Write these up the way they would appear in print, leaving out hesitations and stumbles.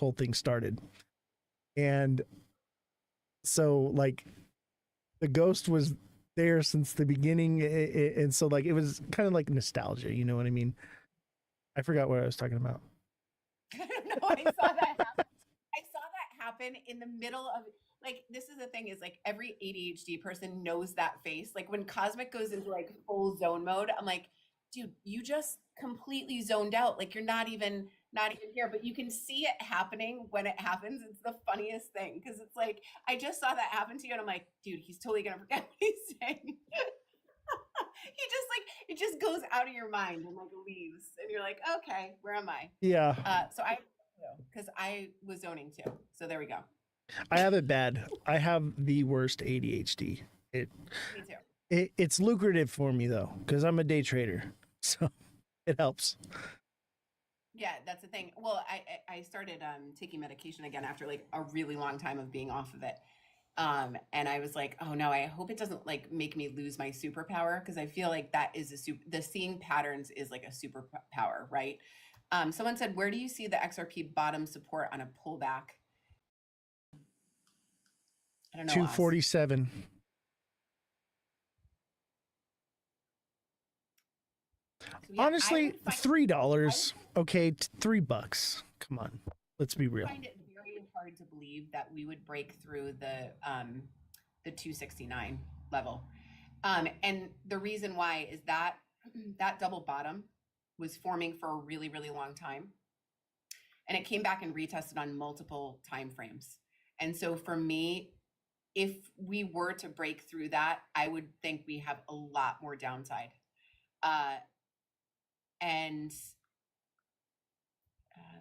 whole thing started. And so like the ghost was there since the beginning, and so like it was kind of like nostalgia, you know what I mean? I forgot what I was talking about. I don't know. I saw that happen. I saw that happen in the middle of, like, this is the thing, is like every ADHD person knows that face. Like when Cosmic goes into like full zone mode, I'm like, dude, you just completely zoned out. Like you're not even here, but you can see it happening when it happens. It's the funniest thing because it's like I just saw that happen to you, and I'm like, dude, he's totally gonna forget what he's saying. He just like it just goes out of your mind and like leaves, and you're like, okay, where am I? Yeah, So I, because I was zoning too. So there we go. I have it bad. I have the worst ADHD. It, Me too. it's lucrative for me though because I'm a day trader, so it helps. Yeah, that's the thing. Well, I started taking medication again after like a really long time of being off of it. And I was like, oh no, I hope it doesn't like make me lose my superpower because I feel like that is the seeing patterns is like a superpower, right? Someone said, where do you see the XRP bottom support on a pullback? I don't know, Oz. 247. So yeah, I Honestly, would find I would $3. Okay, $3. Come on, let's be real. find it very hard to believe that we would break through the 269 level. And the reason why is that that double bottom was forming for a really, really long time. And it came back and retested on multiple time frames. And so for me, if we were to break through that, I would think we have a lot more downside. Uh, and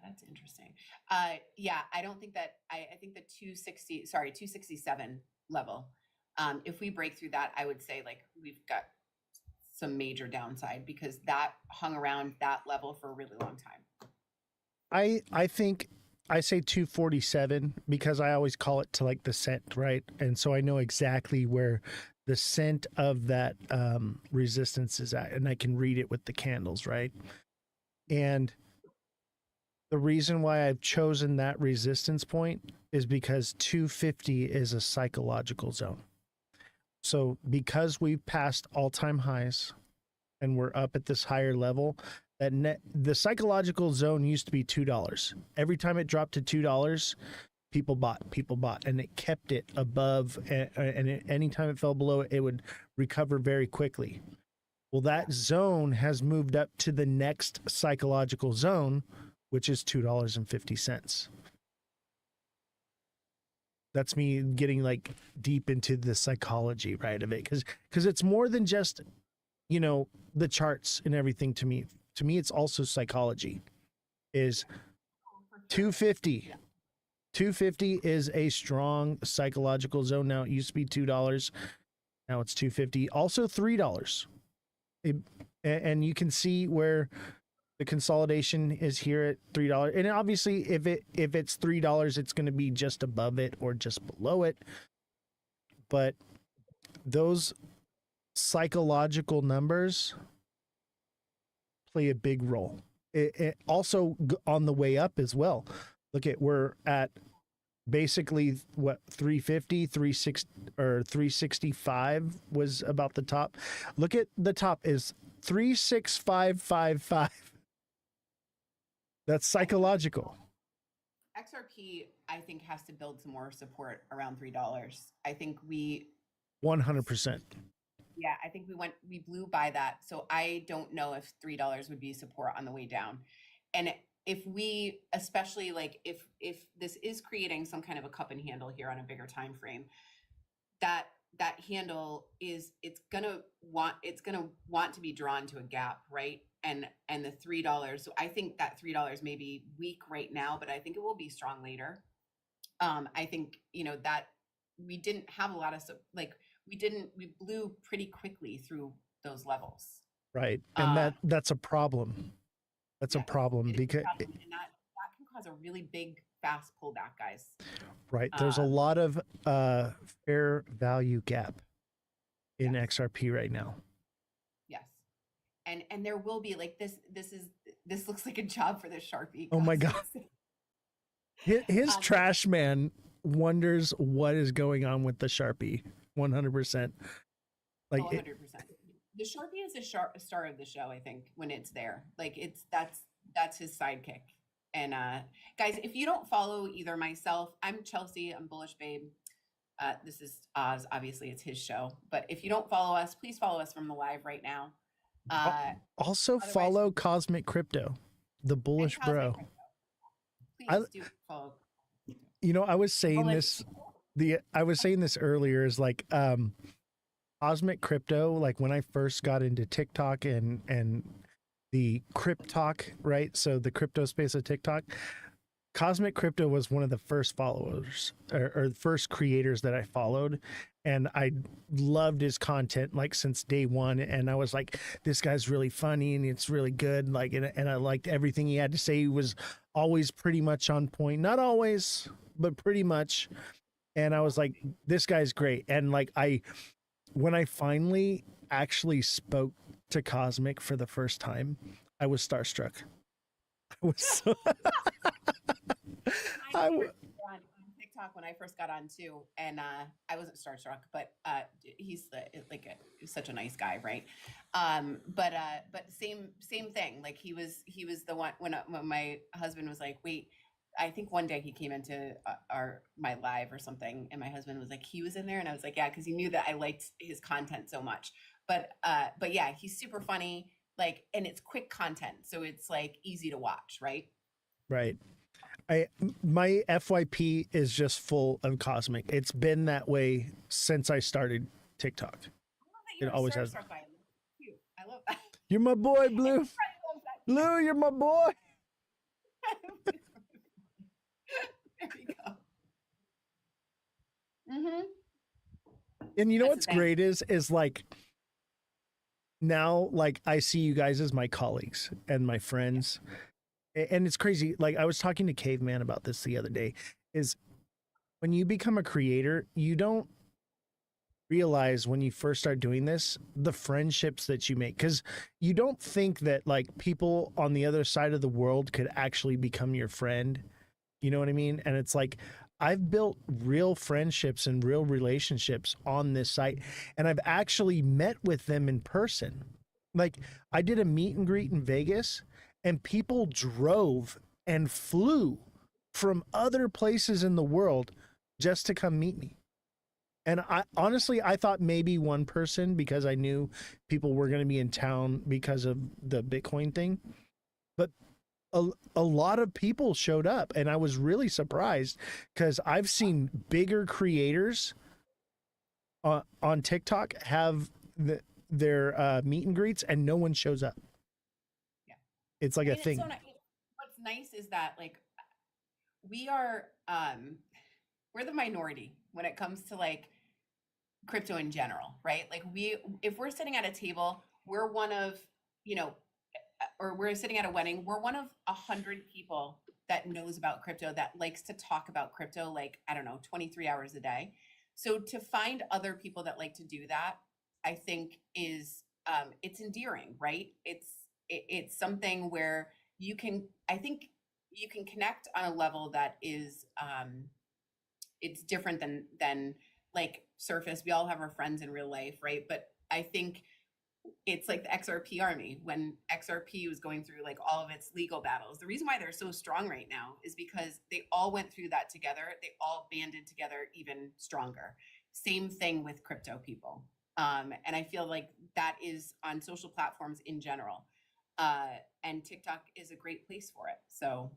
That's interesting. Yeah, I don't think that I think the 260, sorry, 267 level. If we break through that, I would say like we've got some major downside because that hung around that level for a really long time. I think I say 247 because I always call it to like the cent, right? And so I know exactly where the cent of that resistance is at, and I can read it with the candles, right? And the reason why I've chosen that resistance point is because 250 is a psychological zone. So because we've passed all-time highs and we're up at this higher level, the psychological zone used to be $2. Every time it dropped to $2, people bought, and it kept it above. And anytime it fell below, it would recover very quickly. Well, that zone has moved up to the next psychological zone, which is $2.50. That's me getting like deep into the psychology, right, of it, because it's more than just the charts and everything. To me it's also psychology. Is 250 250 is a strong psychological zone. Now it used to be $2, now it's 250, also $3. And you can see where the consolidation is here at $3, and obviously if it's $3, it's going to be just above it or just below it. But those psychological numbers play a big role. It also on the way up as well. Look at, we're at basically what, 350, 360, or 365 was about the top. Look at the top is 36555. That's psychological. XRP, I think, has to build some more support around $3. I think we 100%. Yeah, I think we blew by that. So I don't know if $3 would be support on the way down. And if we, especially like if this is creating some kind of a cup and handle here on a bigger time frame, that handle is it's gonna want to be drawn to a gap, right? And the $3. So I think that $3 may be weak right now, but I think it will be strong later. I think that we didn't have a lot of like we blew pretty quickly through those levels. Right. And that's a problem. That's a Yes, problem it is a because problem, and that can cause a really big fast pullback, guys. right, there's a lot of fair value gap in Yes, XRP right now. yes, and there will be like this looks like a job for the Sharpie Oh my god. cosmic. His But trash man wonders what is going on with the Sharpie. 100%. oh, Like it, 100%. The Sharpie is a star of the show, I think, when it's there. Like that's his sidekick. And guys, if you don't follow either myself, I'm Chelsea, I'm Bullish Babe. This is Oz, obviously it's his show. But if you don't follow us, please follow us from the live right now. also Otherwise, follow Cosmic Crypto, the and bullish Cosmic bro. Crypto, I please do follow. I was saying Bullish. this I was saying this earlier is like Cosmic Crypto, like when I first got into TikTok and the Cryptalk, right? So the crypto space of TikTok, Cosmic Crypto was one of the first followers or first creators that I followed. And I loved his content like since day one. And I was like, this guy's really funny and it's really good. Like, and I liked everything he had to say. He was always pretty much on point. Not always, but pretty much. And I was like, this guy's great. And like, when I finally actually spoke to Cosmic for the first time, I was starstruck. I was so, My I, favorite on TikTok when I first got on too, and I wasn't starstruck, but he's like such a nice guy, right? But same thing. Like he was the one when my husband was like, wait. I think one day he came into my live or something, and my husband was like, he was in there, and I was like, yeah, because he knew that I liked his content so much. But yeah, he's super funny, like, and it's quick content, so it's like easy to watch, right? right. My FYP is just full of Cosmic. It's been that way since I started TikTok. I love that It you're always has. starstruck by him. Cute. I love that. You're my boy, And Blue. everybody loves that. Blue, you're my boy. There you go. Mm-hmm. And you know That's the what's thing. great is like now, like I see you guys as my colleagues and my friends. And it's crazy. Like I was talking to Caveman about this the other day, is when you become a creator, you don't realize when you first start doing this the friendships that you make, because you don't think that like people on the other side of the world could actually become your friend. You know what I mean? And it's like I've built real friendships and real relationships on this site, and I've actually met with them in person. Like I did a meet and greet in Vegas, and people drove and flew from other places in the world just to come meet me. And I honestly, I thought maybe one person, because I knew people were going to be in town because of the Bitcoin thing. But a lot of people showed up, and I was really surprised because I've seen bigger creators on TikTok have their meet and greets, and no one shows up. Yeah. It's like I a mean, it's thing. so nice. What's nice is that like we are we're the minority when it comes to like crypto in general, right? Like if we're sitting at a table, we're one of, you know, or we're sitting at a wedding, we're one of 100 people that knows about crypto, that likes to talk about crypto, like, I don't know, 23 hours a day. So to find other people that like to do that, I think is, it's endearing, right? It's something where you can, I think you can connect on a level that is, it's different than like surface. We all have our friends in real life, right? But I think it's like the XRP army when XRP was going through like all of its legal battles. The reason why they're so strong right now is because they all went through that together. They all banded together even stronger. Same thing with crypto people. And I feel like that is on social platforms in general. And TikTok is a great place for it. So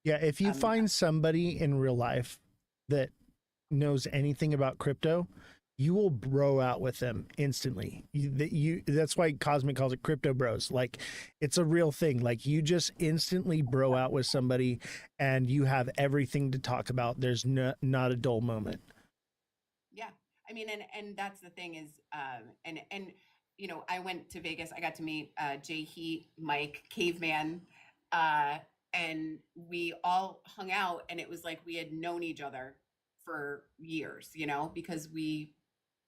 Yeah, if you um, find somebody in real life that knows anything about crypto, you will bro out with them instantly. That's why Cosmic calls it crypto bros. Like it's a real thing. Like you just instantly bro out with somebody and you have everything to talk about. There's not a dull moment. yeah, I mean, and that's the thing is, and you know, I went to Vegas. I got to meet Jay Heat, Mike, Caveman, uh, and we all hung out, and it was like we had known each other for years, you know, because we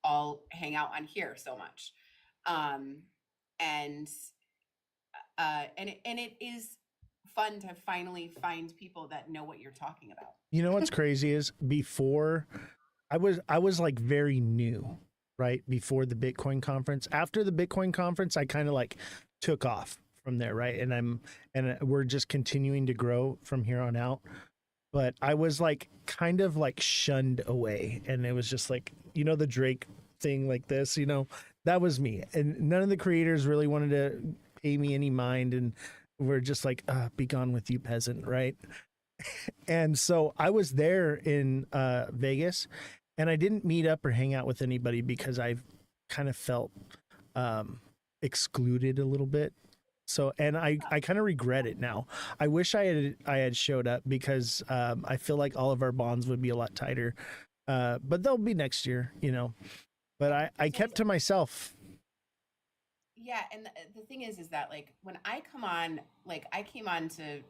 all hang out on here so much, um, and and it is fun to finally find people that know what you're talking about. You know what's crazy is before I was like very new, right? Before the Bitcoin conference. After the Bitcoin conference, I kind of like took off from there, right? And we're just continuing to grow from here on out. But I was like kind of like shunned away, and it was just like, you know, the Drake thing like this, you know, that was me. And none of the creators really wanted to pay me any mind, and we're just like, be gone with you, peasant, right? And so I was there in Vegas, and I didn't meet up or hang out with anybody because I kind of felt excluded a little bit. So, and I kind of regret it now. I wish I had showed up because I feel like all of our bonds would be a lot tighter. But they'll be next year, you know. But I kept to myself. Yeah, and the thing is that like when I come on, like I came on to,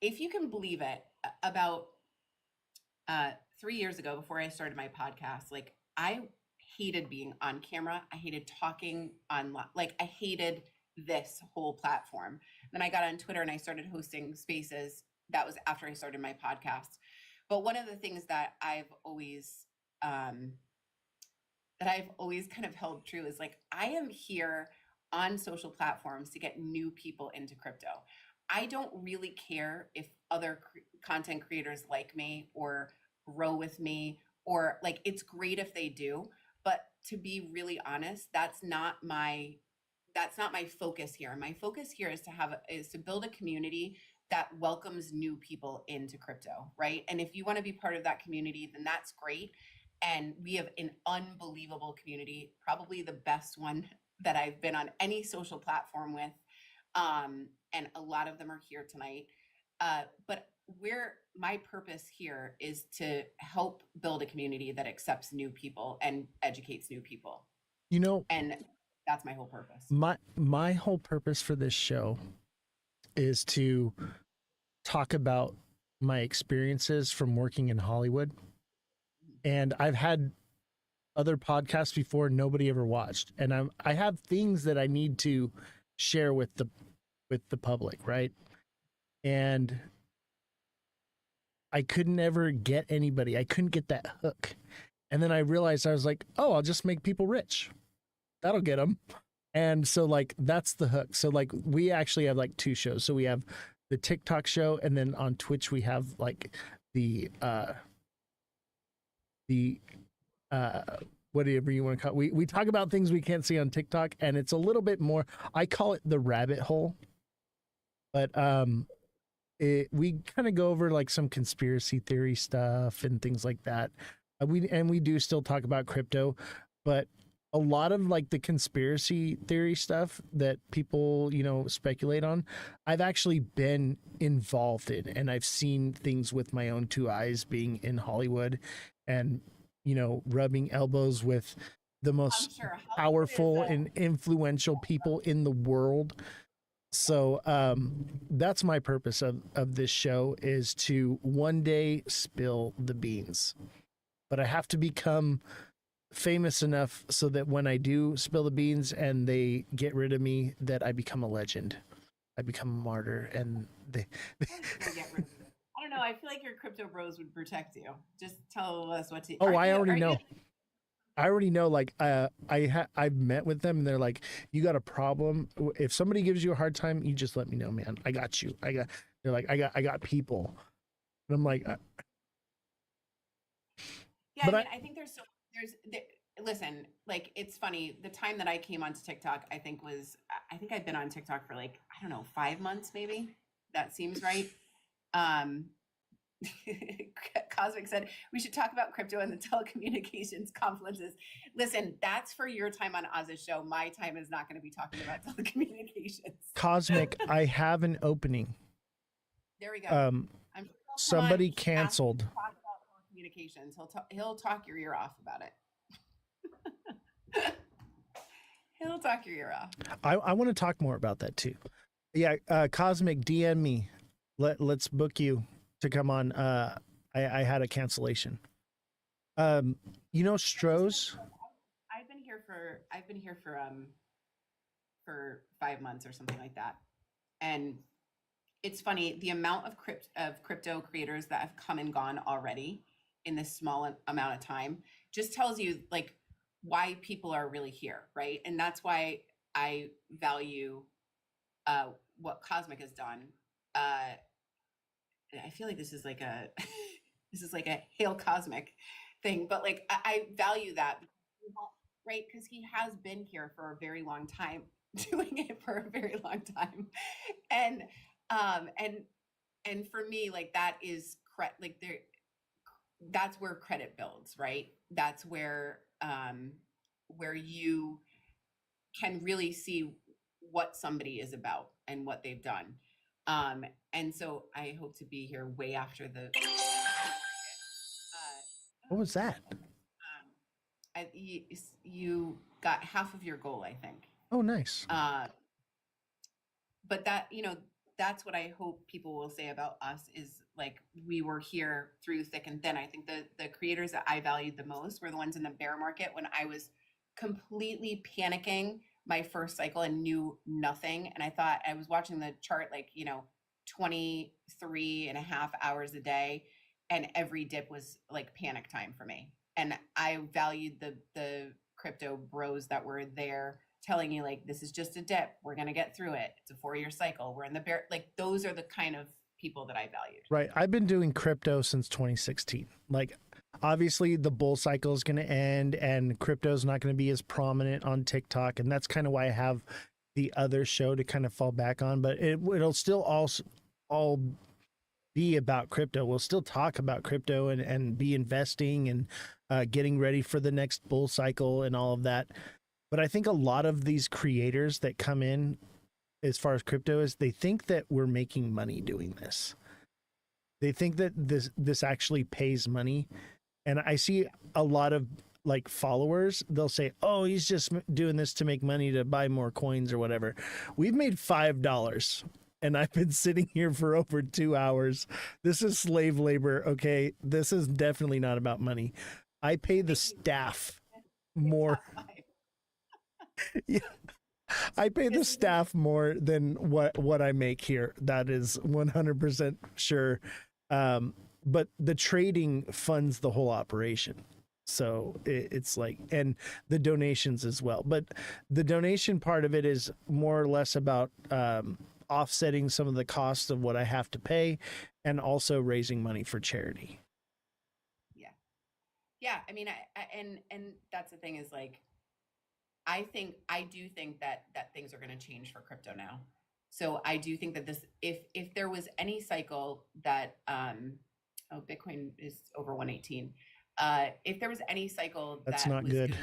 if you can believe it, about 3 years ago, before I started my podcast, like I hated being on camera. I hated talking on, like I hated this whole platform. Then I got on Twitter and I started hosting spaces. That was after I started my podcast. But one of the things that um, I've always kind of held true is like I am here on social platforms to get new people into crypto. I don't really care if other content creators like me or grow with me, or like it's great if they do, but to be really honest, that's not my focus here. My focus here is to build a community that welcomes new people into crypto, right? And if you want to be part of that community, then that's great. And we have an unbelievable community, probably the best one that I've been on any social platform with. And a lot of them are here tonight. But my purpose here is to help build a community that accepts new people and educates new people. You know, And that's my whole purpose. My whole purpose for this show is to talk about my experiences from working in Hollywood. And I've had other podcasts before nobody ever watched, and I have things that I need to share with the public, right? And I couldn't ever get anybody. I couldn't get that hook. And then I realized, I was like, oh, I'll just make people rich. That'll get them. And so like that's the hook. So like we actually have like two shows. So we have the TikTok show, and then on Twitch we have like the whatever you want to call it. We talk about things we can't see on TikTok, and it's a little bit more, I call it the rabbit hole. But we kind of go over like some conspiracy theory stuff and things like that. We do still talk about crypto, but a lot of like the conspiracy theory stuff that people, you know, speculate on, I've actually been involved in, and I've seen things with my own two eyes being in Hollywood and, you know, rubbing elbows with the most powerful and influential people in the world. So that's my purpose of this show, is to one day spill the beans. But I have to become famous enough so that when I do spill the beans and they get rid of me, that I become a legend. I become a martyr, and they get rid of it. I don't know. I feel like your crypto bros would protect you. Just tell us what to. Oh, I already know. I already know. Like, I've met with them, and they're like, "You got a problem? If somebody gives you a hard time, you just let me know, man. I got you. They're like, I got people." And I'm like, yeah. But I think listen, like it's funny. The time that I came onto TikTok, I think I've been on TikTok for like, I don't know, 5 months maybe. That seems right. Cosmic said we should talk about crypto and the telecommunications conferences. Listen, that's for your time on Oz's show. My time is not going to be talking about telecommunications. Cosmic, I have an opening. There we go. Somebody canceled. Talk about telecommunications. He'll talk your ear off about it. He'll talk your ear off. I want to talk more about that too. Yeah, Cosmic, DM me. Let's book you to come on. I had a cancellation. You know, Stroh's. I've been here for 5 months or something like that, and it's funny the amount of crypto creators that have come and gone already in this small amount of time just tells you like why people are really here, right? And that's why I value what Cosmic has done. Uh, I feel like this is like a this is like a hail Cosmic thing, but like I value that, right? Because he has been here for a very long time, doing it for a very long time, and um and and for me, like that is like there. That's where credit builds, right? That's where you can really see what somebody is about and what they've done. And so I hope to be here way after the What was that? you got half of your goal, I think. Oh, nice. But that, that's what I hope people will say about us is like we were here through thick and thin. I think the creators that I valued the most were the ones in the bear market when I was completely panicking my first cycle and knew nothing. And I thought I was watching the chart like, 23 and a half hours a day. And every dip was like panic time for me. And I valued the crypto bros that were there telling you like, this is just a dip. We're going to get through it. It's a 4-year cycle. We're in the bear. Like those are the kind of people that I valued. Right. I've been doing crypto since 2016. Like obviously the bull cycle is going to end and crypto is not going to be as prominent on TikTok. And that's kind of why I have the other show to kind of fall back on, but it'll still all be about crypto. We'll still talk about crypto and be investing and getting ready for the next bull cycle and all of that. But I think a lot of these creators that come in as far as crypto is they think that we're making money doing this. They think that this actually pays money. And I see a lot of like followers, they'll say, oh, he's just doing this to make money to buy more coins or whatever. We've made $5 and I've been sitting here for over 2 hours. This is slave labor. Okay. This is definitely not about money. I pay the staff more. Yeah. I pay the staff more than what I make here. That is 100% sure. But the trading funds the whole operation. So it's like, and the donations as well. But the donation part of it is more or less about offsetting some of the costs of what I have to pay and also raising money for charity. Yeah. Yeah. I mean, and that's the thing is like, I do think that things are going to change for crypto now. So I do think that this, if there was any cycle that, Bitcoin is over 118. If there was any cycle that's that not was good.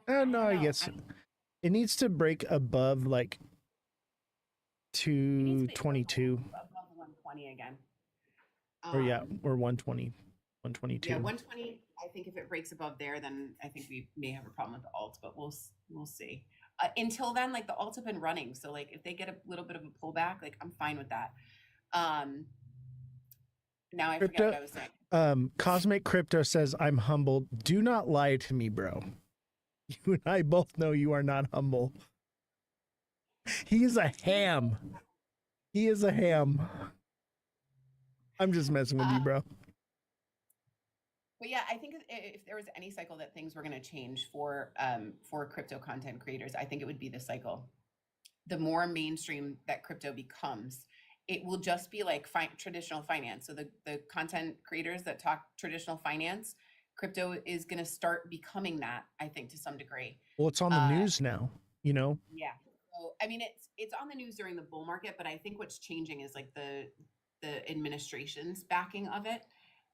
No, I guess it needs to break above like 222 above 120 again. Or 120. 122. Yeah, 120. I think if it breaks above there, then I think we may have a problem with the alts, but we'll see. Until then, like the alts have been running, so like if they get a little bit of a pullback, like I'm fine with that. Now I forget what I was saying. Cosmic Crypto says, "I'm humbled. Do not lie to me, bro. You and I both know you are not humble. He is a ham. He is a ham. I'm just messing with you, bro." But yeah, I think if there was any cycle that things were going to change for crypto content creators, I think it would be this cycle. The more mainstream that crypto becomes, it will just be like traditional finance. So the content creators that talk traditional finance, crypto is going to start becoming that, I think, to some degree. Well, it's on the news now, you know? Yeah. So, I mean, it's on the news during the bull market, but I think what's changing is like the administration's backing of it.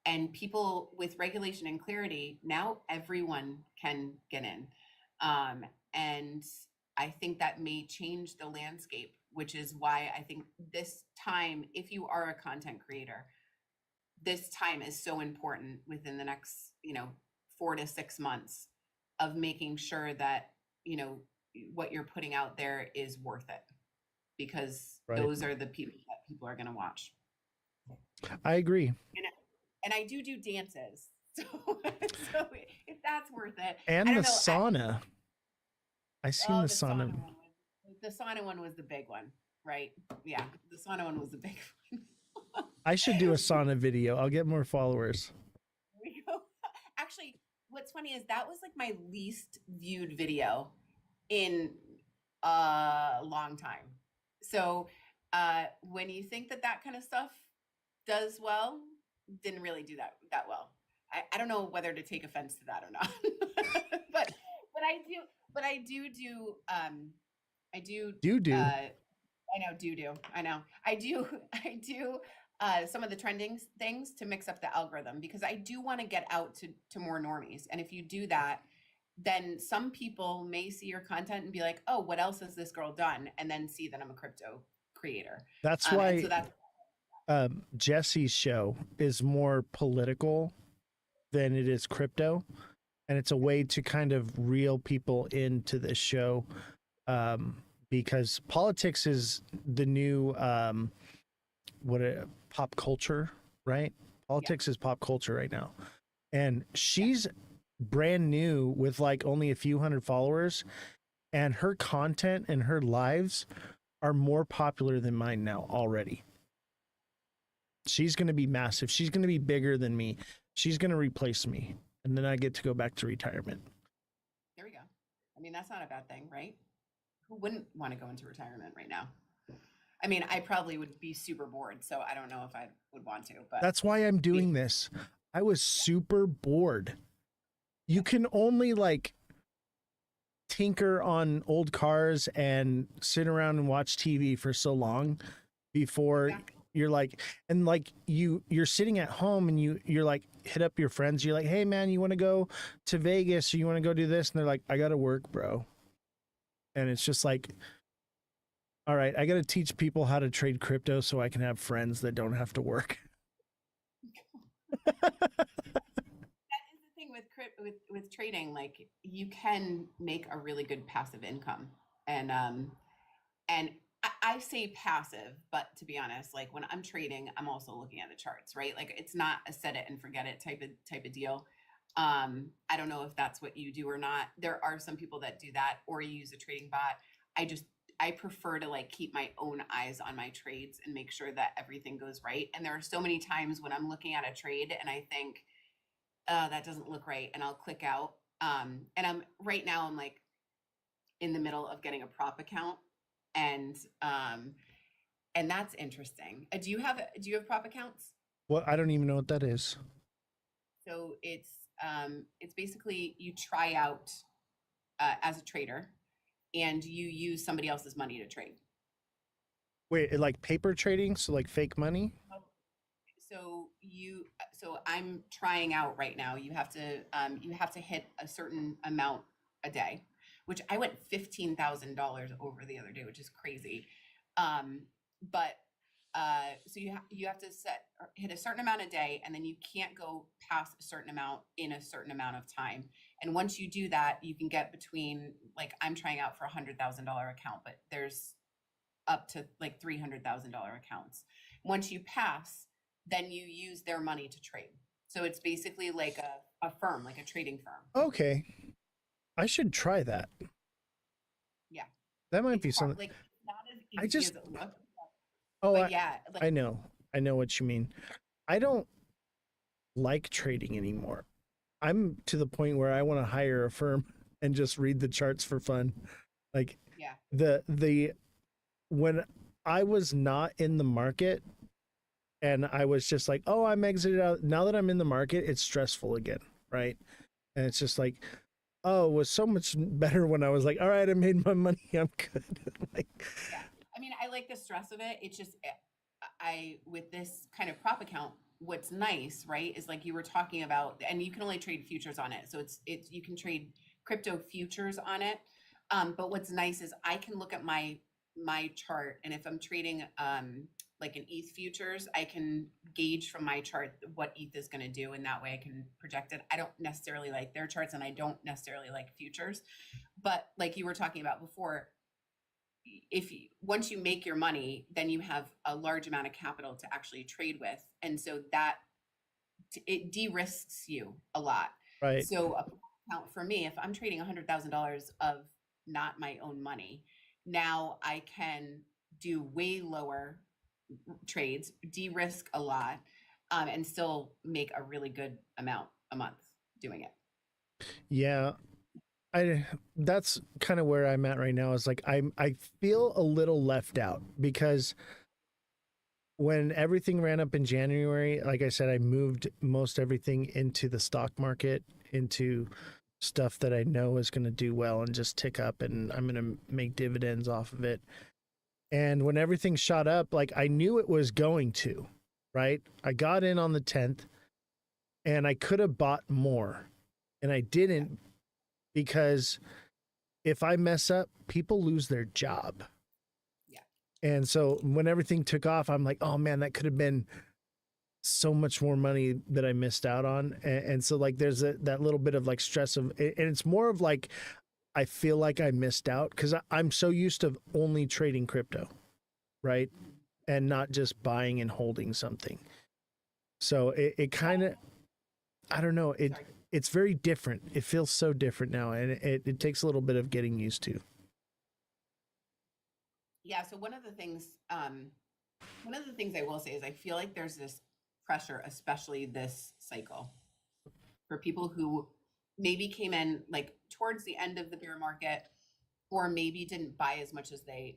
And people with regulation and clarity, now everyone can get in. And I think that may change the landscape, which is why I think this time, if you are a content creator, this time is so important within the next, 4 to 6 months of making sure that, what you're putting out there is worth it, because those are the people that people are going to watch. I agree. And I do dances. So if that's worth it. And the sauna. I seen the sauna. The sauna one was the big one. right? Yeah, the sauna one was a big one. I should do a sauna video. I'll get more followers. We go. Actually, what's funny is that was like my least viewed video in a long time. So when you think that that kind of stuff does well, didn't really do that well. I don't know whether to take offense to that or not, but I do. But I do. Do. I know. Do. I know. I do. I do. Some of the trending things to mix up the algorithm because I do want to get out to more normies. And if you do that, then some people may see your content and be like, "Oh, what else has this girl done?" And then see that I'm a crypto creator. That's And why so that's Jesse's show is more political than it is crypto, and it's a way to kind of reel people into this show, because politics is the new pop culture, right? Politics is pop culture right now, and she's brand new with like only a few hundred followers, and her content and her lives are more popular than mine now already. She's going to be massive. She's going to be bigger than me. She's going to replace me. And then I get to go back to retirement. There we go. I mean, that's not a bad thing, right? Who wouldn't want to go into retirement right now? I mean, I probably would be super bored, so I don't know if I would want to, but That's why I'm doing this. I was super bored. You can only like tinker on old cars and sit around and watch TV for so long before you're like, and like you're sitting at home and you're like, hit up your friends. You're like, hey man, you want to go to Vegas or you want to go do this? And they're like, I got to work, bro. And it's just like, all right, I got to teach people how to trade crypto so I can have friends that don't have to work. that is the thing with trading. Like you can make a really good passive income, and I say passive, but to be honest, like when I'm trading, I'm also looking at the charts, right? Like it's not a set it and forget it type of deal. I don't know if that's what you do or not. There are some people that do that, or you use a trading bot. I prefer to like keep my own eyes on my trades and make sure that everything goes right. And there are so many times when I'm looking at a trade and I think, that doesn't look right, and I'll click out. And I'm like in the middle of getting a prop account, and that's interesting. Do you have prop accounts? Well, I don't even know what that is. So it's basically you try out as a trader, and you use somebody else's money to trade. Wait, like paper trading? So like fake money? So I'm trying out right now. You have to hit a certain amount a day, which I went $15,000 over the other day, which is crazy. But so you have to hit a certain amount a day, and then you can't go past a certain amount in a certain amount of time. And once you do that, you can get between, like I'm trying out for $100,000 account, but there's up to like $300,000 accounts. Once you pass, then you use their money to trade. So it's basically like a firm, like a trading firm. Okay. I should try that. Yeah. That might It's be hard. something. Like it's not as easy I just, as it looks. oh, But yeah, like I know. I know what you mean. I don't like trading anymore. I'm to the point where I want to hire a firm and just read the charts for fun. Like yeah. the when I was not in the market and I was just like, oh, I'm exited out. Now that I'm in the market, it's stressful again, right? And it's just like, oh, it was so much better when I was like, all right, I made my money, I'm good. Like, Yeah. I mean, I like the stress of it. It's just with this kind of prop account, what's nice, right, is like you were talking about, and you can only trade futures on it. So it's you can trade crypto futures on it. But what's nice is I can look at my chart, and if I'm trading like an ETH futures, I can gauge from my chart what ETH is going to do, and that way I can project it. I don't necessarily like their charts, and I don't necessarily like futures, but like you were talking about before, once you make your money, then you have a large amount of capital to actually trade with, and so that it de-risks you a lot. right. So a account for me, if I'm trading $100,000 of not my own money, now I can do way lower trades, de-risk a lot, and still make a really good amount a month doing it. Yeah, I that's kind of where I'm at right now. Is like I feel a little left out because when everything ran up in January, like I said, I moved most everything into the stock market, into stuff that I know is going to do well and just tick up, and I'm going to make dividends off of it. And when everything shot up, like I knew it was going to, right? I got in on the 10th and I could have bought more and I didn't because if I mess up, people lose their job. Yeah. And so when everything took off, I'm like, oh man, that could have been so much more money that I missed out on. And so like there's that little bit of like stress of, and it's more of like, I feel like I missed out because I'm so used to only trading crypto, right? And not just buying and holding something. So it kind of, I don't know, it's very different. It feels so different now, and it takes a little bit of getting used to. Yeah. So one of the things I will say is I feel like there's this pressure, especially this cycle, for people who maybe came in like towards the end of the bear market, or maybe didn't buy as much as they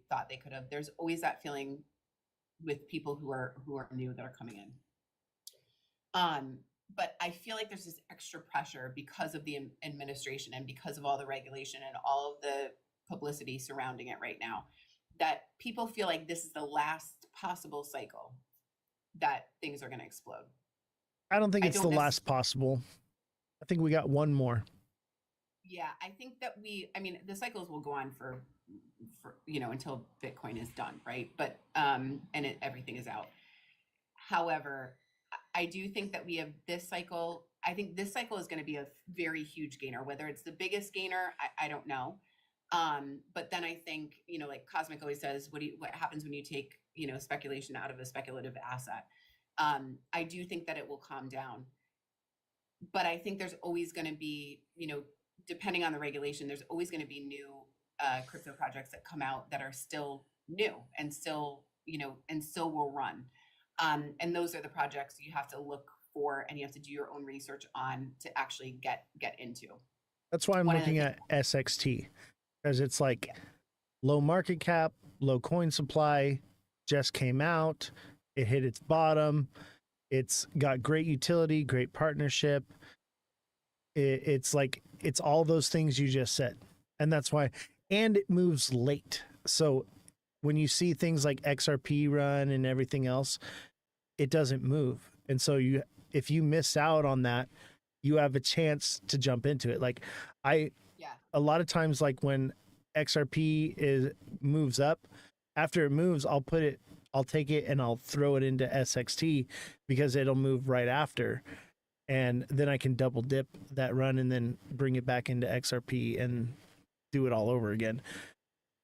thought they could have. There's always that feeling with people who are new that are coming in. But I feel like there's this extra pressure because of the administration and because of all the regulation and all of the publicity surrounding it right now, that people feel like this is the last possible cycle that things are going to explode. I don't think I it's don't the last possible. I think we got one more. Yeah, I think that I mean, the cycles will go on for until Bitcoin is done, right? But everything is out. However, I do think that we have this cycle. I think this cycle is going to be a very huge gainer. Whether it's the biggest gainer, I don't know. But then I think, like Cosmic always says, what happens when you take, speculation out of a speculative asset? I do think that it will calm down. But I think there's always going to be, depending on the regulation, there's always going to be new crypto projects that come out that are still new and still, and still will run. And those are the projects you have to look for and you have to do your own research on to actually get into. That's why I'm looking at SXT, because it's like low market cap, low coin supply, just came out, it hit its bottom, it's got great utility, great partnership. It's like, it's all those things you just said. And that's why, and it moves late. So when you see things like XRP run and everything else, it doesn't move. And so if you miss out on that, you have a chance to jump into it. Like a lot of times, like when XRP moves up, after it moves, I'll take it and I'll throw it into SXT because it'll move right after. And then I can double dip that run and then bring it back into XRP and do it all over again.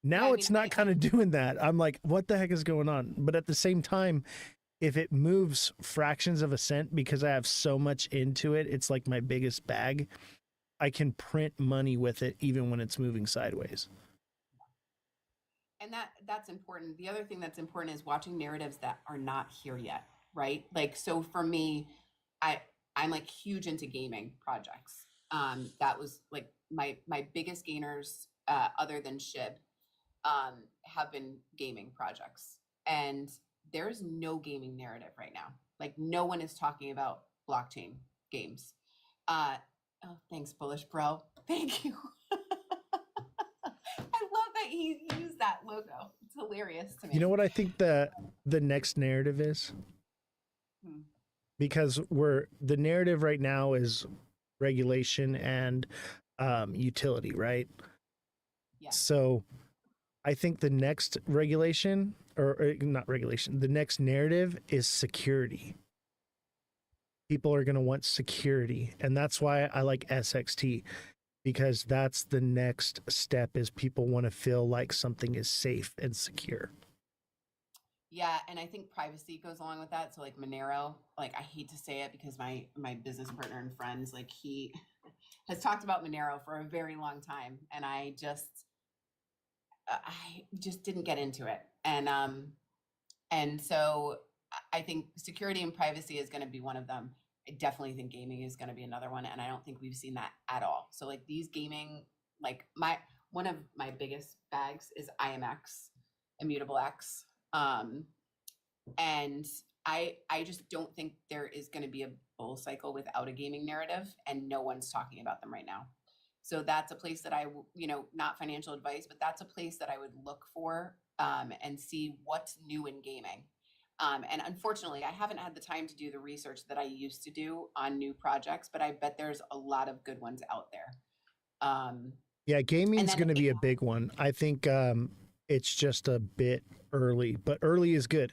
Now it's not kind of doing that. I'm like, what the heck is going on? But at the same time, if it moves fractions of a cent because I have so much into it, it's like my biggest bag. I can print money with it even when it's moving sideways. And that's important. The other thing that's important is watching narratives that are not here yet, right? Like, so for me, I'm like huge into gaming projects. That was like my biggest gainers, other than SHIB, have been gaming projects. And there's no gaming narrative right now. Like no one is talking about blockchain games. Oh, thanks, Bullish Bro. Thank you. I love that he used that logo. It's hilarious to me. You know what I think the next narrative is? Because the narrative right now is regulation and utility, right? Yeah. So I think the next regulation, or not regulation, the next narrative is security. People are going to want security. And that's why I like SXT, because that's the next step, is people want to feel like something is safe and secure. Yeah, and I think privacy goes along with that. So like Monero, like I hate to say it because my business partner and friends, like he has talked about Monero for a very long time. And I just, I just didn't get into it. And so I think security and privacy is going to be one of them. I definitely think gaming is going to be another one, and I don't think we've seen that at all. So like these gaming, like my one of my biggest bags is IMX, Immutable X, and I just don't think there is going to be a bull cycle without a gaming narrative, and no one's talking about them right now. So that's a place that not financial advice, but that's a place that I would look for and see what's new in gaming. And unfortunately, I haven't had the time to do the research that I used to do on new projects, but I bet there's a lot of good ones out there. Yeah, And gaming's then going to be a big one. I think it's just a bit early, but early is good.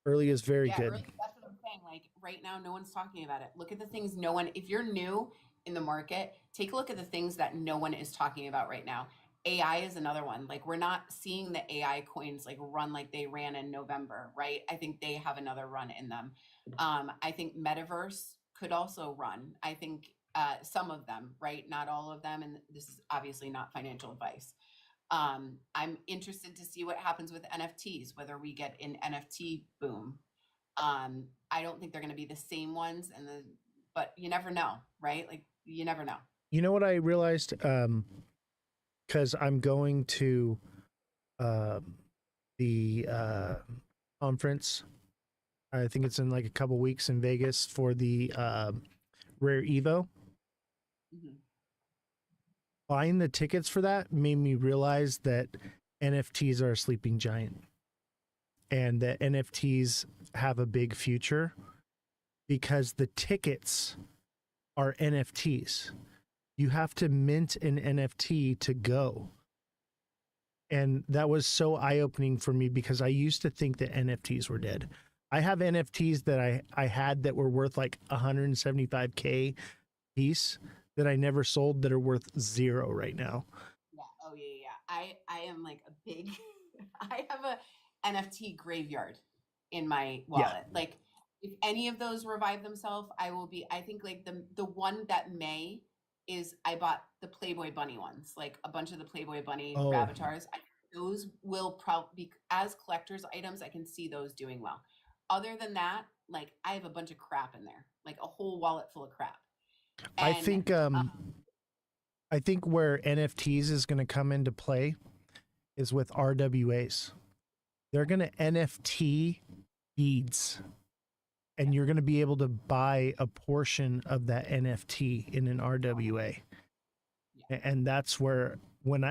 Early is very yeah, good. early, that's what I'm saying. Like right now, no one's talking about it. Look at the things no one, if you're new in the market, take a look at the things that no one is talking about right now. AI is another one. Like we're not seeing the AI coins like run like they ran in November, right? I think they have another run in them. I think metaverse could also run. I think some of them, right? Not all of them. And this is obviously not financial advice. I'm interested to see what happens with NFTs, whether we get an NFT boom. I don't think they're going to be the same ones, but you never know, right? Like you never know. You know what I realized? Because I'm going to uh, the conference. I think it's in like a couple weeks in Vegas for the Rare Evo. Mhm. Buying the tickets for that made me realize that NFTs are a sleeping giant and that NFTs have a big future because the tickets are NFTs. You have to mint an NFT to go. And that was so eye-opening for me because I used to think that NFTs were dead. I have NFTs that I had that were worth like 175K piece that I never sold that are worth zero right now. Yeah. Oh yeah, yeah. I am like a big. I have a NFT graveyard in my Yeah. wallet. Like if any of those revive themselves, I will be. I think like the one that may is I bought the Playboy Bunny ones, like a bunch of the Playboy Bunny Oh, Rabbitars. Those will probably be as collector's items. I can see those doing well. Other than that, like I have a bunch of crap in there, like a whole wallet full of crap. I And think I think where NFTs is going to come into play is with RWAs. They're going to NFT deeds and you're going to be able to buy a portion of that NFT in an RWA. And that's where when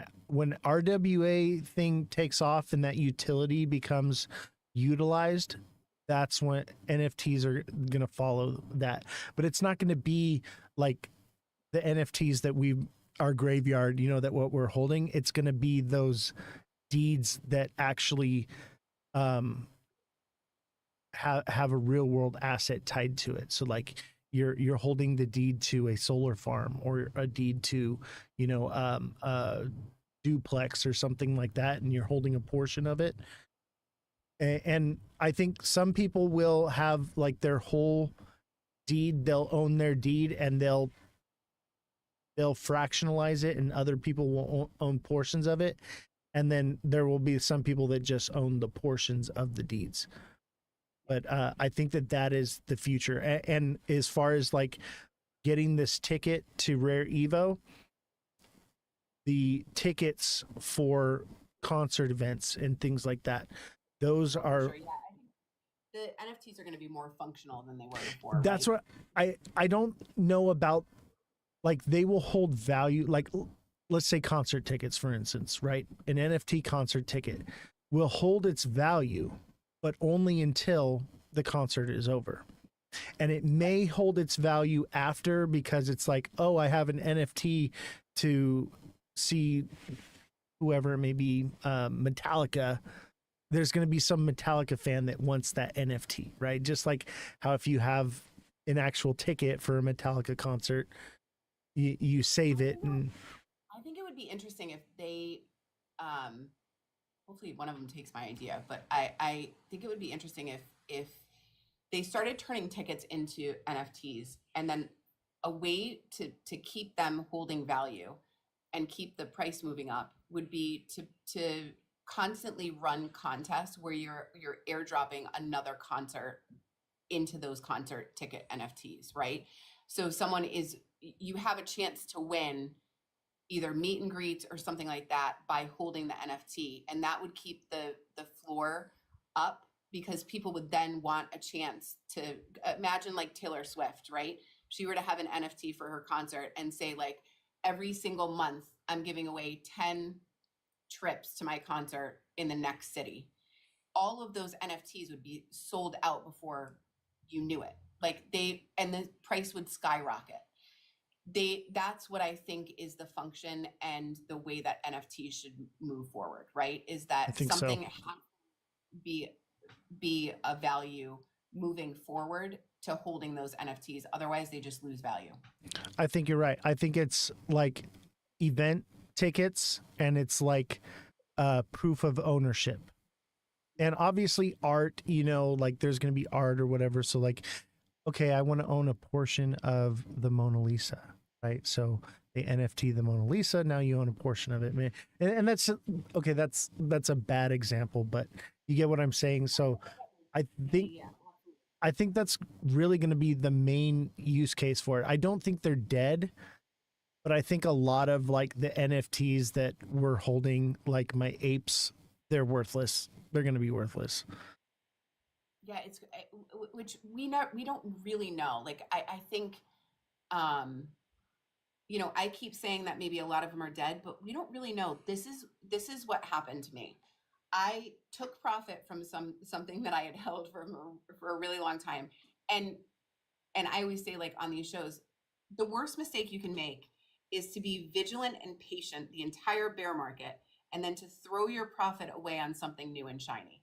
RWA thing takes off and that utility becomes utilized, that's when NFTs are going to follow that. But it's not going to be like the NFTs that we our graveyard, that what we're holding. It's going to be those deeds that actually have a real world asset tied to it. So like you're holding the deed to a solar farm or a deed to a duplex or something like that, and you're holding a portion of it. And I think some people will have like their whole deed, they'll own their deed, and they'll fractionalize it, and other people will own portions of it, and then there will be some people that just own the portions of the deeds. But I think that is the future. And as far as like getting this ticket to Rare Evo, the tickets for concert events and things like that, those are. sure, yeah, the NFTs are going to be more functional than they were before, That's right? what I don't know about. Like they will hold value. Like let's say concert tickets, for instance, right? An NFT concert ticket will hold its value, but only until the concert is over. And it may hold its value after because it's like, oh, I have an NFT to see whoever it may be, Metallica. There's going to be some Metallica fan that wants that NFT, right? Just like how if you have an actual ticket for a Metallica concert, you save it. And I think it would be interesting if they, um, hopefully one of them takes my idea, but I think it would be interesting if they started turning tickets into NFTs, and then a way to keep them holding value and keep the price moving up would be to constantly run contests where you're airdropping another concert into those concert ticket NFTs, right? So you have a chance to win either meet and greets or something like that by holding the NFT, and that would keep the floor up because people would then want a chance to imagine like Taylor Swift, right? If she were to have an NFT for her concert and say like every single month I'm giving away 10 trips to my concert in the next city. All of those NFTs would be sold out before you knew it. And the price would skyrocket. That's what I think is the function and the way that NFTs should move forward, right? Is I that think something so. has to be a value moving forward to holding those NFTs. Otherwise, they just lose value. I think you're right. I think it's like event tickets, and it's like proof of ownership. And obviously art, like there's going to be art or whatever. So like, okay, I want to own a portion of the Mona Lisa, right? So they NFT the Mona Lisa. Now you own a portion of it. And that's okay. That's a bad example, but you get what I'm saying. So I think Yeah. I think that's really going to be the main use case for it. I don't think they're dead, but I think a lot of like the NFTs that we're holding, like my apes, they're worthless. They're going to be worthless. Yeah, which we don't really know. Like I think I keep saying that maybe a lot of them are dead, but we don't really know. This is what happened to me. I took profit from something that I had held for a really long time. And I always say like on these shows, the worst mistake you can make is to be vigilant and patient the entire bear market and then to throw your profit away on something new and shiny.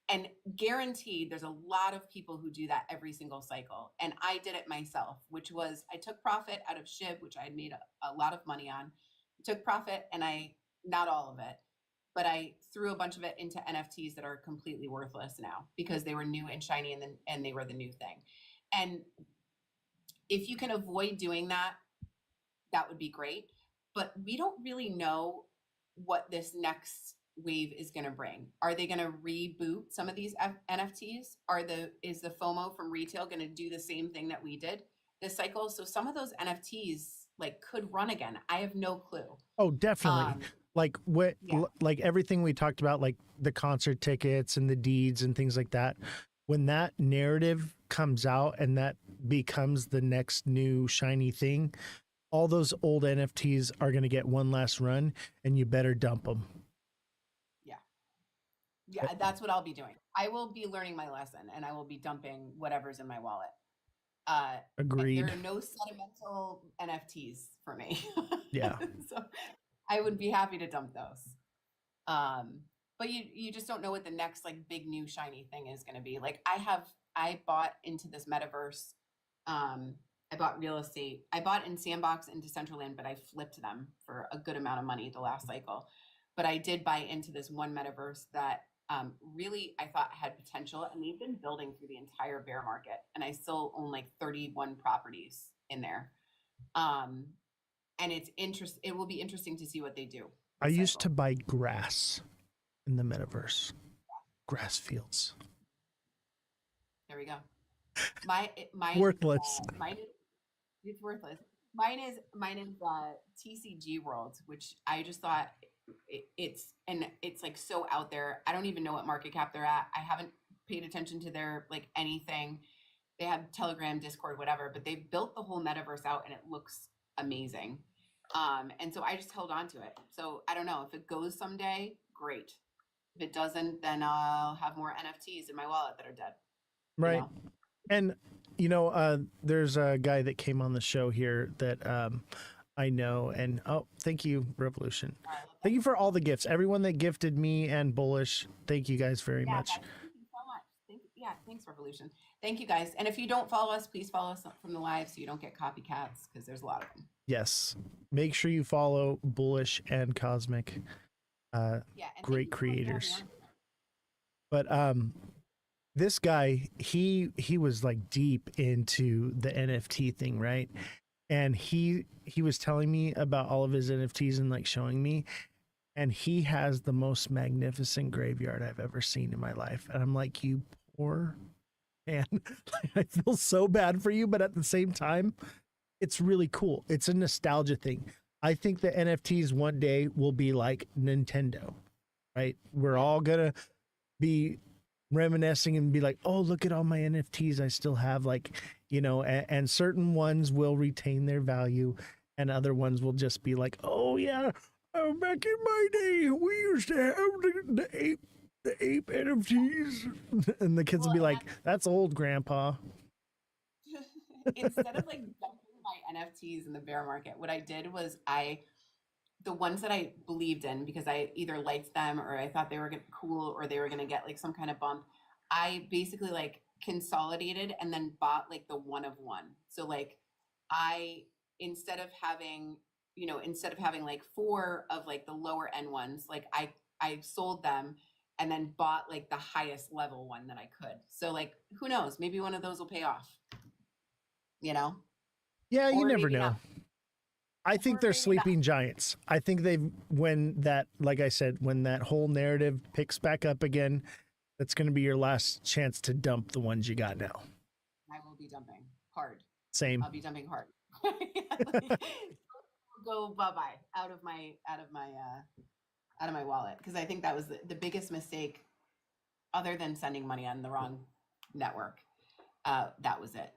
And guaranteed there's a lot of people who do that every single cycle. And I did it myself, which was I took profit out of SHIB, which I had made a lot of money on. I took profit and not all of it, but I threw a bunch of it into NFTs that are completely worthless now because they were new and shiny and they were the new thing. And if you can avoid doing that, that would be great. But we don't really know what this next wave is going to bring. Are they going to reboot some of these NFTs? Is the FOMO from retail going to do the same thing that we did this cycle? So some of those NFTs like could run again. I have no clue. Oh, definitely. Like what, Yeah. like everything we talked about, like the concert tickets and the deeds and things like that. When that narrative comes out and that becomes the next new shiny thing, all those old NFTs are going to get one last run, and you better dump them. Yeah, that's what I'll be doing. I will be learning my lesson and I will be dumping whatever's in my wallet. Agreed. There are no sentimental NFTs for me. Yeah. So I would be happy to dump those. But you just don't know what the next like big new shiny thing is going to be. Like I bought into this metaverse. I bought real estate. I bought in Sandbox and Decentraland, but I flipped them for a good amount of money the last cycle. But I did buy into this one metaverse that really I thought had potential, and they've been building through the entire bear market, and I still own like 31 properties in there. And it will be interesting to see what they do. I used to buy grass in the metaverse. Grass fields. There we go. Mine Worthless. It's worthless. Mine is TCG World, which I just thought it's like so out there. I don't even know what market cap they're at. I haven't paid attention to their like anything. They have Telegram, Discord, whatever, but they built the whole metaverse out and it looks amazing. And so I just held on to it. So I don't know if it goes someday, great. If it doesn't, then I'll have more NFTs in my wallet that are dead. Right. And there's a guy that came on the show here that I know, and thank you, Revolution. Thank you for all the gifts. Everyone that gifted me and Bullish, thank you guys very much. Guys, thank you so much. Thanks, Revolution. Thank you guys. And if you don't follow us, please follow us from the live so you don't get copycats because there's a lot of them. Yes. Make sure you follow Bullish and Cosmic. Great creators. But this guy, he was like deep into the NFT thing, right? And he was telling me about all of his NFTs and like showing me. and he has the most magnificent graveyard I've ever seen in my life. And I'm like, you poor man. I feel so bad for you, but at the same time, it's really cool. It's a nostalgia thing. I think the NFTs one day will be like Nintendo, right? We're all gonna be reminiscing and be like, oh, look at all my NFTs I still have, like, you know, and certain ones will retain their value and other ones will just be like, oh yeah, back in my day we used to have the ape NFTs. And the kids will Well, be and like, that's old, grandpa. instead of like dumping my NFTs in the bear market, what I did was the ones that I believed in because I either liked them or I thought they were cool or they were going to get like some kind of bump. I basically like consolidated and then bought like the one of one. So like I instead of having, instead of having like four of like the lower end ones, like I sold them and then bought like the highest level one that I could. So like who knows, maybe one of those will pay off, you know? Yeah, you Or never maybe know. not. I think Or they're maybe not. sleeping giants. I think they've, when that, like I said, when that whole narrative picks back up again, that's going to be your last chance to dump the ones you got now. I will be dumping hard. Same. I'll be dumping hard. Like, go bye bye out of my wallet because I think that was the biggest mistake, other than sending money on the wrong network. That was it.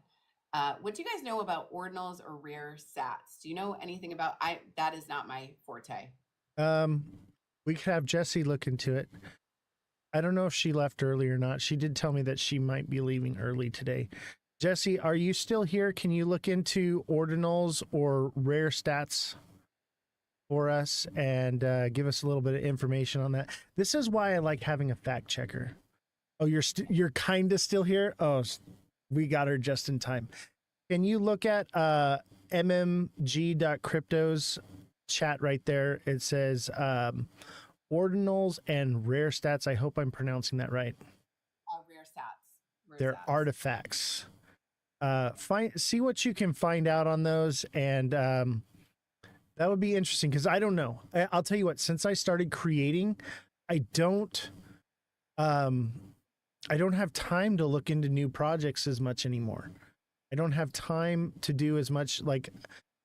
What do you guys know about ordinals or rare sats? Do you know anything about? That is not my forte. Um, we could have Jesse look into it. I don't know if she left early or not. She did tell me that she might be leaving early today. Jesse, are you still here? Can you look into ordinals or rare stats for us and give us a little bit of information on that? This is why I like having a fact checker. Oh, you're kind of still here? Oh, we got her just in time. Can you look at mmg.crypto's chat right there? It says ordinals and rare stats. I hope I'm pronouncing that right. Rare sats. Rare They're sats. artifacts. See what you can find out on those, and that would be interesting because I don't know. I'll tell you what. Since I started creating, I don't have time to look into new projects as much anymore. I don't have time to do as much. Like,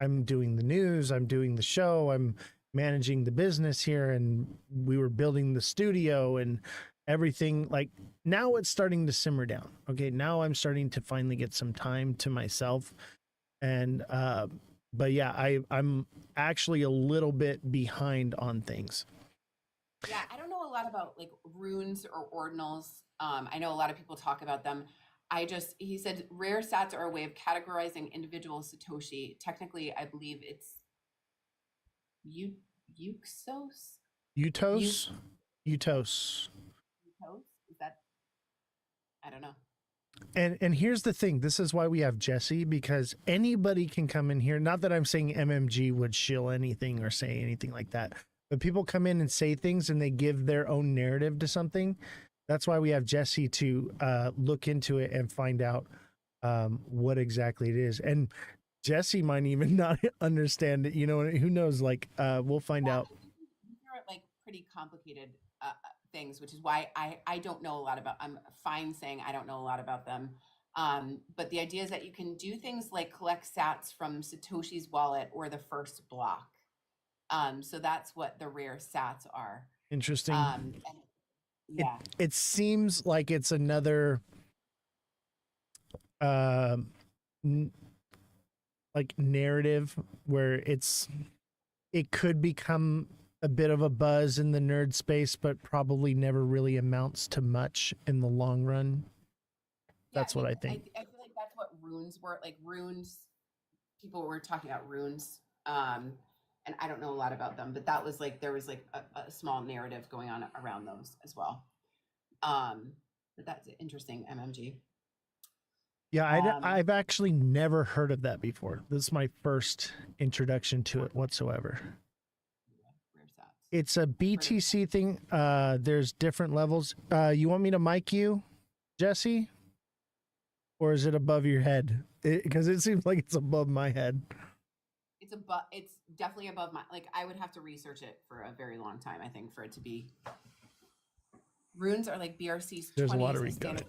I'm doing the news, I'm doing the show, I'm managing the business here, and we were building the studio and everything. Like, now it's starting to simmer down. Okay, now I'm starting to finally get some time to myself. And but yeah, I'm actually a little bit behind on things. Yeah, I don't know a lot about like runes or ordinals. I know a lot of people talk about them. He said rare sats are a way of categorizing individual Satoshi. Technically, I believe it's Euxos. Utos? Utos. Euxos? Is that? I don't know. And here's the thing. This is why we have Jesse, because anybody can come in here. Not that I'm saying MMG would shill anything or say anything like that, but people come in and say things and they give their own narrative to something. That's why we have Jesse to look into it and find out what exactly it is. And Jesse might even not understand it. You know, who knows? Like, we'll find out. These are like pretty complicated things, which is why I don't know a lot about. I'm fine saying I don't know a lot about them. But the idea is that you can do things like collect sats from Satoshi's wallet or the first block. So that's what the rare sats are. Interesting. And yeah. It seems like it's another like narrative where it could become a bit of a buzz in the nerd space, but probably never really amounts to much in the long run. That's what I think. I feel like that's what runes were. Like runes, people were talking about runes. And I don't know a lot about them, but that was like, there was like a small narrative going on around those as well. But that's interesting, MMG. Yeah, I've actually never heard of that before. This is my first introduction to it whatsoever. It's a BTC thing. There's different levels. You want me to mic you, Jesse? Or is it above your head? Because it seems like it's above my head. it's definitely above my, like, I would have to research it for a very long time, I think, for it to be. Runes are like BRC's 20. There's a lot of got it.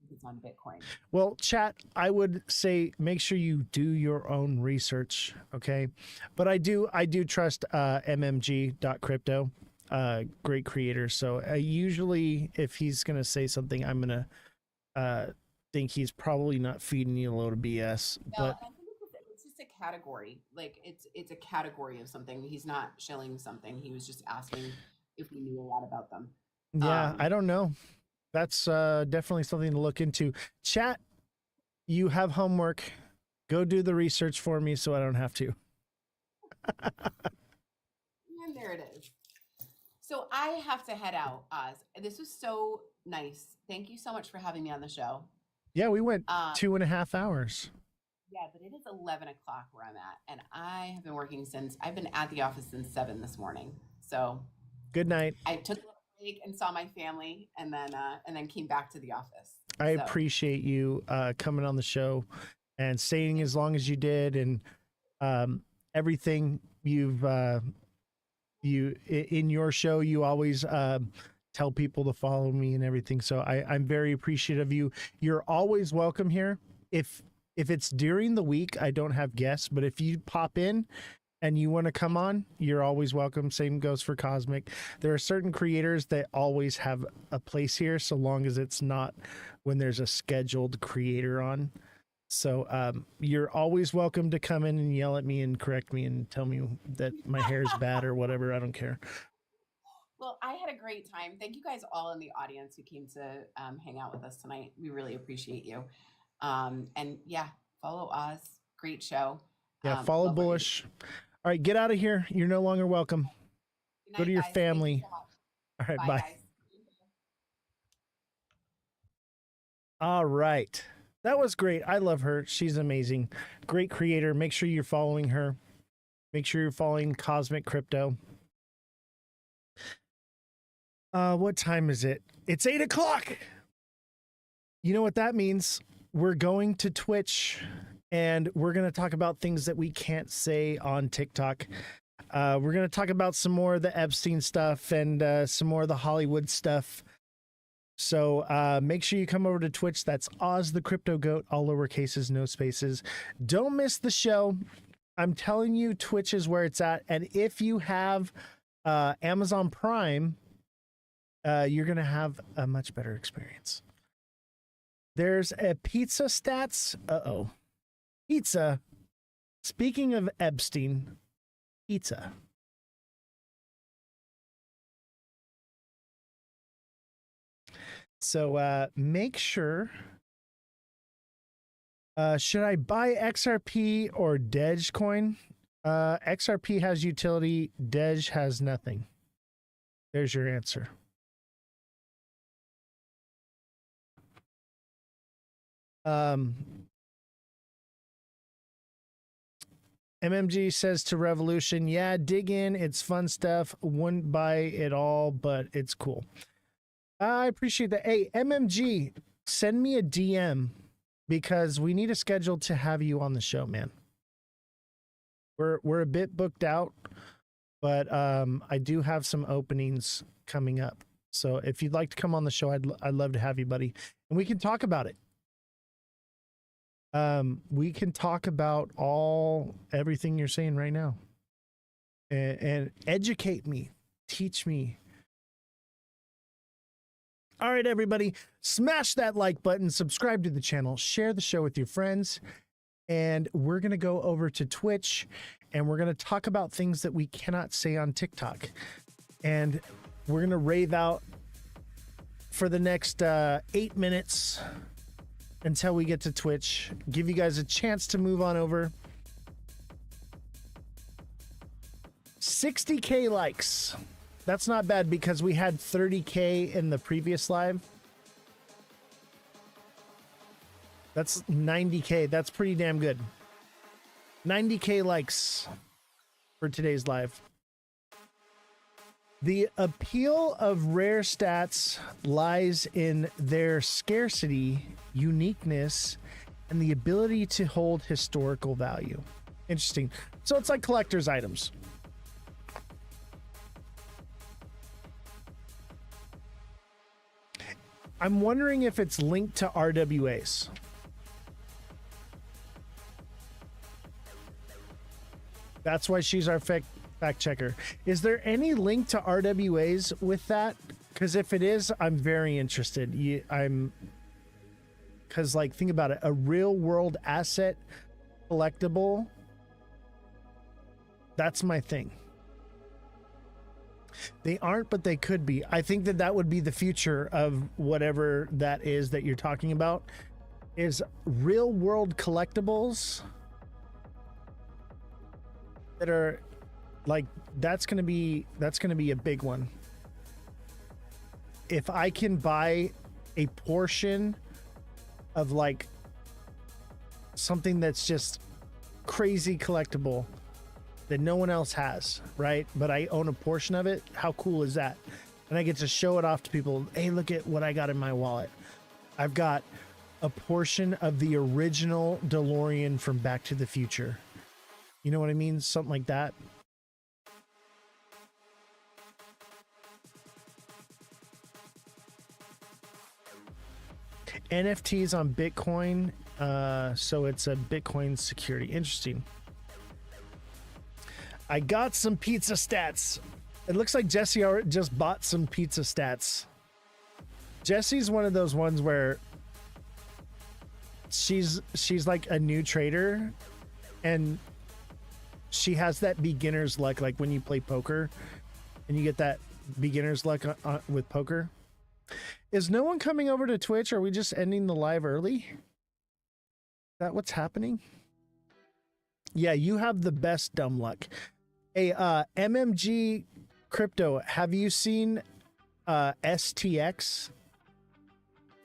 It's on Bitcoin. Well, chat, I would say make sure you do your own research, okay? But I do trust mmg.crypto, great creator. So usually if he's going to say something, I'm going to think he's probably not feeding you a load of BS. No, but I think it's just a category. Like it's a category of something. He's not shilling something. He was just asking if we knew a lot about them. yeah, I don't know. That's definitely something to look into. Chat, you have homework. Go do the research for me so I don't have to. And there it is. So I have to head out, Oz. This was so nice. Thank you so much for having me on the show. Yeah, we went 2.5 hours. Yeah, but it is 11 o'clock where I'm at. And I have been working I've been at the office since 7 this morning. So good night. I took a little break and saw my family and then came back to the office. I appreciate you coming on the show and staying as long as you did, and everything you've in your show, you always tell people to follow me and everything. So I'm very appreciative of you. You're always welcome here. If it's during the week, I don't have guests, but if you pop in and you want to come on, you're always welcome. Same goes for Cosmic. There are certain creators that always have a place here, so long as it's not when there's a scheduled creator on. So you're always welcome to come in and yell at me and correct me and tell me that my hair is bad or whatever. I don't care. Well, I had a great time. Thank you guys all in the audience who came to hang out with us tonight. We really appreciate you. And yeah, follow Oz. Great show. Yeah, follow Bullish. All right, get out of here. You're no longer welcome. Night, go to your guys. family. So all right, bye. Guys. All right. That was great. I love her. She's amazing. Great creator. Make sure you're following her. Make sure you're following Cosmic Crypto. What time is it? It's 8 o'clock. You know what that means? We're going to Twitch and we're going to talk about things that we can't say on TikTok. We're going to talk about some more of the Epstein stuff and some more of the Hollywood stuff. So make sure you come over to Twitch. That's Ozthecryptogoat, all lower cases, no spaces. Don't miss the show. I'm telling you, Twitch is where it's at. And if you have Amazon Prime, you're going to have a much better experience. There's a pizza stats. Uh-oh. Pizza. Speaking of Epstein, pizza. So make sure. Should I buy XRP or Dogecoin? XRP has utility. Dej has nothing. There's your answer. MMG says to Revolution, yeah, dig in. It's fun stuff. Wouldn't buy it all, but it's cool. I appreciate that. Hey, MMG, send me a DM because we need a schedule to have you on the show, man. We're a bit booked out, but I do have some openings coming up. So if you'd like to come on the show, I'd love to have you, buddy, and we can talk about it. We can talk about everything you're saying right now, and educate me, teach me. All right, everybody, smash that like button, subscribe to the channel, share the show with your friends, and we're going to go over to Twitch, and we're going to talk about things that we cannot say on TikTok. And we're going to rave out for the next 8 minutes until we get to Twitch. Give you guys a chance to move on over. 60K likes. That's not bad because we had 30K in the previous live. That's 90K. That's pretty damn good. 90K likes for today's live. The appeal of rare stats lies in their scarcity, uniqueness, and the ability to hold historical value. Interesting. So it's like collector's items. I'm wondering if it's linked to RWAs. That's why she's our fact checker. Is there any link to RWAs with that? Because if it is, I'm very interested. Because like, think about it, a real world asset collectible. That's my thing. They aren't, but they could be. I think that that would be the future of whatever that is that you're talking about, is real world collectibles that are like, that's going to be a big one. If I can buy a portion of like something that's just crazy collectible that no one else has, right? But I own a portion of it. How cool is that? And I get to show it off to people. Hey, look at what I got in my wallet. I've got a portion of the original DeLorean from Back to the Future. You know what I mean? Something like that. NFTs on Bitcoin. So it's a Bitcoin security. Interesting. I got some pizza stats. It looks like Jesse just bought some pizza stats. Jesse's one of those ones where she's like a new trader, and she has that beginner's luck, like when you play poker and you get that beginner's luck with poker. Is no one coming over to Twitch? Are we just ending the live early? Is that what's happening? Yeah, you have the best dumb luck. Hey, MMG Crypto, have you seen STX?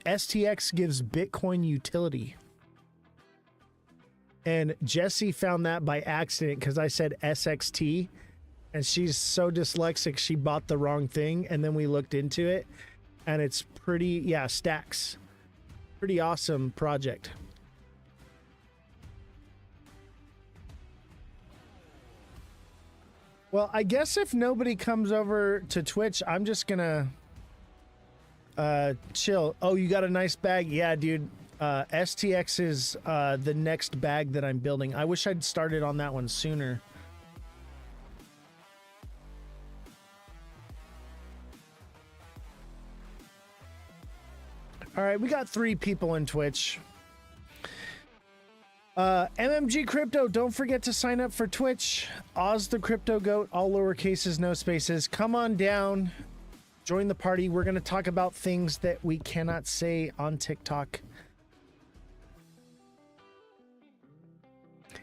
STX gives Bitcoin utility. And Jesse found that by accident because I said SXT, and she's so dyslexic she bought the wrong thing, and then we looked into it, and it's pretty, yeah, Stacks. Pretty awesome project. Well, I guess if nobody comes over to Twitch, I'm just gonna chill. Oh, you got a nice bag? Yeah, dude. STX is the next bag that I'm building. I wish I'd started on that one sooner. All right, we got 3 people in Twitch. MMG Crypto, don't forget to sign up for Twitch. Ozthecryptogoat, all lower cases, no spaces. Come on down, join the party. We're going to talk about things that we cannot say on TikTok.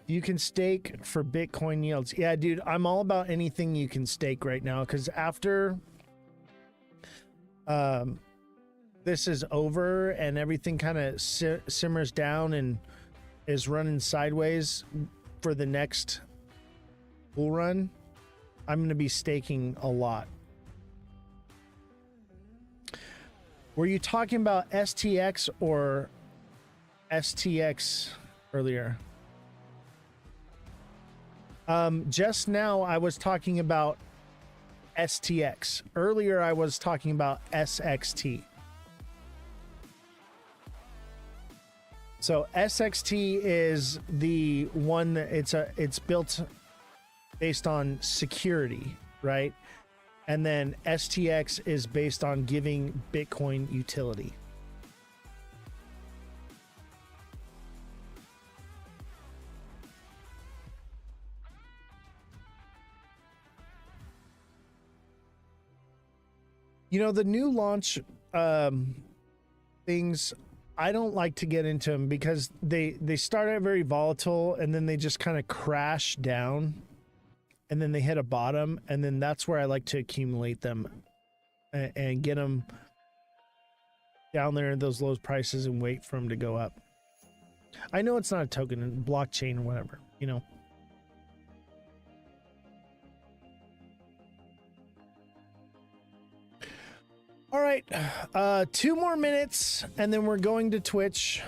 You can stake for Bitcoin yields. Yeah, dude, I'm all about anything you can stake right now, because after this is over and everything kind of simmers down and is running sideways for the next bull run, I'm going to be staking a lot. Were you talking about STX or STX earlier? Just now I was talking about STX. Earlier I was talking about SXT. So SXT is the one that it's built based on security, right? And then STX is based on giving Bitcoin utility. You know, the new launch things, I don't like to get into them because they start out very volatile and then they just kind of crash down and then they hit a bottom, and then that's where I like to accumulate them and get them down there at those low prices and wait for them to go up. I know it's not a token, blockchain or whatever, you know. All right, 2 more minutes and then we're going to Twitch.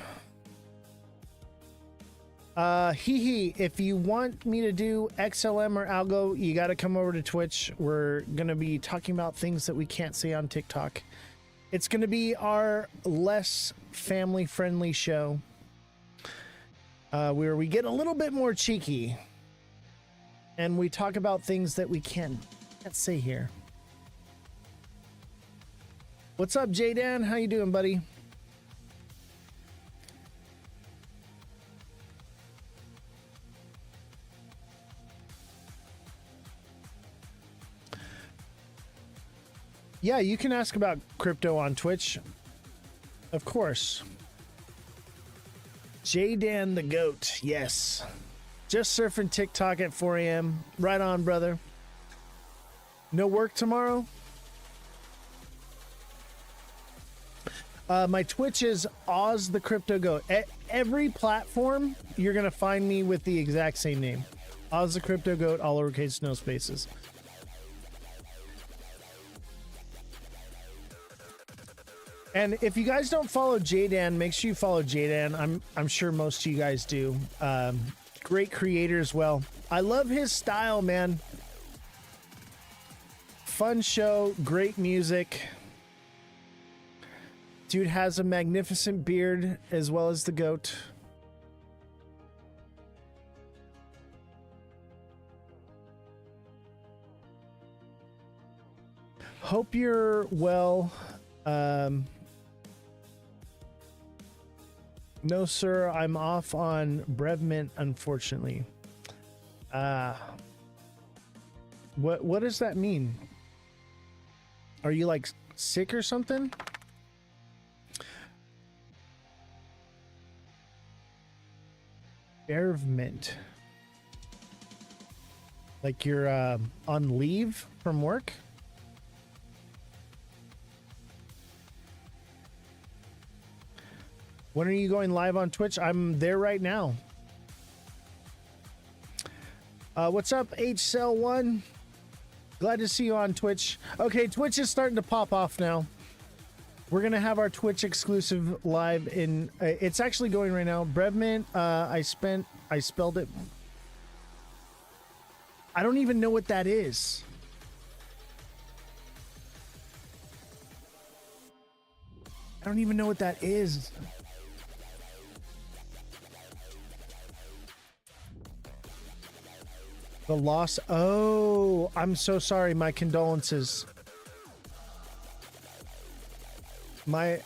If you want me to do XLM or Algo, you got to come over to Twitch. We're going to be talking about things that we can't say on TikTok. It's going to be our less family friendly show, where we get a little bit more cheeky and we talk about things that we can't say here. What's up, J-Dan? How you doing, buddy? Yeah, you can ask about crypto on Twitch. Of course. J-Dan the Goat. Yes. Just surfing TikTok at 4 a.m. Right on, brother. No work tomorrow? My Twitch is Ozthecryptogoat. At every platform, you're going to find me with the exact same name. Ozthecryptogoat, all lowercase, no spaces. And if you guys don't follow J-Dan, make sure you follow J-Dan. I'm sure most of you guys do. Great creator as well. I love his style, man. Fun show, great music. Dude has a magnificent beard as well as the goat. Hope you're well. No, sir, I'm off on Brevmint, unfortunately. What does that mean? Are you like sick or something? Brevmint. Like you're on leave from work? When are you going live on Twitch? I'm there right now. What's up, HCell1? Glad to see you on Twitch. Okay, Twitch is starting to pop off now. We're going to have our Twitch exclusive live in... it's actually going right now. Brevmint, I spelled it... I don't even know what that is. I don't even know what that is. The loss. Oh, I'm so sorry. My condolences. My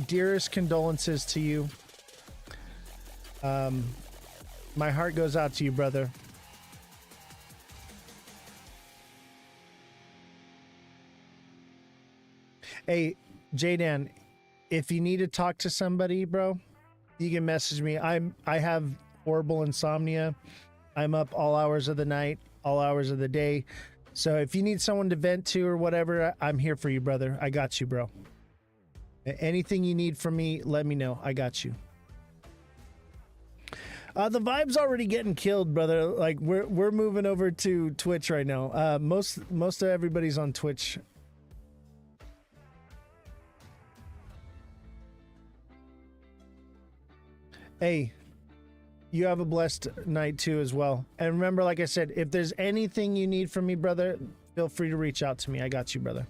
dearest condolences to you. My heart goes out to you, brother. Hey, J-Dan, if you need to talk to somebody, bro, you can message me. I have horrible insomnia. I'm up all hours of the night, all hours of the day. So if you need someone to vent to or whatever, I'm here for you, brother. I got you, bro. Anything you need from me, let me know. I got you. The vibe's already getting killed, brother. Like we're moving over to Twitch right now. Most of everybody's on Twitch. Hey, you have a blessed night too as well. And remember, like I said, if there's anything you need from me, brother, feel free to reach out to me. I got you, brother.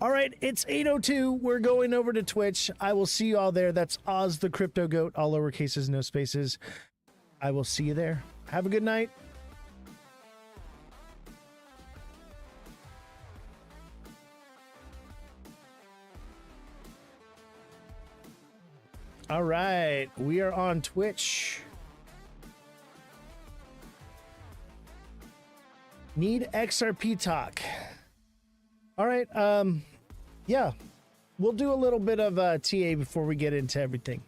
All right, it's 8:02. We're going over to Twitch. I will see you all there. That's Ozthecryptogoat, all lowercases, no spaces. I will see you there. Have a good night. All right, we are on Twitch. Need XRP talk. All right, yeah, we'll do a little bit of TA before we get into everything.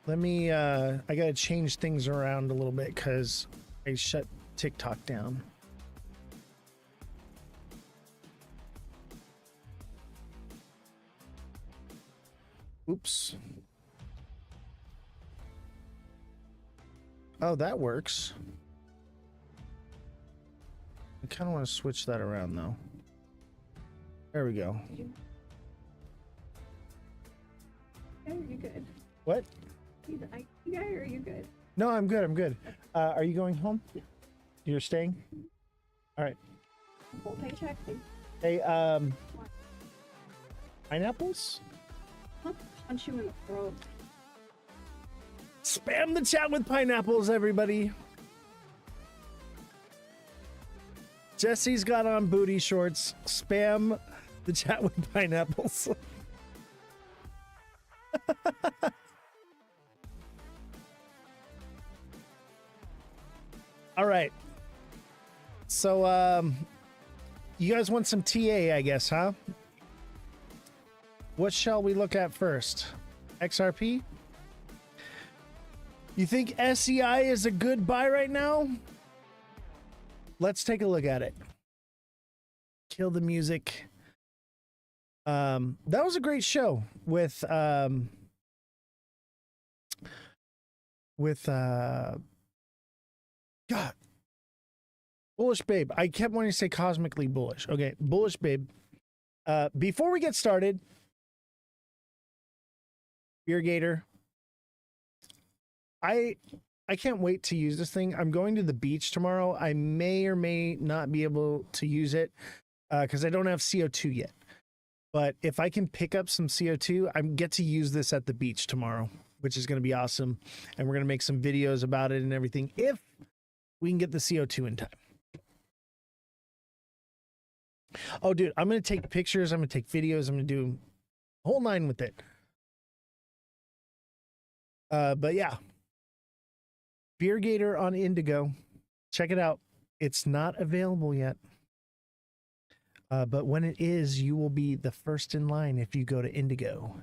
Let me, I gotta change things around a little bit because I shut TikTok down. Oops. Oh, that works. I kind of want to switch that around though. There we go. guy or are you good? What? You the IT guy or are you good? No, I'm good. I'm good. Are you going home? No. You're staying? All right. Full paycheck? Hey, pineapples? I'll punch you in the throat. Spam the chat with pineapples, everybody. Jesse's got on booty shorts. Spam the chat with pineapples. All right. So, you guys want some TA, I guess, huh? What shall we look at first? XRP? You think SEI is a good buy right now? Let's take a look at it. Kill the music. That was a great show with God, Bullish Babe. I kept wanting to say cosmically bullish. Okay, Bullish Babe. Before we get started, Beer Gator. I can't wait to use this thing. I'm going to the beach tomorrow. I may or may not be able to use it because I don't have CO2 yet. But if I can pick up some CO2, I get to use this at the beach tomorrow, which is going to be awesome. And we're going to make some videos about it and everything if we can get the CO2 in time. Oh, dude, I'm going to take pictures. I'm going to take videos. I'm going to do a whole 9 with it. But yeah. Beer Gator on Indigo. Check it out. It's not available yet. But when it is, you will be the first in line if you go to Indigo.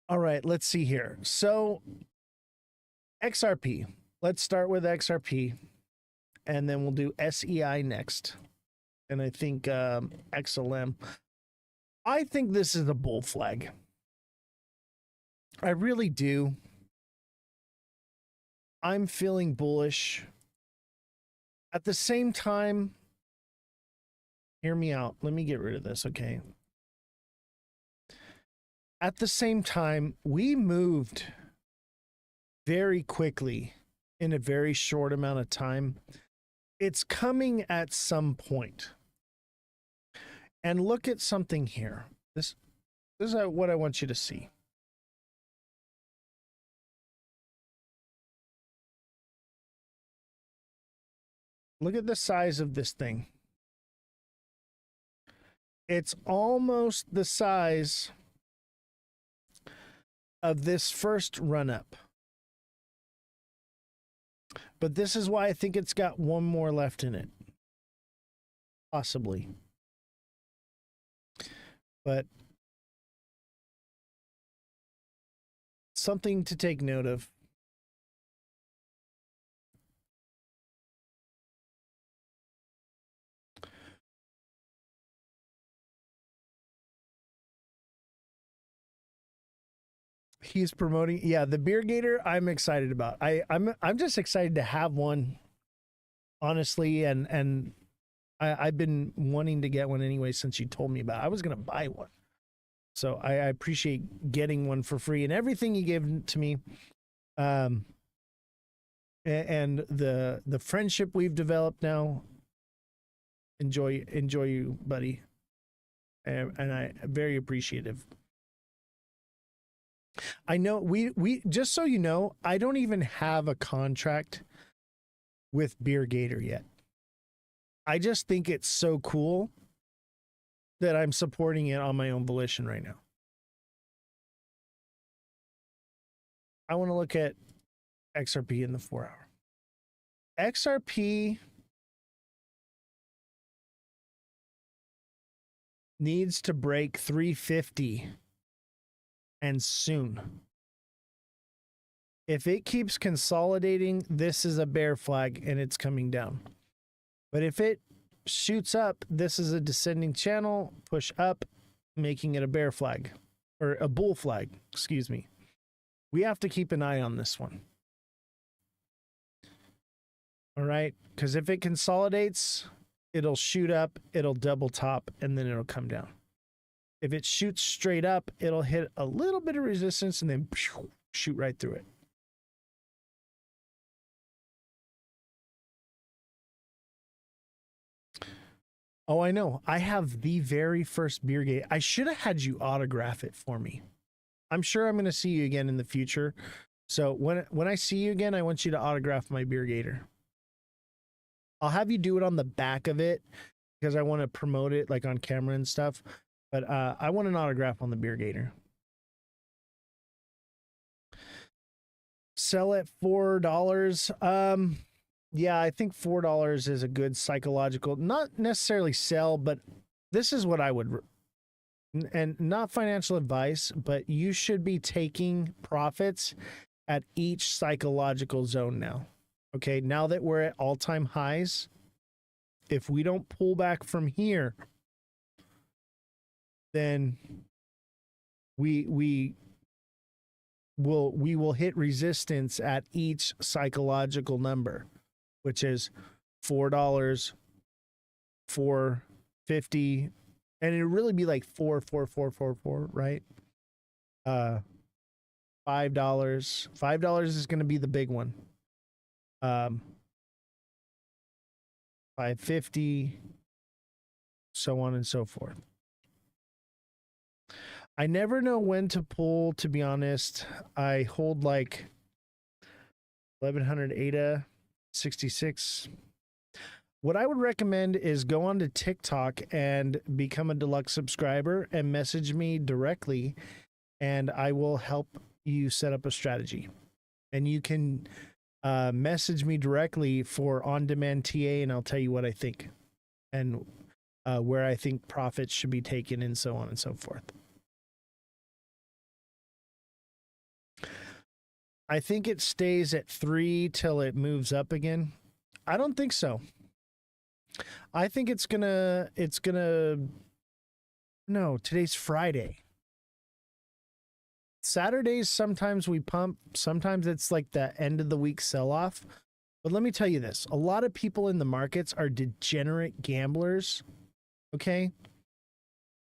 All right, let's see here. So XRP. Let's start with XRP. And then we'll do SEI next. And I think XLM. I think this is a bull flag. I really do. I'm feeling bullish. At the same time, hear me out. Let me get rid of this, okay? At the same time, we moved very quickly in a very short amount of time. It's coming at some point. And look at something here. This is what I want you to see. Look at the size of this thing. It's almost the size of this first run up. But this is why I think it's got one more left in it. Possibly. But something to take note of. He's promoting, yeah, the Beer Gator. I'm excited about. I'm just excited to have one, honestly, and I've been wanting to get one anyway since you told me about it. I was gonna buy one, so I appreciate getting one for free and everything you gave to me, and the friendship we've developed now. Enjoy you, buddy, and I'm very appreciative. I know we just so you know, I don't even have a contract with Beer Gator yet. I just think it's so cool that I'm supporting it on my own volition right now. I want to look at XRP in the 4 hour. XRP needs to break 350 and soon. If it keeps consolidating, this is a bear flag and it's coming down. But if it shoots up, this is a descending channel, push up, making it a bear flag or a bull flag, excuse me. We have to keep an eye on this one. All right, because if it consolidates, it'll shoot up, it'll double top, and then it'll come down. If it shoots straight up, it'll hit a little bit of resistance and then shoot right through it. Oh, I know. I have the very first beer gate. I should have had you autograph it for me. I'm sure I'm going to see you again in the future. So when I see you again, I want you to autograph my beer gator. I'll have you do it on the back of it because I want to promote it like on camera and stuff. But I want an autograph on the beer gator. Sell at $4. Yeah, I think $4 is a good psychological, not necessarily sell, but this is what I would, and not financial advice, but you should be taking profits at each psychological zone now. Okay, now that we're at all-time highs, if we don't pull back from here, then we will hit resistance at each psychological number, which is $4, $4.50, and it'd really be like 4, right? $5. $5 is going to be the big one. $5.50, so on and so forth. I never know when to pull, to be honest. I hold like 1100 ADA 66. What I would recommend is go on to TikTok and become a deluxe subscriber and message me directly, and I will help you set up a strategy. And you can message me directly for on-demand TA, and I'll tell you what I think and where I think profits should be taken and so on and so forth. I think it stays at 3 till it moves up again. I don't think so. I think it's gonna, no, today's Friday. Saturdays, sometimes we pump, sometimes it's like the end of the week sell-off. But let me tell you this, a lot of people in the markets are degenerate gamblers, okay?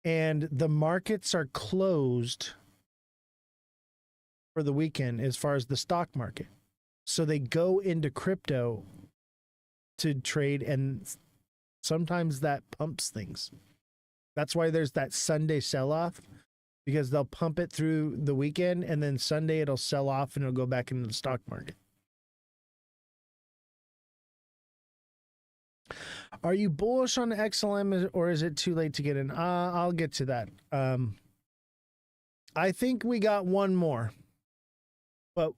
And the markets are closed for the weekend as far as the stock market. So they go into crypto to trade, and sometimes that pumps things. That's why there's that Sunday sell-off, because they'll pump it through the weekend and then Sunday it'll sell off and it'll go back into the stock market. Are you bullish on XLM or is it too late to get in? I'll get to that. I think we got one more, but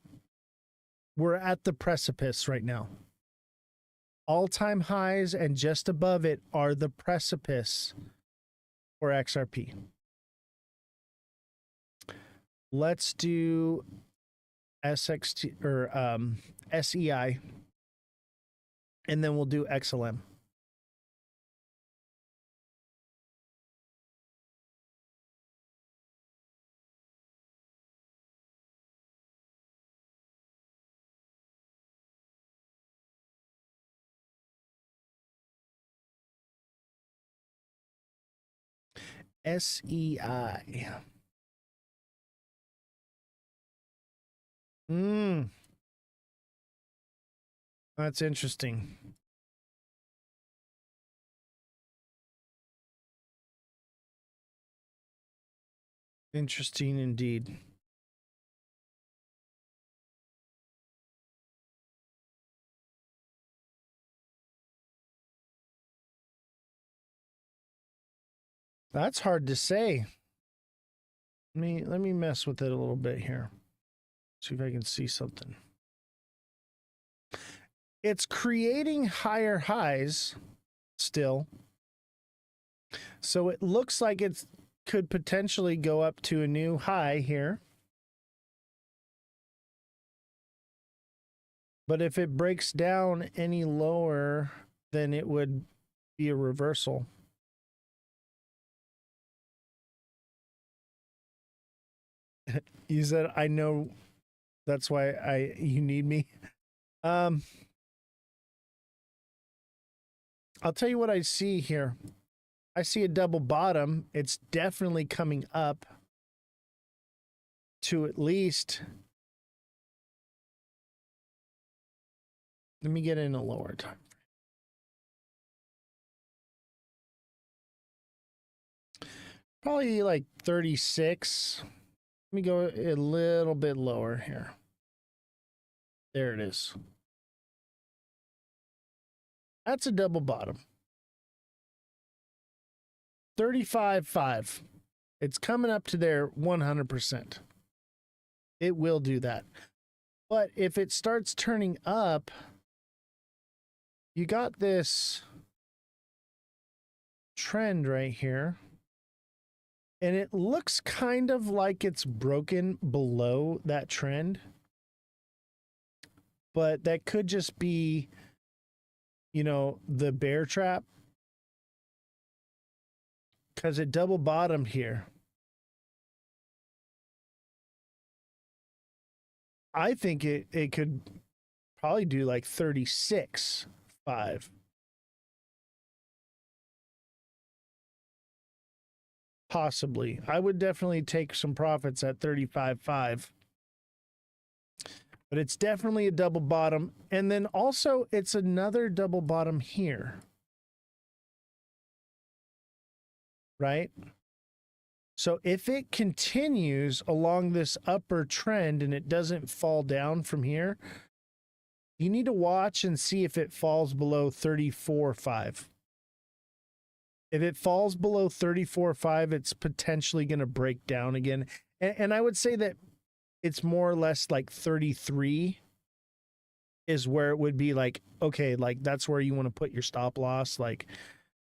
we're at the precipice right now. All-time highs and just above it are the precipice for XRP. Let's do SXT or SEI, and then we'll do XLM. SEI. That's interesting. Interesting indeed. That's hard to say. Let me mess with it a little bit here. See if I can see something. It's creating higher highs still. So it looks like it could potentially go up to a new high here. But if it breaks down any lower, then it would be a reversal. You said, I know, that's why you need me. I'll tell you what I see here. I see a double bottom. It's definitely coming up to at least, let me get in a lower time. Probably like 36. Let me go a little bit lower here. There it is. That's a double bottom. 35.5. It's coming up to there 100%. It will do that. But if it starts turning up, you got this trend right here. And it looks kind of like it's broken below that trend. But that could just be, you know, the bear trap. Because it double bottomed here. I think it could probably do like 36.5. Possibly. I would definitely take some profits at 35.5. But it's definitely a double bottom. And then also it's another double bottom here. Right? So if it continues along this upper trend and it doesn't fall down from here, you need to watch and see if it falls below 34.5. If it falls below 34.5, it's potentially going to break down again. And I would say that it's more or less like 33 is where it would be like, okay, like that's where you want to put your stop loss, like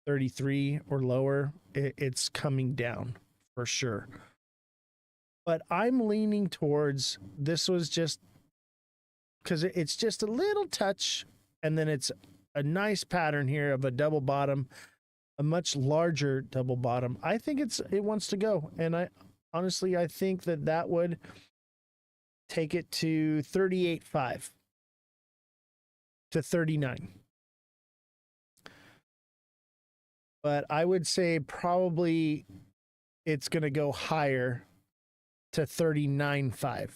33 or lower. It's coming down for sure. But I'm leaning towards, this was just because it's just a little touch, and then it's a nice pattern here of a double bottom, a much larger double bottom. I think it wants to go, and I honestly think that would take it to 38.5 to 39. But I would say probably it's going to go higher to 39.5.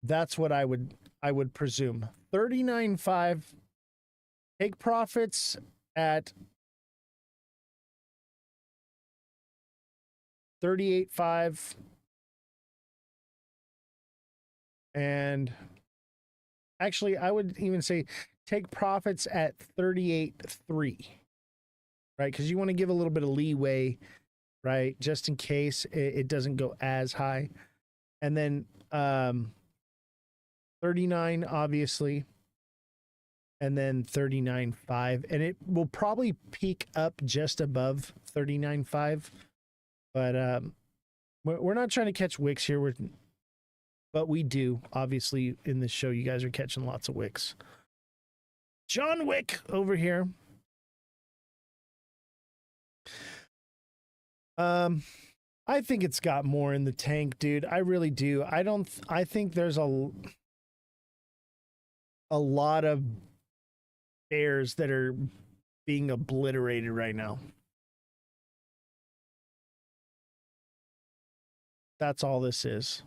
That's what I would presume. 39.5. Take profits at 38.5. And actually, I would even say take profits at 38.3. Right? Because you want to give a little bit of leeway, right? Just in case it doesn't go as high. And then 39, obviously. And then 39.5. And it will probably peak up just above 39.5. But we're not trying to catch wicks here. But we do. Obviously, in this show, you guys are catching lots of wicks. John Wick over here. I think it's got more in the tank, dude. I really do. I think there's a lot of bears that are being obliterated right now. That's all this is.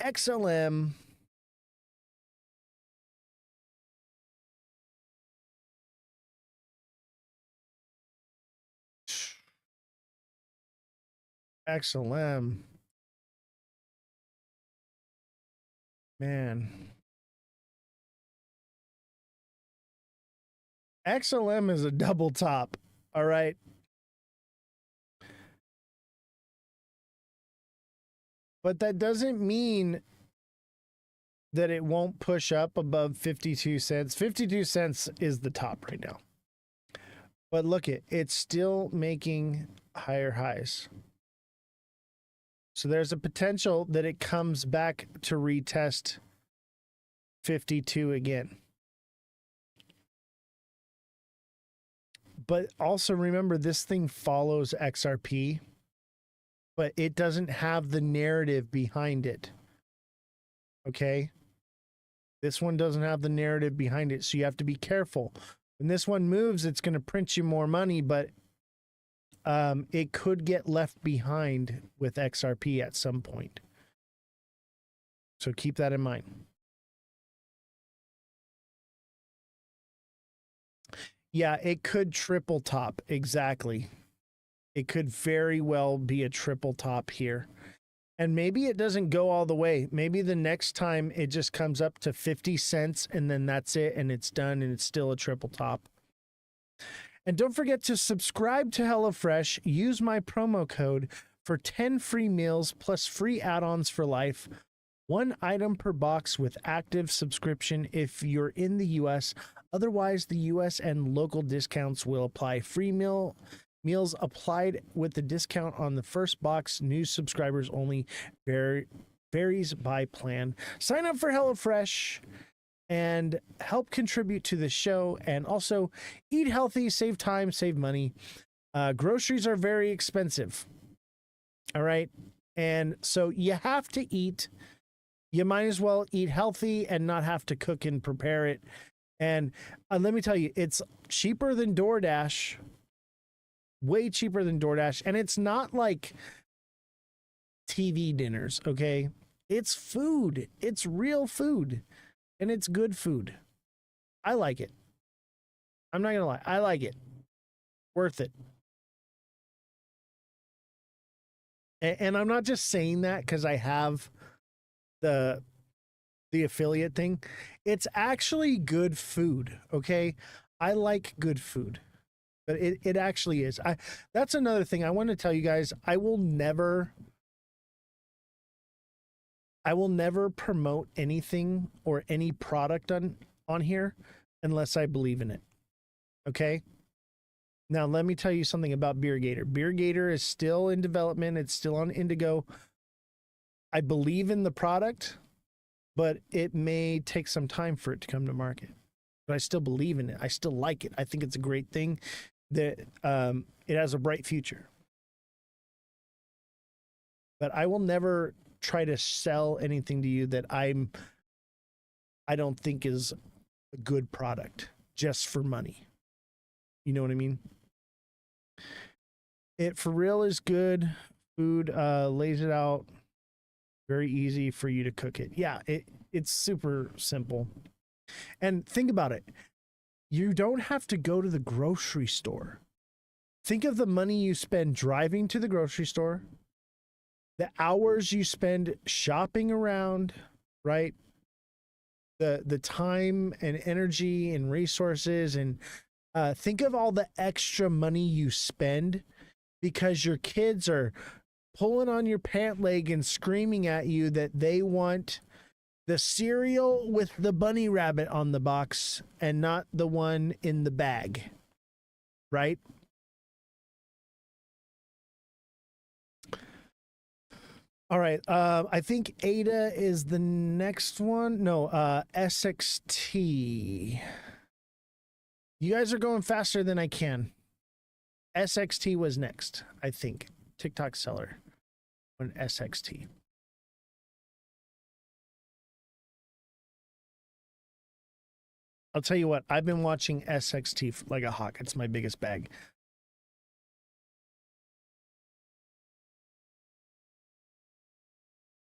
XLM. XLM. Man. XLM is a double top. All right. But that doesn't mean that it won't push up above 52 cents. 52 cents is the top right now. But look it's still making higher highs. So there's a potential that it comes back to retest 52 again. But also remember, this thing follows XRP, but it doesn't have the narrative behind it. Okay. This one doesn't have the narrative behind it, so you have to be careful. When this one moves, it's going to print you more money, but it could get left behind with XRP at some point. So keep that in mind. Yeah, it could triple top. Exactly. It could very well be a triple top here. And maybe it doesn't go all the way. Maybe the next time it just comes up to 50 cents and then that's it and it's done and it's still a triple top. And don't forget to subscribe to HelloFresh. Use my promo code for 10 free meals plus free add-ons for life. 1 item per box with active subscription if you're in the US. Otherwise, the US and local discounts will apply. Free meals applied with the discount on the first box. New subscribers only. Varies by plan. Sign up for HelloFresh and help contribute to the show, and also eat healthy, save time, save money. Groceries are very expensive. All right. And so you have to eat. You might as well eat healthy and not have to cook and prepare it. And let me tell you, it's cheaper than DoorDash, way cheaper than DoorDash. And it's not like TV dinners, okay? It's food. It's real food. And it's good food. I like it. I'm not going to lie. I like it. Worth it. And I'm not just saying that because I have the affiliate thing. It's actually good food, okay? I like good food. But it actually is. That's another thing I want to tell you guys. I will never promote anything or any product on here unless I believe in it. Okay? Now, let me tell you something about Beer Gator. Beer Gator is still in development. It's still on Indigo. I believe in the product, but it may take some time for it to come to market. But I still believe in it. I still like it. I think it's a great thing that it has a bright future. But I will never try to sell anything to you that I don't think is a good product just for money. You know what I mean? It for real is good food, lays it out very easy for you to cook it. Yeah, it's super simple. And think about it. You don't have to go to the grocery store. Think of the money you spend driving to the grocery store, the hours you spend shopping around, right? The time and energy and resources, and think of all the extra money you spend because your kids are pulling on your pant leg and screaming at you that they want the cereal with the bunny rabbit on the box and not the one in the bag, right? All right. I think Ada is the next one. No, SXT. You guys are going faster than I can. SXT was next, I think. TikTok seller on SXT. I'll tell you what, I've been watching SXT like a hawk. It's my biggest bag.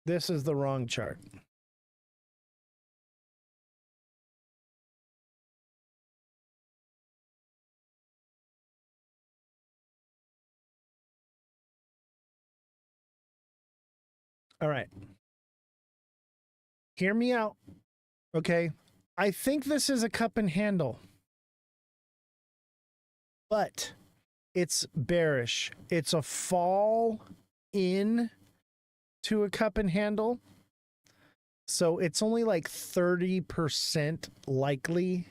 This is the wrong chart. All right. Hear me out. Okay. I think this is a cup and handle, but it's bearish. It's a fall in to a cup and handle. So it's only like 30% likely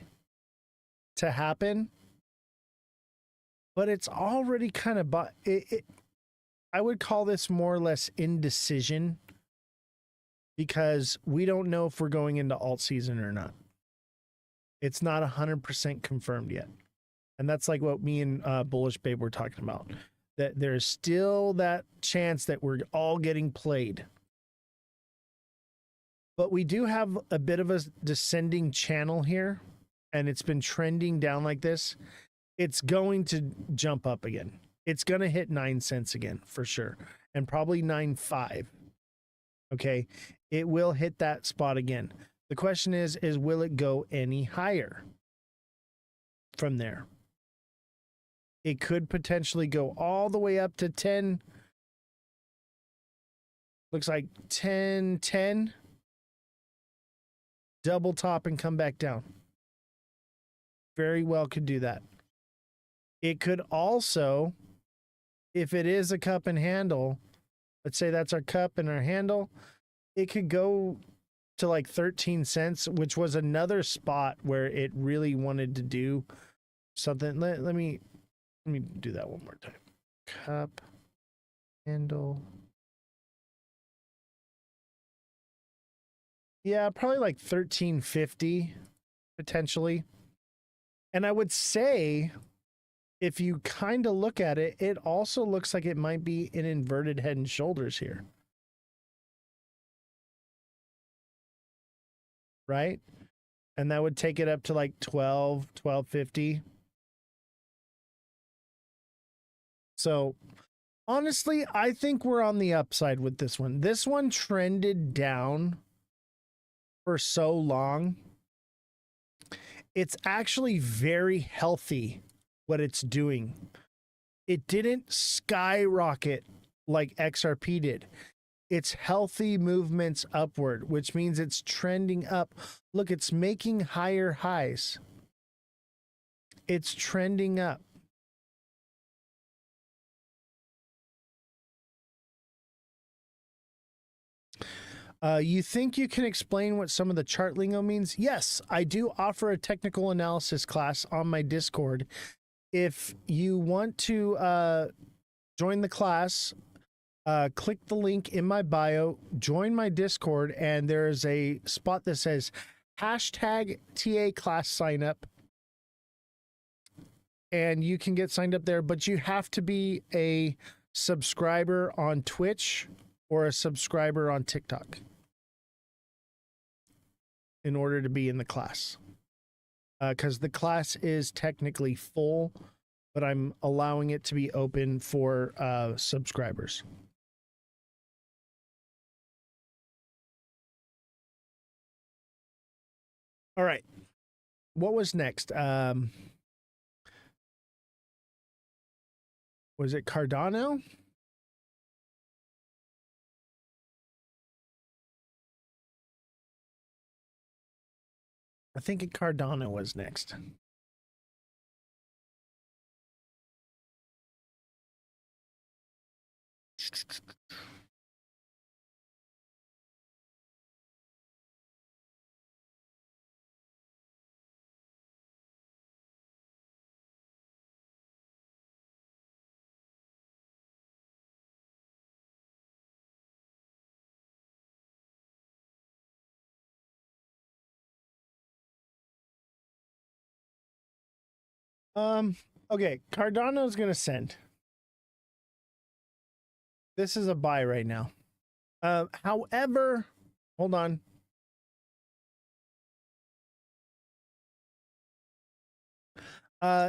to happen, but it's already kind of, I would call this more or less indecision because we don't know if we're going into alt season or not. It's not 100% confirmed yet. And that's like what me and Bullish Babe were talking about, that there's still that chance that we're all getting played. But we do have a bit of a descending channel here, and it's been trending down like this. It's going to jump up again. It's going to hit 9 cents again for sure, and probably 9.5. Okay, it will hit that spot again. The question is will it go any higher from there? It could potentially go all the way up to 10. Looks like 10, double top and come back down. Very well could do that. It could also, if it is a cup and handle, let's say that's our cup and our handle, it could go to like 13 cents, which was another spot where it really wanted to do something. Let me do that one more time. Cup, handle. Yeah, probably like 13.50 potentially. And I would say, if you kind of look at it, it also looks like it might be an inverted head and shoulders here. Right? And that would take it up to like 12.50. So honestly, I think we're on the upside with this one. This one trended down for so long. It's actually very healthy what it's doing. It didn't skyrocket like XRP did. It's healthy movements upward, which means it's trending up. Look, it's making higher highs. It's trending up. You think you can explain what some of the chart lingo means? Yes, I do offer a technical analysis class on my Discord. If you want to join the class, click the link in my bio, join my Discord, and there's a spot that says hashtag TA class sign up. And you can get signed up there, but you have to be a subscriber on Twitch or a subscriber on TikTok in order to be in the class. Because the class is technically full, but I'm allowing it to be open for subscribers. All right. What was next? Was it Cardano? I think Cardano was next. Okay, Cardano's gonna send. This is a buy right now. However, hold on.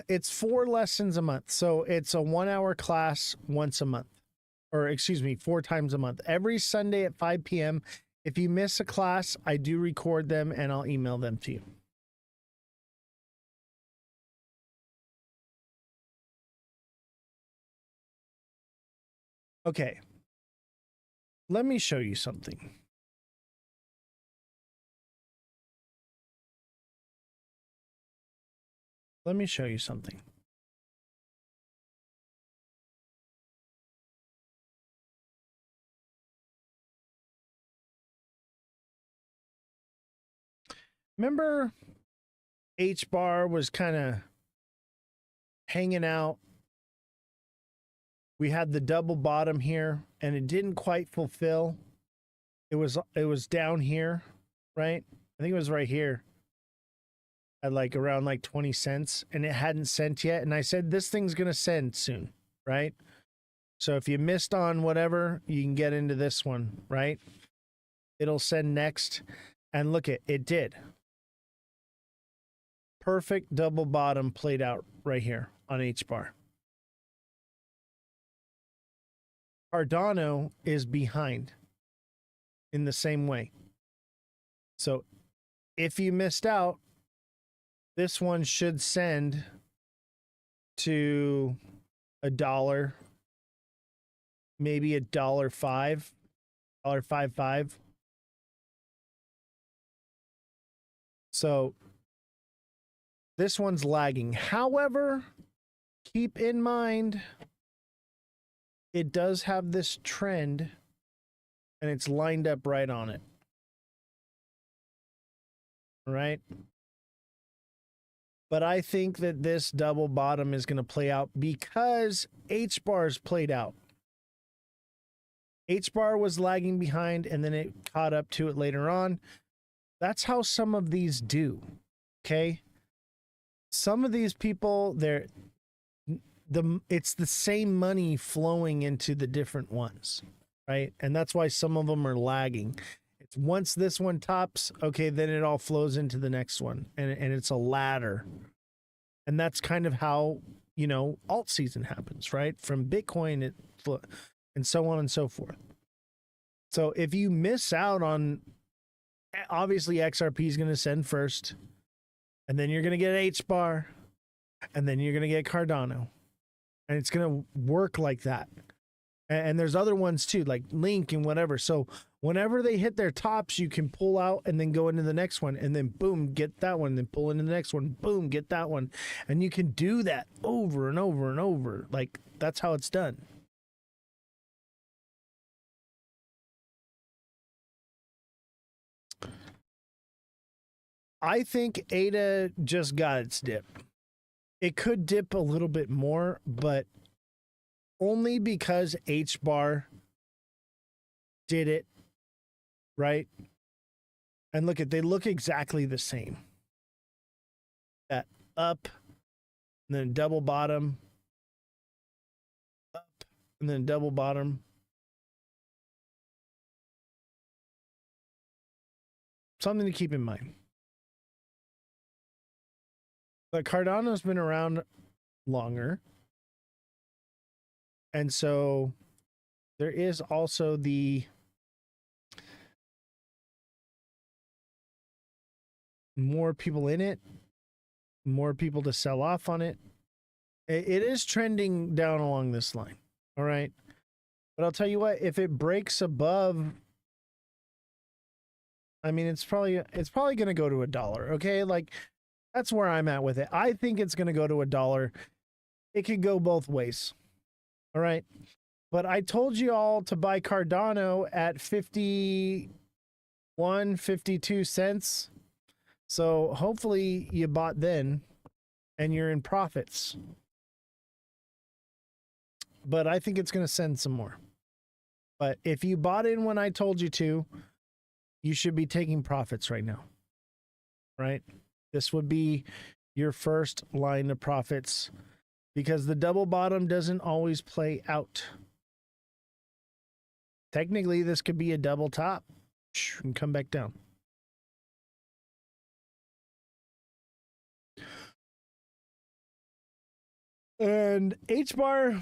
It's 4 lessons a month, so it's a 1-hour class once a month, or excuse me, 4 times a month. Every Sunday at 5 p.m. If you miss a class, I do record them and I'll email them to you. Okay. Let me show you something. Let me show you something. Remember H bar was kind of hanging out. We had the double bottom here and it didn't quite fulfill. It was down here, right? I think it was right here at like around like 20 cents and it hadn't sent yet. And I said, this thing's going to send soon, right? So if you missed on whatever, you can get into this one, right? it'll send next. And look, it did. Perfect double bottom played out right here on H bar. Cardano is behind in the same way. So if you missed out, this one should send to $1, maybe $1.05, $1.55. So this one's lagging. However, keep in mind, it does have this trend and it's lined up right on it. Right? But I think that this double bottom is going to play out because H bar's played out. H bar was lagging behind and then it caught up to it later on. That's how some of these do. Okay? Some of these people, it's the same money flowing into the different ones, right? And that's why some of them are lagging. It's once this one tops, okay, then it all flows into the next one, and it's a ladder. And that's kind of how, you know, alt season happens, right? From Bitcoin, and so on and so forth. So if you miss out on, obviously XRP is going to send first, and then you're going to get H bar, and then you're going to get Cardano. And it's going to work like that. And there's other ones too, like Link and whatever. So whenever they hit their tops, you can pull out and then go into the next one. And then boom, get that one. Then pull into the next one. Boom, get that one. And you can do that over and over and over. Like, that's how it's done. I think ADA just got its dip. It could dip a little bit more, but only because H bar did it, right? And look they look exactly the same. That up, and then double bottom, up, and then double bottom. Something to keep in mind. But Cardano's been around longer. And so there is also the more people in it, more people to sell off on it. It is trending down along this line. All right. But I'll tell you what, if it breaks above, I mean, it's probably going to go to $1. Okay. Like, that's where I'm at with it. I think it's going to go to $1. It could go both ways. All right. But I told you all to buy Cardano at 51, 52 cents. So hopefully you bought then and you're in profits. But I think it's going to send some more. But if you bought in when I told you to, you should be taking profits right now. Right? This would be your first line of profits because the double bottom doesn't always play out. Technically, this could be a double top and come back down. And H bar,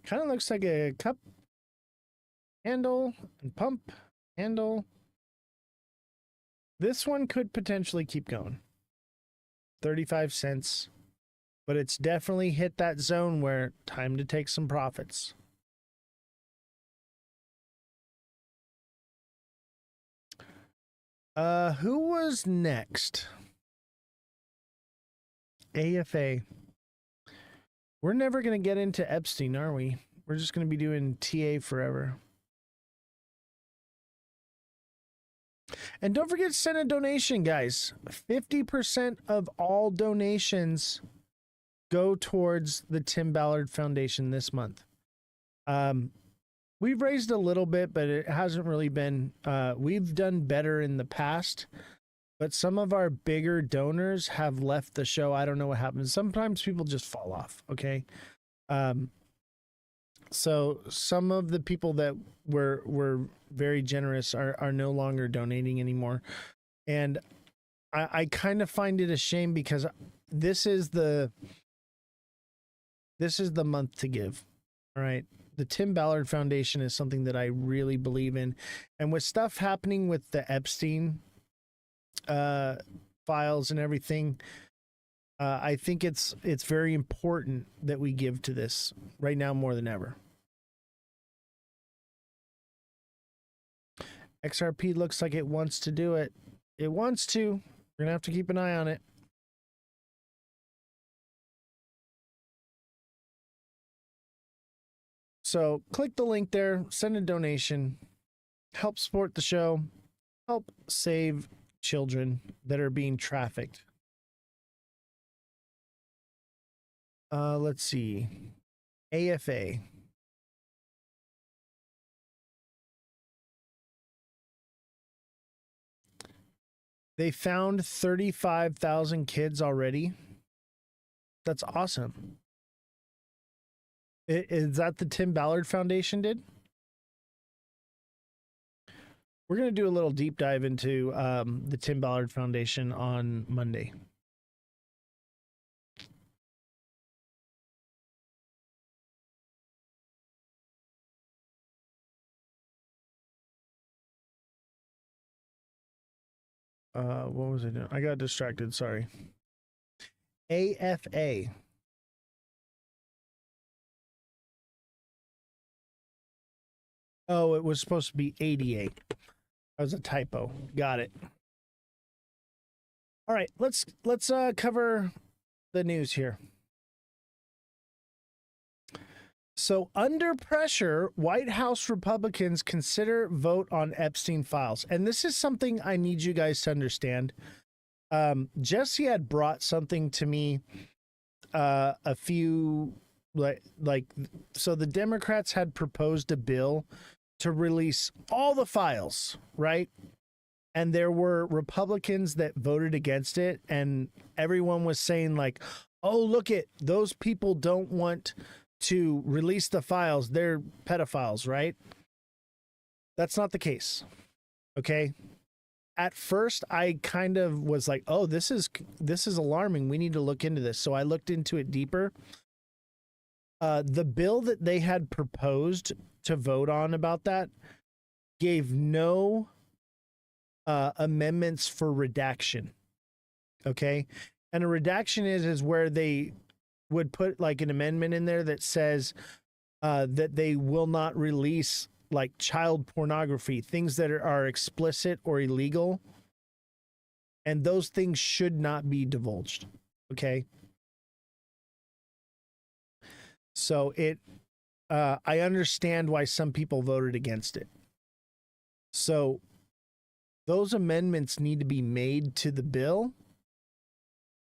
kind of looks like a cup handle and pump handle. This one could potentially keep going. 35 cents. But it's definitely hit that zone where time to take some profits. Who was next? AFA. We're never going to get into Epstein, are we? We're just going to be doing TA forever. And don't forget to send a donation, guys. 50% of all donations go towards the Tim Ballard Foundation this month. We've raised a little bit, but it hasn't really been, we've done better in the past, but some of our bigger donors have left the show. I don't know what happens. Sometimes people just fall off. Okay. So some of the people that were very generous are no longer donating anymore. And I kind of find it a shame because this is the month to give. All right. The Tim Ballard Foundation is something that I really believe in. And with stuff happening with the Epstein files and everything, I think it's very important that we give to this right now more than ever. XRP looks like it wants to do it. It wants to. We're gonna have to keep an eye on it. So click the link there, send a donation, help support the show, help save children that are being trafficked. Let's see. AFA. They found 35,000 kids already. That's awesome. Is that the Tim Ballard Foundation did? We're going to do a little deep dive into the Tim Ballard Foundation on Monday. What was I doing? I got distracted. Sorry. AFA. Oh, it was supposed to be 88. That was a typo. Got it. All right, let's cover the news here. So, under pressure, White House Republicans consider vote on Epstein files. And this is something I need you guys to understand. Jesse had brought something to me a few, so the Democrats had proposed a bill to release all the files, right? And there were Republicans that voted against it. And everyone was saying like, oh, look at those people don't want to release the files. They're pedophiles, right? That's not the case. Okay. At first, I kind of was like, oh, this is alarming. We need to look into this. So I looked into it deeper. The bill that they had proposed to vote on about that gave no amendments for redaction. Okay. And a redaction is where they would put like an amendment in there that says that they will not release like child pornography, things that are explicit or illegal. And those things should not be divulged. Okay. So I understand why some people voted against it. So those amendments need to be made to the bill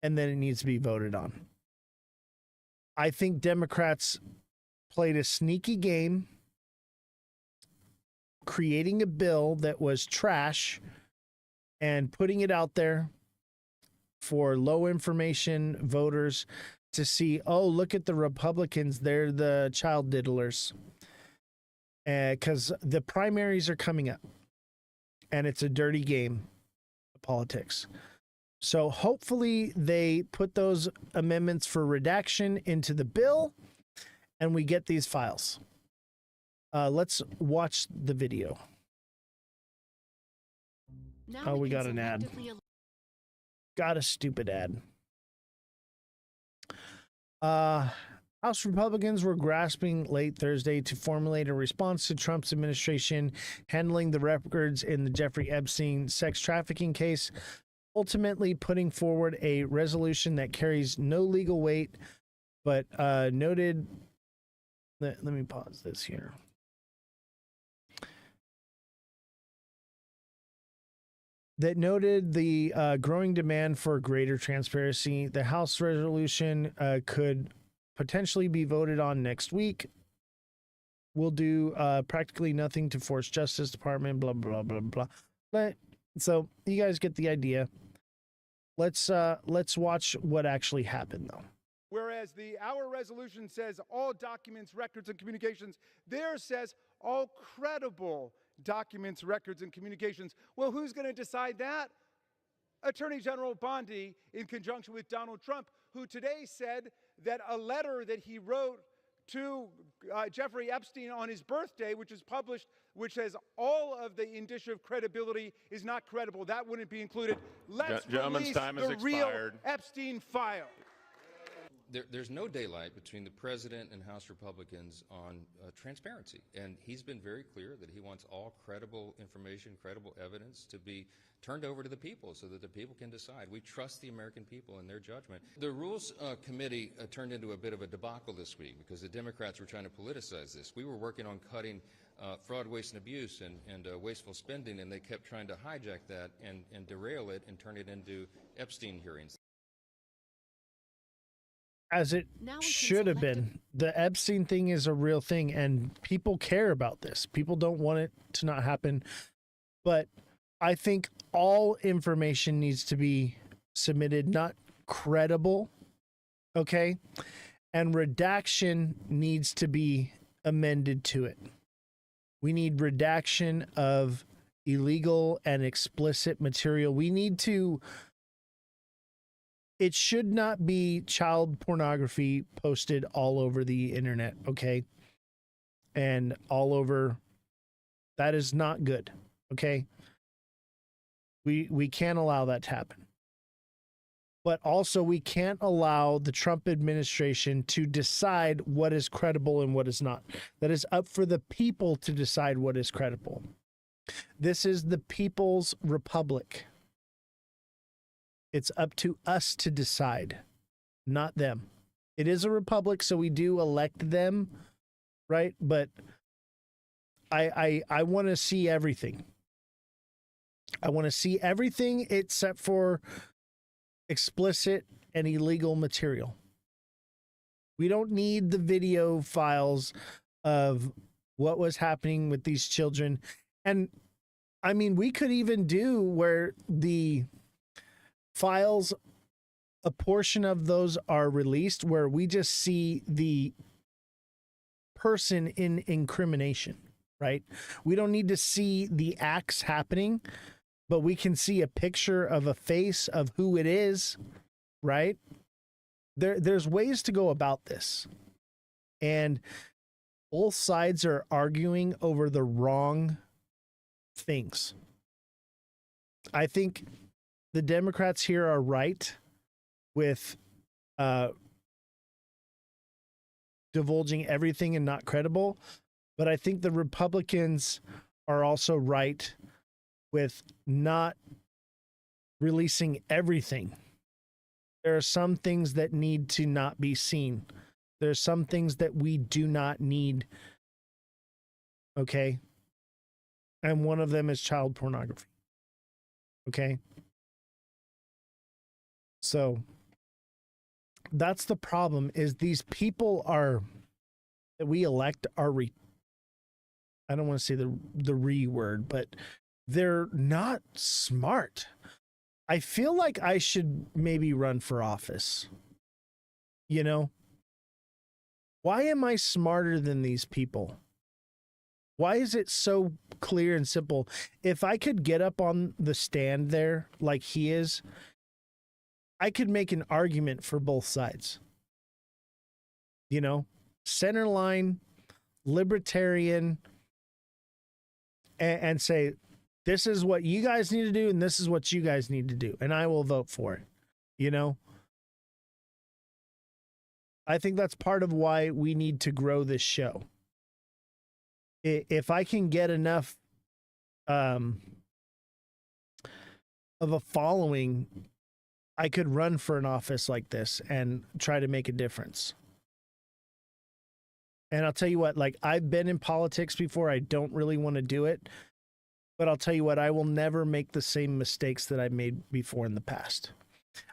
and then it needs to be voted on. I think Democrats played a sneaky game creating a bill that was trash and putting it out there for low information voters to see, oh, look at the Republicans. They're the child diddlers. Because the primaries are coming up and it's a dirty game of politics. So hopefully they put those amendments for redaction into the bill and we get these files. Let's watch the video. Now We got an ad. Got a stupid ad. House Republicans were grasping late Thursday to formulate a response to Trump's administration handling the records in the Jeffrey Epstein sex trafficking case, ultimately putting forward a resolution that carries no legal weight, but noted. Let me pause this here. That noted the growing demand for greater transparency. The House resolution could potentially be voted on next week. We'll do practically nothing to force Justice Department, blah, blah, blah, blah. But, so you guys get the idea. Let's watch what actually happened, though. Whereas our resolution says all documents, records, and communications, theirs says all credible documents, records, and communications. Well, who's going to decide that? Attorney General Bondi, in conjunction with Donald Trump, who today said that a letter that he wrote to Jeffrey Epstein on his birthday, which is published, which has all of the indicia of credibility, is not credible. That wouldn't be included. Let's release the real Epstein file. There's no daylight between the president and House Republicans on transparency. And he's been very clear that he wants all credible information, credible evidence to be turned over to the people so that the people can decide. We trust the American people in their judgment. The Rules Committee turned into a bit of a debacle this week because the Democrats were trying to politicize this. We were working on cutting fraud, waste, and abuse and wasteful spending, and they kept trying to hijack that and derail it and turn it into Epstein hearings. As it should have been. The Epstein thing is a real thing, and people care about this. People don't want it to not happen. But I think all information needs to be submitted, not credible, okay? And redaction needs to be amended to it. We need redaction of illegal and explicit material. We need to... It should not be child pornography posted all over the internet, okay? And all over. That is not good, okay? We can't allow that to happen. But also we can't allow the Trump administration to decide what is credible and what is not. That is up for the people to decide what is credible. This is the people's republic. It's up to us to decide, not them. It is a republic, so we do elect them, right? But I want to see everything. I want to see everything except for explicit and illegal material. We don't need the video files of what was happening with these children. And I mean, we could even do where the files, a portion of those are released where we just see the person in incrimination, right? We don't need to see the acts happening, but we can see a picture of a face of who it is, right? There's ways to go about this. And both sides are arguing over the wrong things. I think the Democrats here are right with divulging everything and not credible. But I think the Republicans are also right with not releasing everything. There are some things that need to not be seen. There are some things that we do not need. Okay? And one of them is child pornography. Okay? So that's the problem, is these people are that we elect are I don't want to say the re word, but they're not smart. I feel like I should maybe run for office. You know? Why am I smarter than these people? Why is it so clear and simple? If I could get up on the stand there like he is, I could make an argument for both sides. You know, center line, libertarian, and say, this is what you guys need to do, and this is what you guys need to do, and I will vote for it. You know? I think that's part of why we need to grow this show. If I can get enough of a following, I could run for an office like this and try to make a difference. And I'll tell you what, like, I've been in politics before. I don't really want to do it. But I'll tell you what, I will never make the same mistakes that I made before in the past.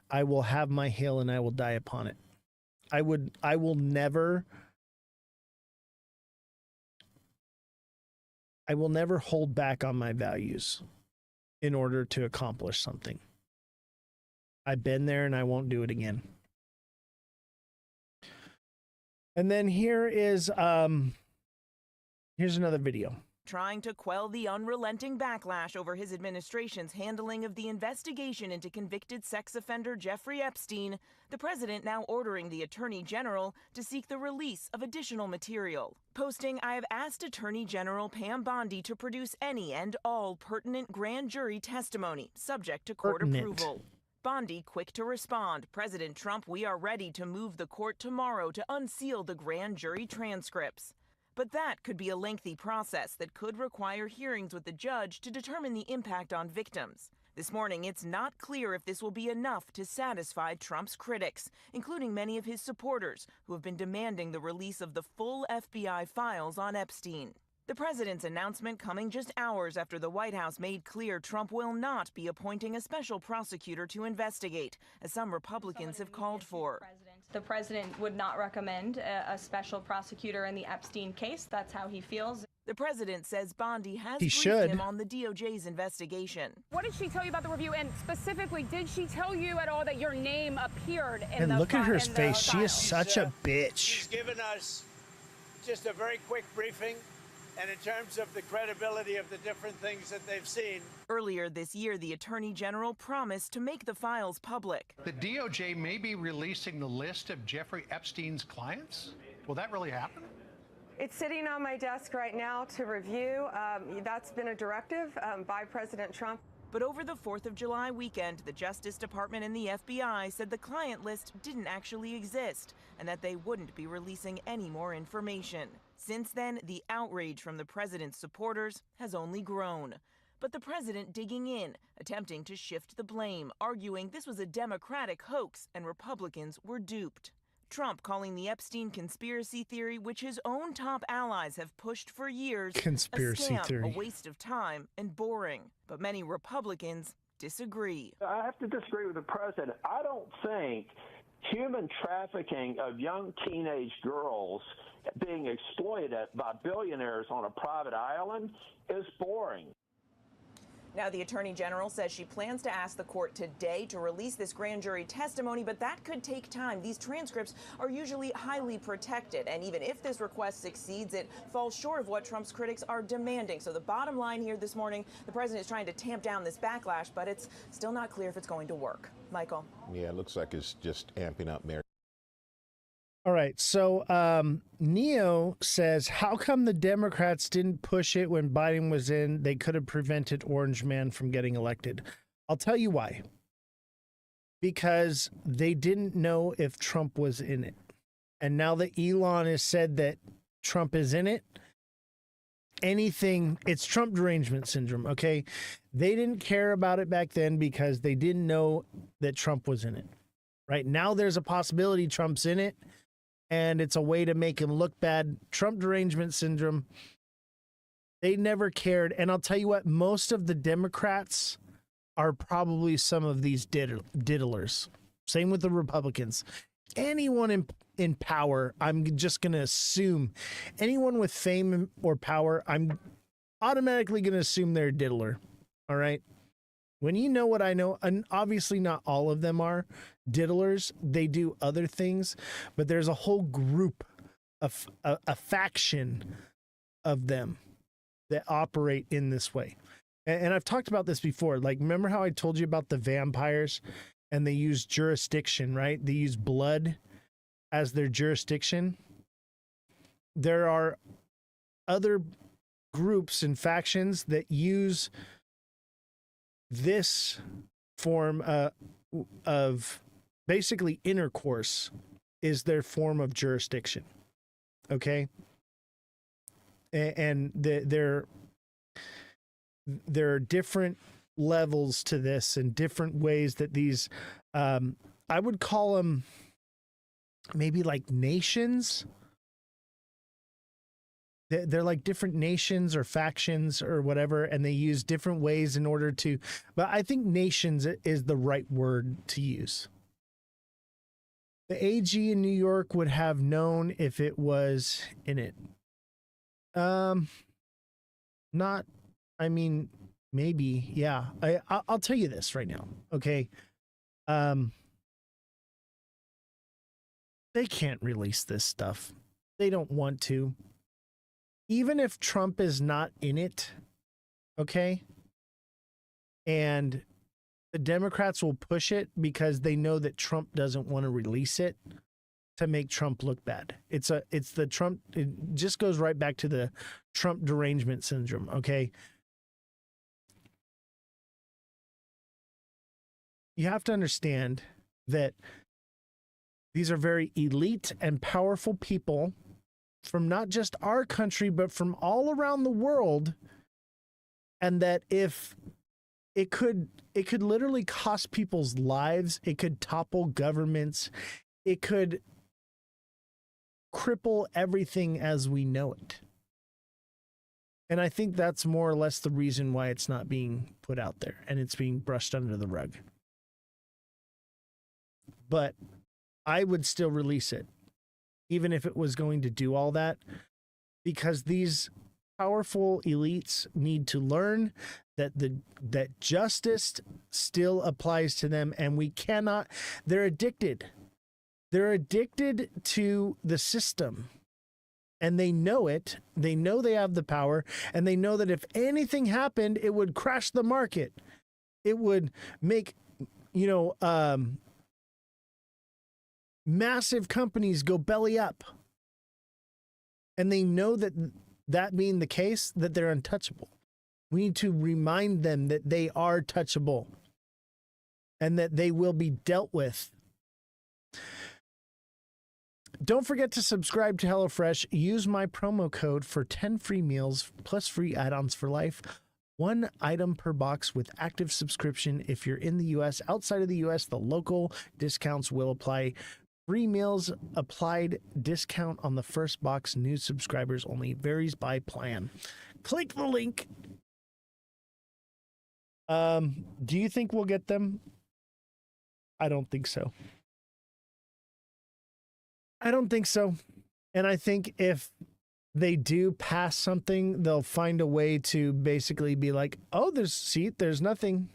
I will have my hill and I will die upon it. I will never hold back on my values in order to accomplish something. I've been there and I won't do it again. And then here's another video. Trying to quell the unrelenting backlash over his administration's handling of the investigation into convicted sex offender Jeffrey Epstein, the president now ordering the attorney general to seek the release of additional material. Posting, "I have asked Attorney General Pam Bondi to produce any and all pertinent grand jury testimony, subject to court approval." Bondi quick to respond, "President Trump, we are ready to move the court tomorrow to unseal the grand jury transcripts." But that could be a lengthy process that could require hearings with the judge to determine the impact on victims. This morning, it's not clear if this will be enough to satisfy Trump's critics, including many of his supporters, who have been demanding the release of the full FBI files on Epstein. The president's announcement coming just hours after the White House made clear Trump will not be appointing a special prosecutor to investigate, as some Republicans have called for. The president would not recommend a special prosecutor in the Epstein case. That's how he feels. The president says Bondi has He briefed should. him on the DOJ's investigation. What did she tell you about the review? And specifically, did she tell you at all that your name appeared in And the look at her in the face. She is files? such a bitch. She's given us just a very quick briefing, and in terms of the credibility of the different things that they've seen. Earlier this year, the attorney general promised to make the files public. The DOJ may be releasing the list of Jeffrey Epstein's clients? Will that really happen? It's sitting on my desk right now to review. That's been a directive by President Trump. But over the 4th of July weekend, the Justice Department and the FBI said the client list didn't actually exist and that they wouldn't be releasing any more information. Since then, the outrage from the president's supporters has only grown. But the president digging in, attempting to shift the blame, arguing this was a Democratic hoax and Republicans were duped. Trump calling the Epstein conspiracy theory, which his own top allies have pushed for years, Conspiracy a scam, theory. a waste of time, and boring. But many Republicans disagree. I have to disagree with the president. I don't think human trafficking of young teenage girls being exploited by billionaires on a private island is boring. Now, the Attorney General says she plans to ask the court today to release this grand jury testimony, but that could take time. These transcripts are usually highly protected, and even if this request succeeds, it falls short of what Trump's critics are demanding. So the bottom line here this morning, the president is trying to tamp down this backlash, but it's still not clear if it's going to work. Michael? Yeah, it looks like it's just amping up Mary. All right, so Neo says, how come the Democrats didn't push it when Biden was in? They could have prevented Orange Man from getting elected. I'll tell you why. Because they didn't know if Trump was in it. And now that Elon has said that Trump is in it, it's Trump derangement syndrome, okay? They didn't care about it back then because they didn't know that Trump was in it. Right now there's a possibility Trump's in it, and it's a way to make him look bad. Trump derangement syndrome. They never cared. And I'll tell you what, most of the Democrats are probably some of these diddlers. Same with the Republicans. Anyone in power, I'm just going to assume, anyone with fame or power, I'm automatically going to assume they're a diddler. All right? When you know what I know, and obviously not all of them are diddlers, they do other things, but there's a whole group of a faction of them that operate in this way. And I've talked about this before. Like, remember how I told you about the vampires and they use jurisdiction, right? They use blood as their jurisdiction. There are other groups and factions that use this form of basically intercourse is their form of jurisdiction. Okay. And there are different levels to this and different ways that these, I would call them maybe like nations. They're like different nations or factions or whatever, and they use different ways in order to, but I think nations is the right word to use. The AG in New York would have known if it was in it. Not, I mean, maybe, yeah. I'll tell you this right now, okay? They can't release this stuff. They don't want to. Even if Trump is not in it, okay? And the Democrats will push it because they know that Trump doesn't want to release it to make Trump look bad. It's the Trump, it just goes right back to the Trump derangement syndrome, okay? You have to understand that these are very elite and powerful people from not just our country, but from all around the world. And that if it could literally cost people's lives, it could topple governments, it could cripple everything as we know it. And I think that's more or less the reason why it's not being put out there and it's being brushed under the rug. But I would still release it, even if it was going to do all that, because these powerful elites need to learn that justice still applies to them, and we cannot. They're addicted. They're addicted to the system, and they know it. They know they have the power, and they know that if anything happened, it would crash the market. It would make, massive companies go belly up. And they know that being the case, that they're untouchable. We need to remind them that they are touchable and that they will be dealt with. Don't forget to subscribe to HelloFresh. Use my promo code for 10 free meals plus free add-ons for life. 1 item per box with active subscription. If you're in the U.S., outside of the U.S., the local discounts will apply. Free meals applied, discount on the first box. New subscribers only, varies by plan. Click the link. Do you think we'll get them? I don't think so. I don't think so. And I think if they do pass something, they'll find a way to basically be like, oh, there's nothing.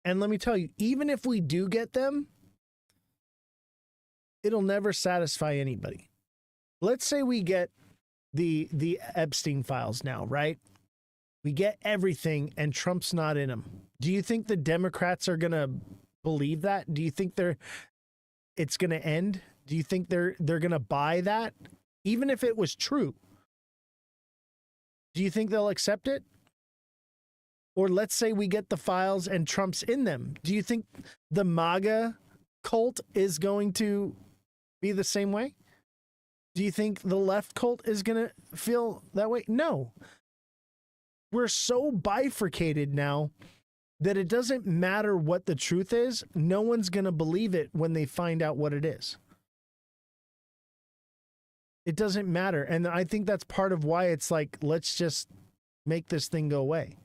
And let me tell you, even if we do get them, it'll never satisfy anybody. Let's say we get the Epstein files now, right? We get everything and Trump's not in them. Do you think the Democrats are going to believe that? Do you think it's going to end? Do you think they're going to buy that? Even if it was true, do you think they'll accept it? Or let's say we get the files and Trump's in them. Do you think the MAGA cult is going to be the same way? Do you think the left cult is going to feel that way? No. We're so bifurcated now that it doesn't matter what the truth is. No one's going to believe it when they find out what it is. It doesn't matter. And I think that's part of why it's like, let's just make this thing go away.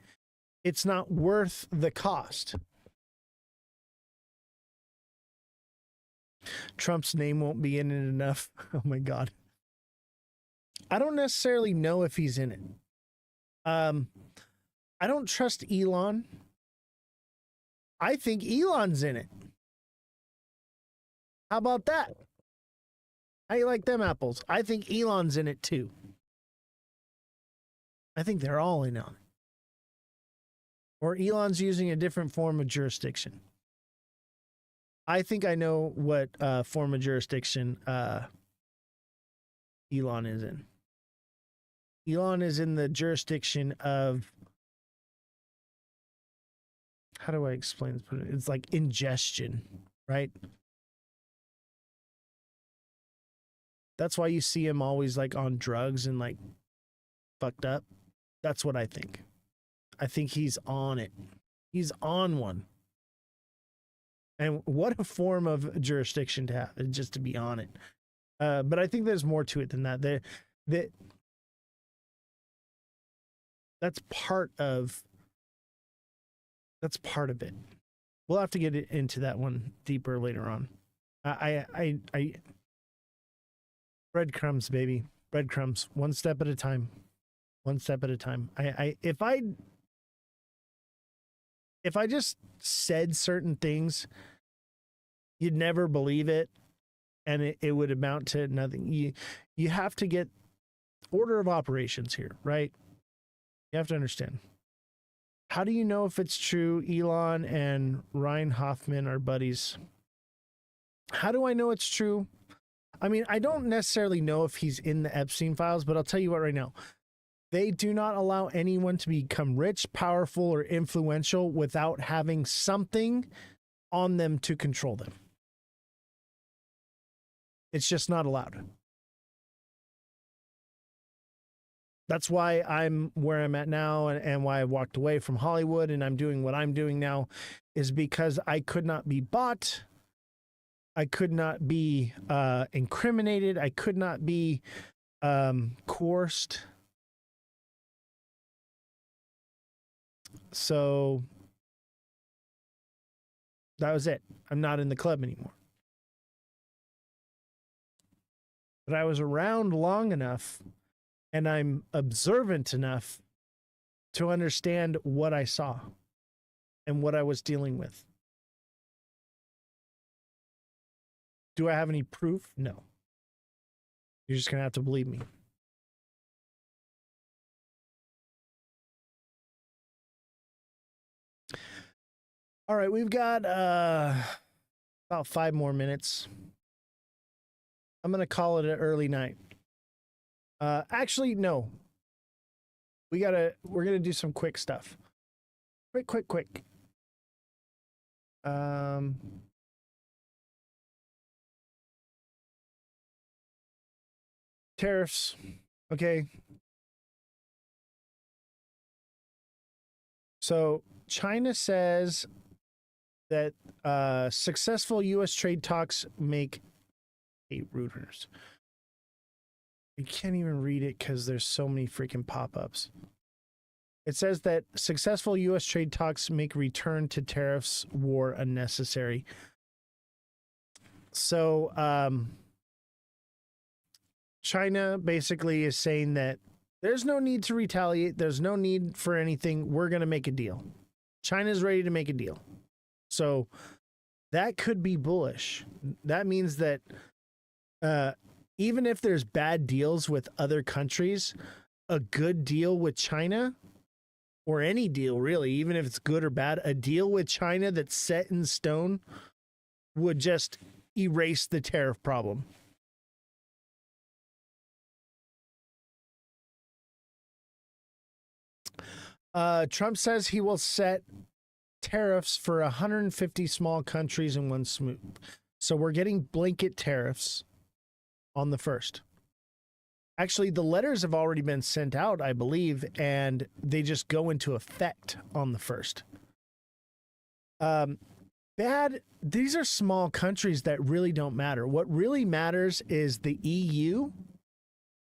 It's not worth the cost. Trump's name won't be in it enough. Oh my God. I don't necessarily know if he's in it. I don't trust Elon. I think Elon's in it. How about that? How you like them apples? I think Elon's in it too. I think they're all in on it. Or Elon's using a different form of jurisdiction. I think I know what form of jurisdiction Elon is in. Elon is in the jurisdiction of, how do I explain this? It's like ingestion, right? That's why you see him always like on drugs and like fucked up. That's what I think. I think he's on it. He's on one. And what a form of jurisdiction to have, just to be on it. But I think there's more to it than that. That's part of it. We'll have to get into that one deeper later on. I breadcrumbs, baby. Breadcrumbs. One step at a time. One step at a time. If I just said certain things, you'd never believe it. and it would amount to nothing. You have to get order of operations here, right? You have to understand. How do you know if it's true Elon and Ryan Hoffman are buddies? How do I know it's true? I mean, I don't necessarily know if he's in the Epstein files, but I'll tell you what right now. They do not allow anyone to become rich, powerful, or influential without having something on them to control them. It's just not allowed. That's why I'm where I'm at now, and why I walked away from Hollywood and I'm doing what I'm doing now, is because I could not be bought. I could not be incriminated. I could not be coerced. So that was it. I'm not in the club anymore. But I was around long enough and I'm observant enough to understand what I saw and what I was dealing with. Do I have any proof? No. You're just going to have to believe me. All right, we've got about 5 more minutes. I'm going to call it an early night. Actually, no. We're going to do some quick stuff. Quick. Tariffs. Okay. So China says that successful U.S. trade talks make Reuters. You can't even read it because there's so many freaking pop-ups. It says that successful U.S. trade talks make return to tariffs war unnecessary. So China basically is saying that there's no need to retaliate. There's no need for anything. We're going to make a deal. China's ready to make a deal. So that could be bullish. That means that even if there's bad deals with other countries, a good deal with China, or any deal really, even if it's good or bad, a deal with China that's set in stone would just erase the tariff problem. Trump says he will set tariffs for 150 small countries in one swoop. So we're getting blanket tariffs on the 1st. Actually, the letters have already been sent out, I believe, and they just go into effect on the 1st. These are small countries that really don't matter. What really matters is the EU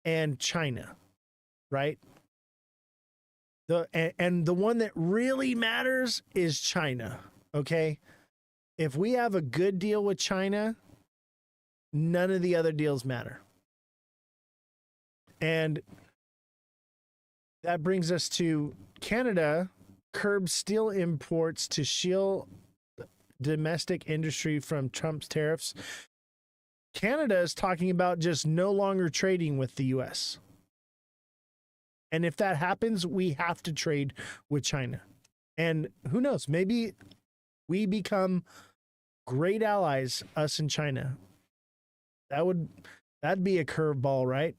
and China, right? And the one that really matters is China, okay? If we have a good deal with China, none of the other deals matter. And that brings us to Canada curbs steel imports to shield domestic industry from Trump's tariffs. Canada is talking about just no longer trading with the U.S. And if that happens, we have to trade with China. And who knows, maybe we become great allies, us and China. That'd be a curveball, right?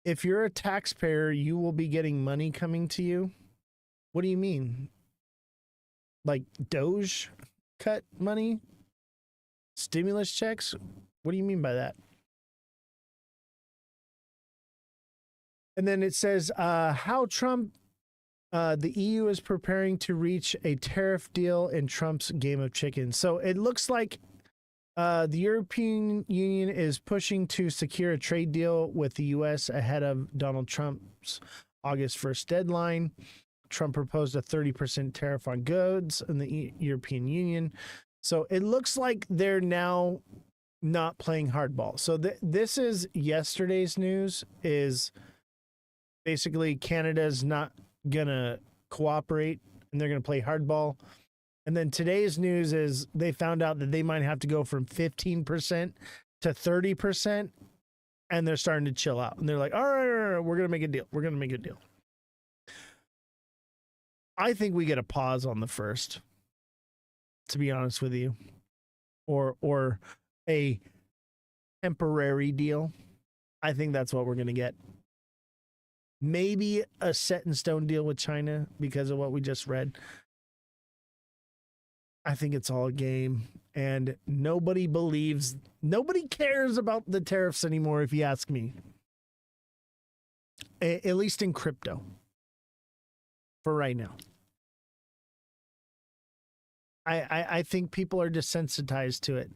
If you're a taxpayer, you will be getting money coming to you. What do you mean? Like Doge cut money? Stimulus checks? What do you mean by that? And then it says how Trump, the EU is preparing to reach a tariff deal in Trump's game of chicken. So it looks like the European Union is pushing to secure a trade deal with the U.S. ahead of Donald Trump's August 1st deadline. Trump proposed a 30% tariff on goods in the European Union. So it looks like they're now not playing hardball. So this is yesterday's news, is basically Canada's not going to cooperate and they're going to play hardball. And then today's news is they found out that they might have to go from 15% to 30%, and they're starting to chill out. And they're like, all right, we're going to make a deal. We're going to make a deal. I think we get a pause on the first, to be honest with you, or a temporary deal. I think that's what we're going to get. Maybe a set in stone deal with China because of what we just read. I think it's all a game, and nobody cares about the tariffs anymore, if you ask me. At least in crypto. For right now. I think people are desensitized to it.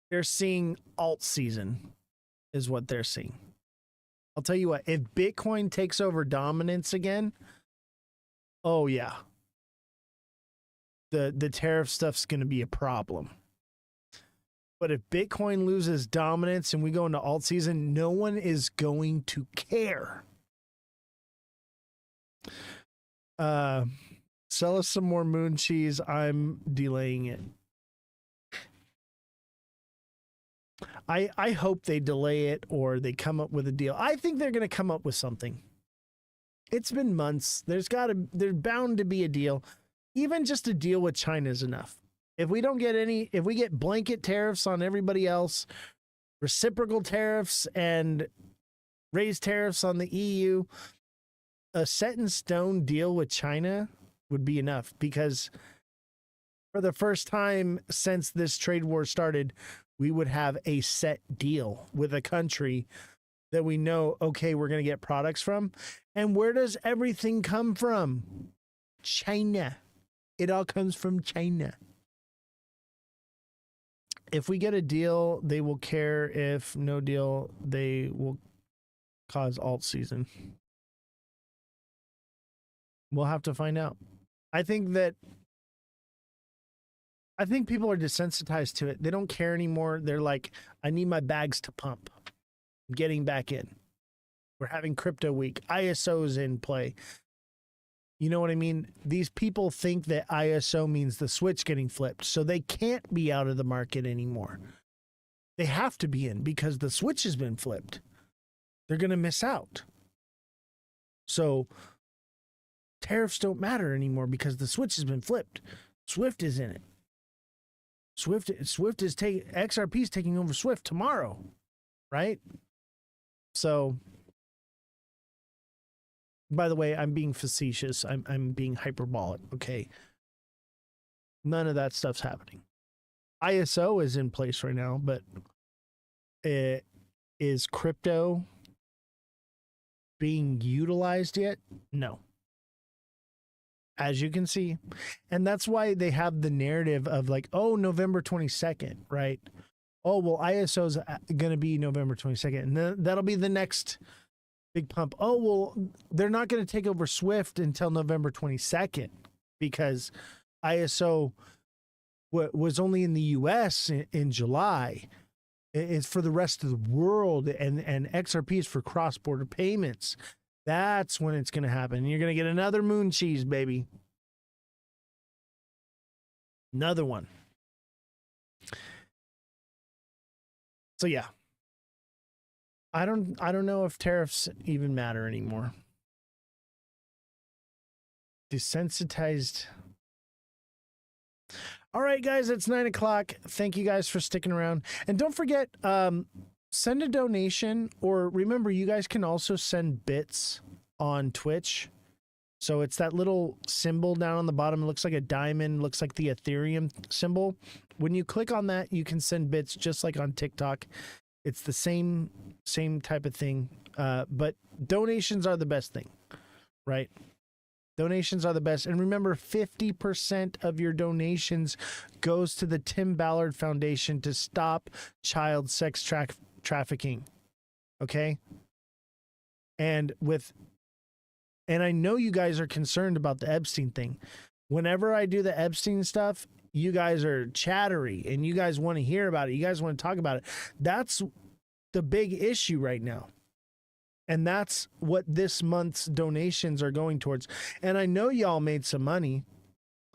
They're seeing alt season is what they're seeing. I'll tell you what, if Bitcoin takes over dominance again, oh yeah. The tariff stuff's going to be a problem. But if Bitcoin loses dominance and we go into alt season, no one is going to care. Sell us some more moon cheese. I'm delaying it. I hope they delay it or they come up with a deal. I think they're going to come up with something. It's been months. There's bound to be a deal. Even just a deal with China is enough. If we get blanket tariffs on everybody else, reciprocal tariffs and raised tariffs on the EU, a set in stone deal with China would be enough, because for the first time since this trade war started, we would have a set deal with a country that we know, okay, we're going to get products from. And where does everything come from? China. It all comes from China. If we get a deal, they will care. If no deal, they will cause alt season. We'll have to find out. I think people are desensitized to it. They don't care anymore. They're like, I need my bags to pump. I'm getting back in. We're having crypto week. ISO is in play. You know what I mean? These people think that ISO means the switch getting flipped, so they can't be out of the market anymore. They have to be in because the switch has been flipped. They're going to miss out. So tariffs don't matter anymore because the switch has been flipped. Swift is in it. Swift is XRP is taking over Swift tomorrow, right? So, by the way, I'm being facetious. I'm being hyperbolic. Okay, none of that stuff's happening. ISO is in place right now, but is crypto being utilized yet? No. As you can see. And that's why they have the narrative of like, oh, November 22nd, right? Oh, well, ISO is going to be November 22nd. And that'll be the next big pump. Oh, well, they're not going to take over Swift until November 22nd because ISO was only in the US in July. It's for the rest of the world, and XRP is for cross-border payments. That's when it's going to happen. You're going to get another moon cheese, baby. Another one. So yeah. I don't know if tariffs even matter anymore. Desensitized. All right, guys, it's 9 o'clock. Thank you guys for sticking around. And don't forget, send a donation, or remember, you guys can also send bits on Twitch. So it's that little symbol down on the bottom. It looks like a diamond, looks like the Ethereum symbol. When you click on that, you can send bits just like on TikTok. It's the same type of thing. But donations are the best thing, right? Donations are the best. And remember, 50% of your donations goes to the Tim Ballard Foundation to stop child sex trafficking. Okay? And I know you guys are concerned about the Epstein thing. Whenever I do the Epstein stuff, you guys are chattery and you guys want to hear about it. You guys want to talk about it. That's the big issue right now. And that's what this month's donations are going towards. And I know y'all made some money.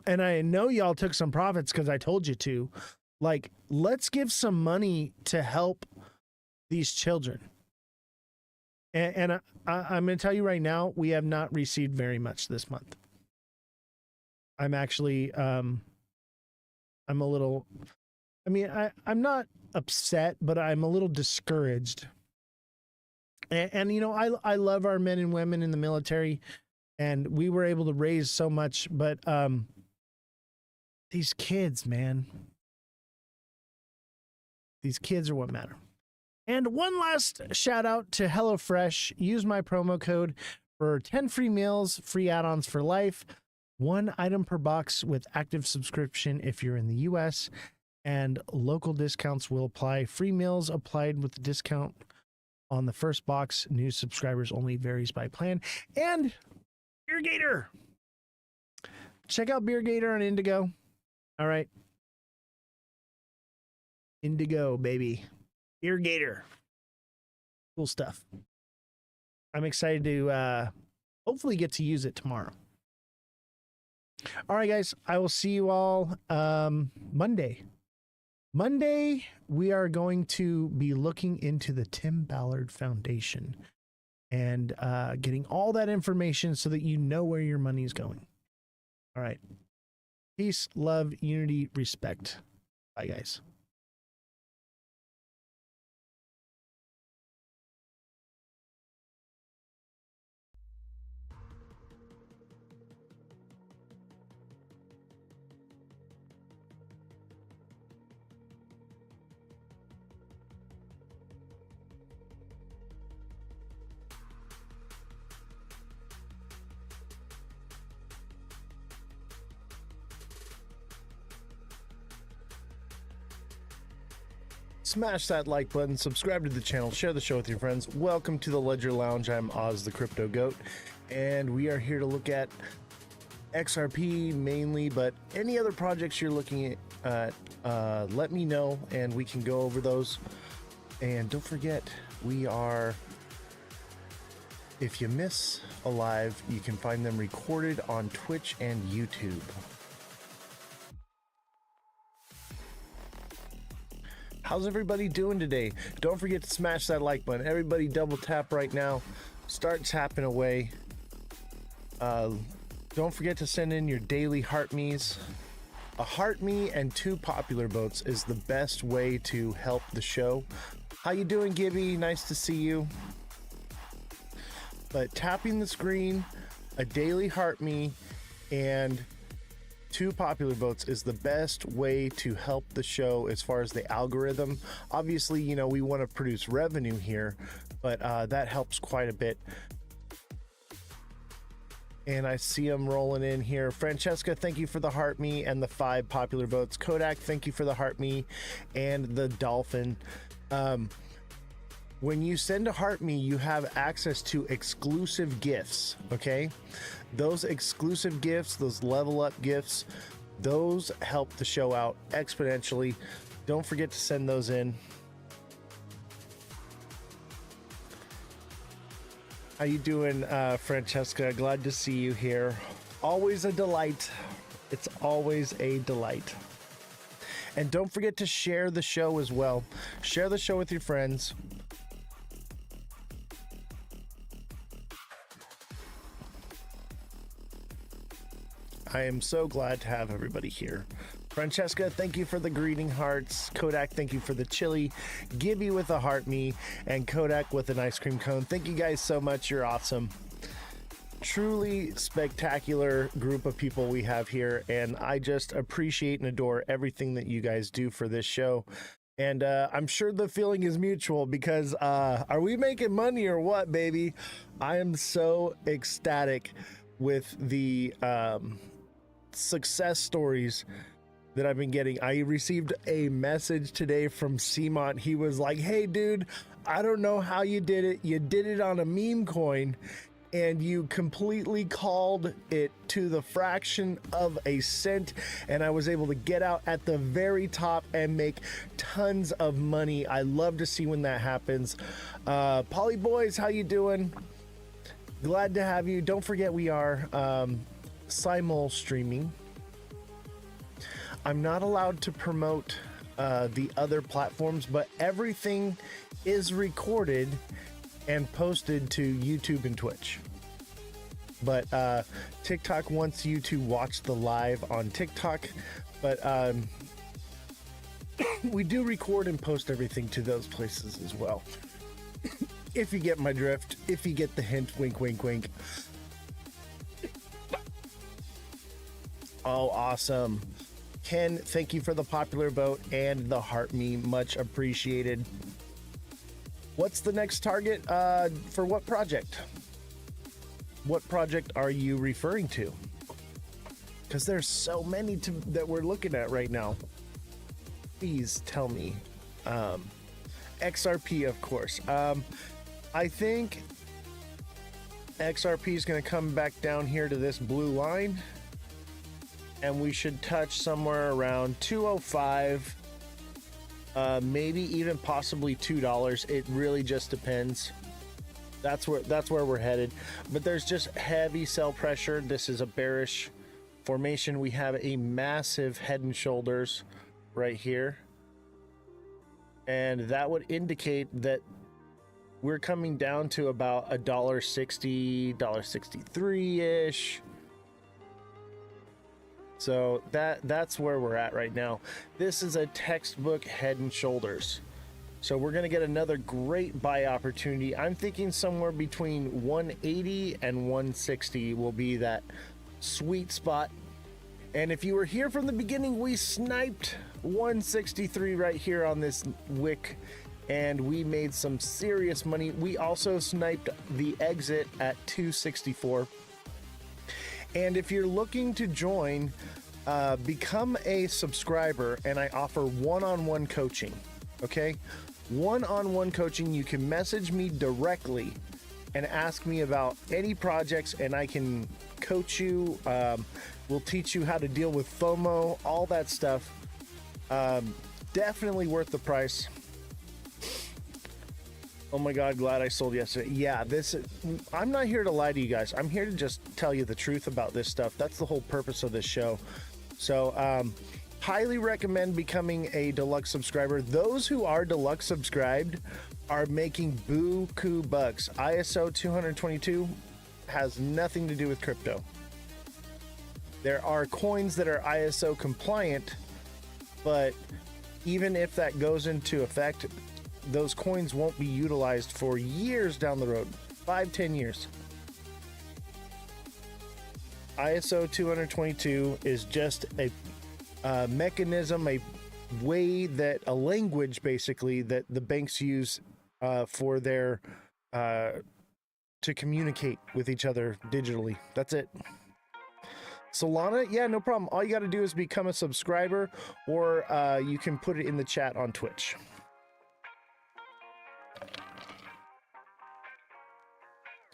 and I know y'all took some profits because I told you to. Like, let's give some money to help these children. And I'm going to tell you right now, we have not received very much this month. I'm actually, I'm a little, I mean, I'm not upset, but I'm a little discouraged. And you know, I love our men and women in the military, and we were able to raise so much, but these kids, man, these kids are what matter. And one last shout out to HelloFresh. Use my promo code for 10 free meals, free add-ons for life, 1 item per box with active subscription if you're in the US, and local discounts will apply. Free meals applied with the discount on the first box. New subscribers only, varies by plan. And Beer Gator. Check out Beer Gator on Indigo. All right. Indigo, baby. Beer Gator. Cool stuff. I'm excited to hopefully get to use it tomorrow. All right, guys. I will see you all Monday. Monday, we are going to be looking into the Tim Ballard Foundation and getting all that information so that you know where your money is going. All right. Peace, love, unity, respect. Bye, guys. Smash that like button, subscribe to the channel, share the show with your friends. Welcome to the Ledger Lounge. I'm Ozthecryptogoat, and we are here to look at XRP mainly, but any other projects you're looking at, let me know and we can go over those. And don't forget, we are, if you miss a live, you can find them recorded on Twitch and YouTube. How's everybody doing today? Don't forget to smash that like button. Everybody double tap right now. Start tapping away. Don't forget to send in your daily heart me's. A heart me and 2 popular votes is the best way to help the show. How you doing, Gibby? Nice to see you. But tapping the screen, a daily heart me, and 2 popular votes is the best way to help the show as far as the algorithm. Obviously, you know, we want to produce revenue here, but that helps quite a bit. And I see them rolling in here. Francesca, thank you for the heart me and the 5 popular votes. Kodak, thank you for the heart me and the dolphin. When you send a heart me, you have access to exclusive gifts, okay? Those exclusive gifts, those level up gifts, those help the show out exponentially. Don't forget to send those in. How you doing, Francesca? Glad to see you here. Always a delight. It's always a delight. And don't forget to share the show as well. Share the show with your friends. I am so glad to have everybody here. Francesca, thank you for the greeting hearts. Kodak, thank you for the chili. Gibby with a heart me, and Kodak with an ice cream cone. Thank you guys so much. You're awesome. Truly spectacular group of people we have here, and I just appreciate and adore everything that you guys do for this show. And I'm sure the feeling is mutual because are we making money or what, baby? I am so ecstatic with the success stories that I've been getting. I received a message today from Seamont. He was like, hey dude, I don't know how you did it. You did it on a meme coin and you completely called it to the fraction of a cent, and I was able to get out at the very top and make tons of money. I love to see when that happens. Polly Boys, how you doing? Glad to have you. Don't forget we are simul streaming I'm not allowed to promote the other platforms, but everything is recorded and posted to YouTube and Twitch. But TikTok wants you to watch the live on TikTok, but we do record and post everything to those places as well. If you get my drift, if you get the hint, wink, wink, wink. Oh, awesome. Ken, thank you for the popular vote and the heart meme. Much appreciated. What's the next target for what project? What project are you referring to? Because there's so many that we're looking at right now. Please tell me. XRP, of course. I think XRP is going to come back down here to this blue line, and we should touch somewhere around 205, maybe even possibly $2. It really just depends. That's where we're headed. But there's just heavy sell pressure. This is a bearish formation. We have a massive head and shoulders right here, and that would indicate that we're coming down to about $1.60, $1.63 ish. So that's where we're at right now. This is a textbook head and shoulders. So we're going to get another great buy opportunity. I'm thinking somewhere between 180 and 160 will be that sweet spot. And if you were here from the beginning, we sniped 163 right here on this wick, and we made some serious money. We also sniped the exit at 264. And if you're looking to join, become a subscriber, and I offer one-on-one coaching. Okay, one-on-one coaching. You can message me directly and ask me about any projects, and I can coach you. We'll teach you how to deal with FOMO, all that stuff. Definitely worth the price. Oh my God, glad I sold yesterday. Yeah, I'm not here to lie to you guys. I'm here to just tell you the truth about this stuff. That's the whole purpose of this show. So, highly recommend becoming a deluxe subscriber. Those who are deluxe subscribed are making buku bucks. ISO 222 has nothing to do with crypto. There are coins that are ISO compliant, but even if that goes into effect, those coins won't be utilized for years down the road, 5-10 years. ISO 222 is just a mechanism, a way that a language basically that the banks use for their to communicate with each other digitally. That's it. Solana, yeah, no problem. All you got to do is become a subscriber, or you can put it in the chat on Twitch.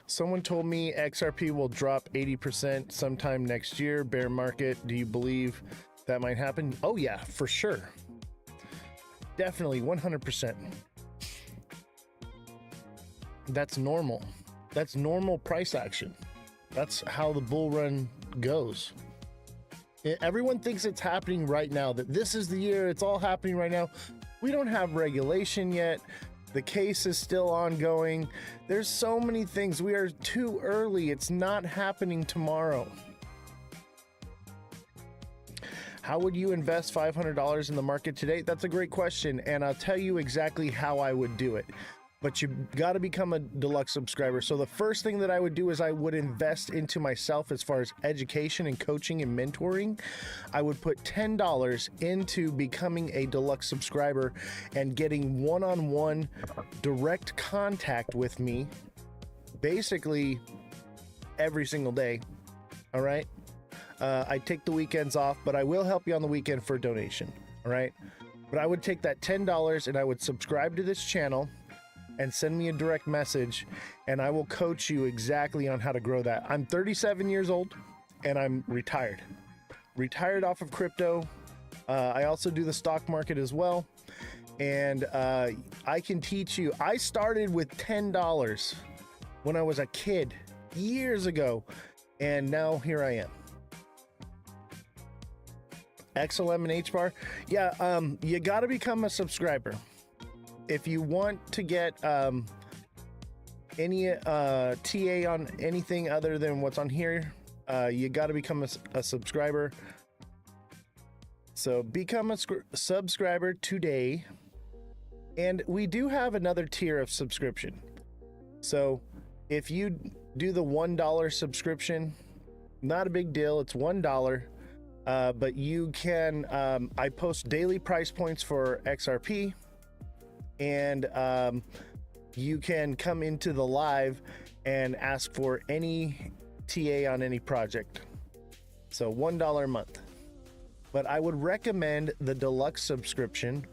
Someone told me XRP will drop 80% sometime next year. Bear market. Do you believe that might happen? Oh yeah, for sure. Definitely 100%. That's normal. That's normal price action. That's how the bull run goes. Everyone thinks it's happening right now, that this is the year, it's all happening right now. We don't have regulation yet. The case is still ongoing. There's so many things. We are too early. It's not happening tomorrow. How would you invest $500 in the market today? That's a great question, and I'll tell you exactly how I would do it. But you got to become a deluxe subscriber. So the first thing that I would do is I would invest into myself as far as education and coaching and mentoring. I would put $10 into becoming a deluxe subscriber and getting one-on-one direct contact with me basically every single day. All right. I take the weekends off, but I will help you on the weekend for a donation. All right. But I would take that $10 and I would subscribe to this channel and send me a direct message, and I will coach you exactly on how to grow that. I'm 37 years old and I'm retired off of crypto. I also do the stock market as well, and I can teach you. I started with $10 when I was a kid years ago, and now here I am. XLM and HBAR. Yeah, you got to become a subscriber. If you want to get any TA on anything other than what's on here, you got to become a subscriber. So become a subscriber today. And we do have another tier of subscription. So if you do the $1 subscription, not a big deal. It's $1. But you can, I post daily price points for XRP, and you can come into the live and ask for any TA on any project. So $1 a month. But I would recommend the deluxe subscription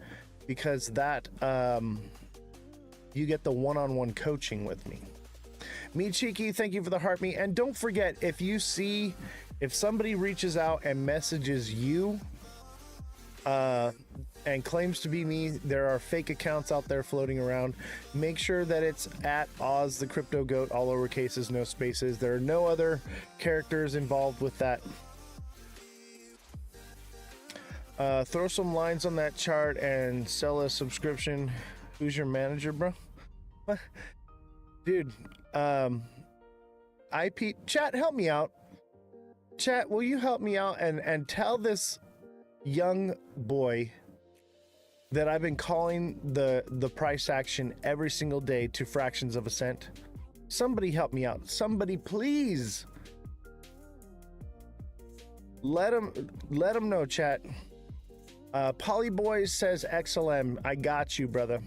because that you get the one-on-one coaching with me. Me Cheeky, thank you for the heart me. And don't forget, if somebody reaches out and messages you and claims to be me, there are fake accounts out there floating around. Make sure that it's at Ozthecryptogoat, all lower cases, no spaces. There are no other characters involved with that. Throw some lines on that chart and sell a subscription. Who's your manager, bro? What? Dude, IP chat, help me out. Chat, will you help me out and tell this young boy that I've been calling the price action every single day to fractions of a cent? Somebody help me out. Somebody please. Let him know, chat. Polyboys says XLM. I got you, brother.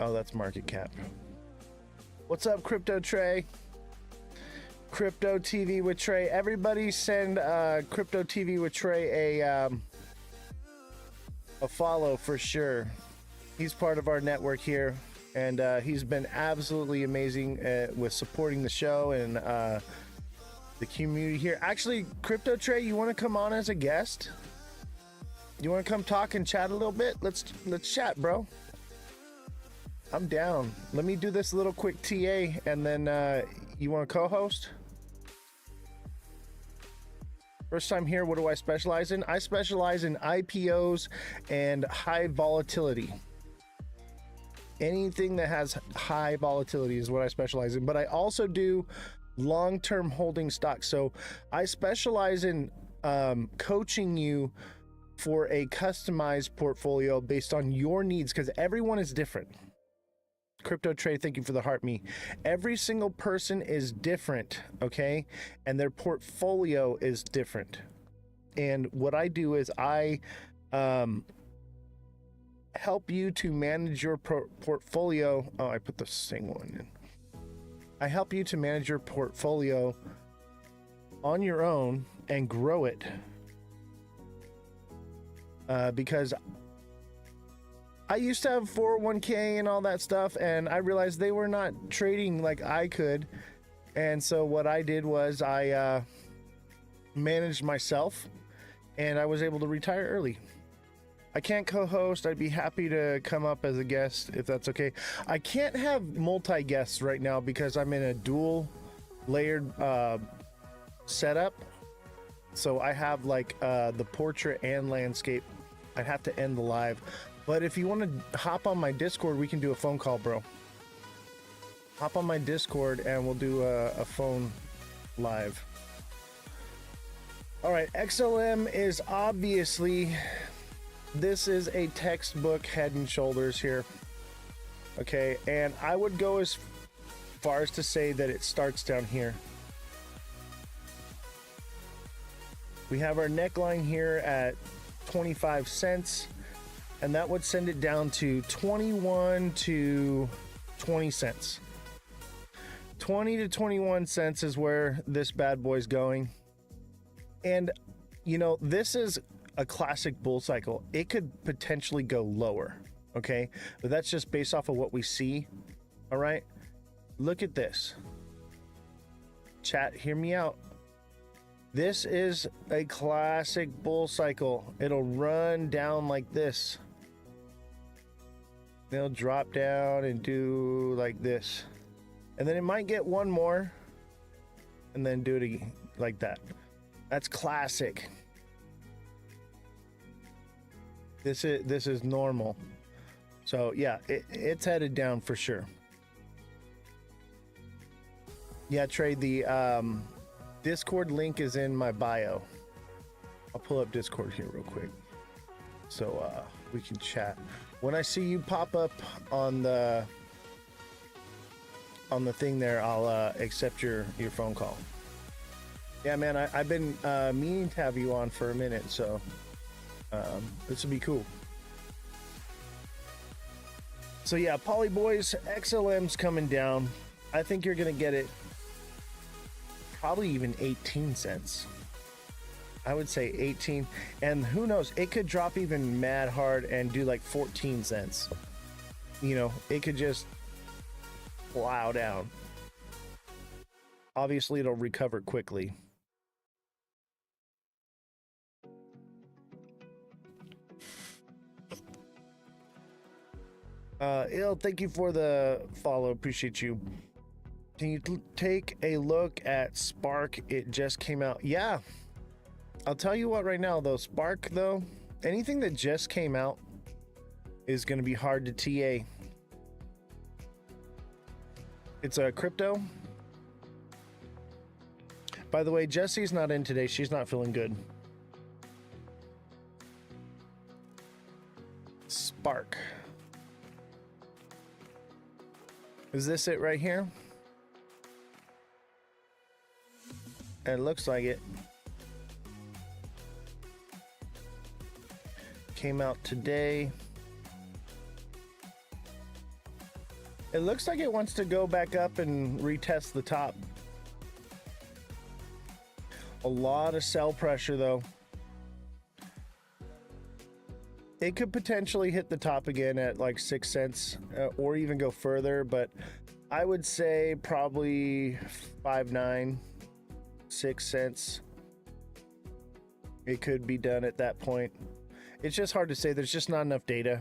Oh, that's market cap. What's up, Crypto Trey? Crypto TV with Trey. Everybody send Crypto TV with Trey a follow for sure. He's part of our network here, and he's been absolutely amazing with supporting the show and the community here. Actually, Crypto Trey, you want to come on as a guest? You want to come talk and chat a little bit? Let's chat, bro. I'm down. Let me do this little quick TA, and then you want to co-host? First time here, what do I specialize in? I specialize in IPOs and high volatility. Anything that has high volatility is what I specialize in, but I also do long-term holding stocks. So I specialize in coaching you for a customized portfolio based on your needs, because everyone is different. Crypto Trade, thank you for the heart me. Every single person is different, okay? And their portfolio is different. And what I do is I help you to manage your portfolio. Oh, I put the same one in. I help you to manage your portfolio on your own and grow it. Because I used to have 401k and all that stuff, and I realized they were not trading like I could. And so what I did was I managed myself, and I was able to retire early. I can't co-host. I'd be happy to come up as a guest if that's okay. I can't have multi-guests right now because I'm in a dual layered setup. So I have like the portrait and landscape. I'd have to end the live. But if you want to hop on my Discord, we can do a phone call, bro. Hop on my Discord and we'll do a phone live. All right, XLM is obviously, this is a textbook head and shoulders here. Okay, and I would go as far as to say that it starts down here. We have our neckline here at 25 cents. And that would send it down to 21 to 20 cents. 20 to 21 cents is where this bad boy's going. And, you know, this is a classic bull cycle. It could potentially go lower, okay? But that's just based off of what we see, all right? Look at this. Chat, hear me out. This is a classic bull cycle. It'll run down like this. They'll drop down and do like this. And then it might get one more and then do it again, like that. That's classic. This is normal. So yeah, it's headed down for sure. Yeah, Trey, the Discord link is in my bio. I'll pull up Discord here real quick so we can chat. When I see you pop up on the thing there, I'll accept your phone call. Yeah, man, I've been meaning to have you on for a minute, so this would be cool. So yeah, Poly Boys, XLM's coming down. I think you're gonna get it probably even 18 cents. I would say 18, and who knows, it could drop even mad hard and do like 14 cents. You know, it could just plow down. Obviously, it'll recover quickly. Il, thank you for the follow. Appreciate you. Can you take a look at Spark? It just came out. Yeah. I'll tell you what right now, though. Spark, though, anything that just came out is going to be hard to TA. It's a crypto. By the way, Jesse's not in today. She's not feeling good. Spark. Is this it right here? It looks like it. Came out today. It looks like it wants to go back up and retest the top. A lot of sell pressure though. It could potentially hit the top again at like 6 cents or even go further, but I would say probably 5.9, 6 cents. It could be done at that point. It's just hard to say. There's just not enough data.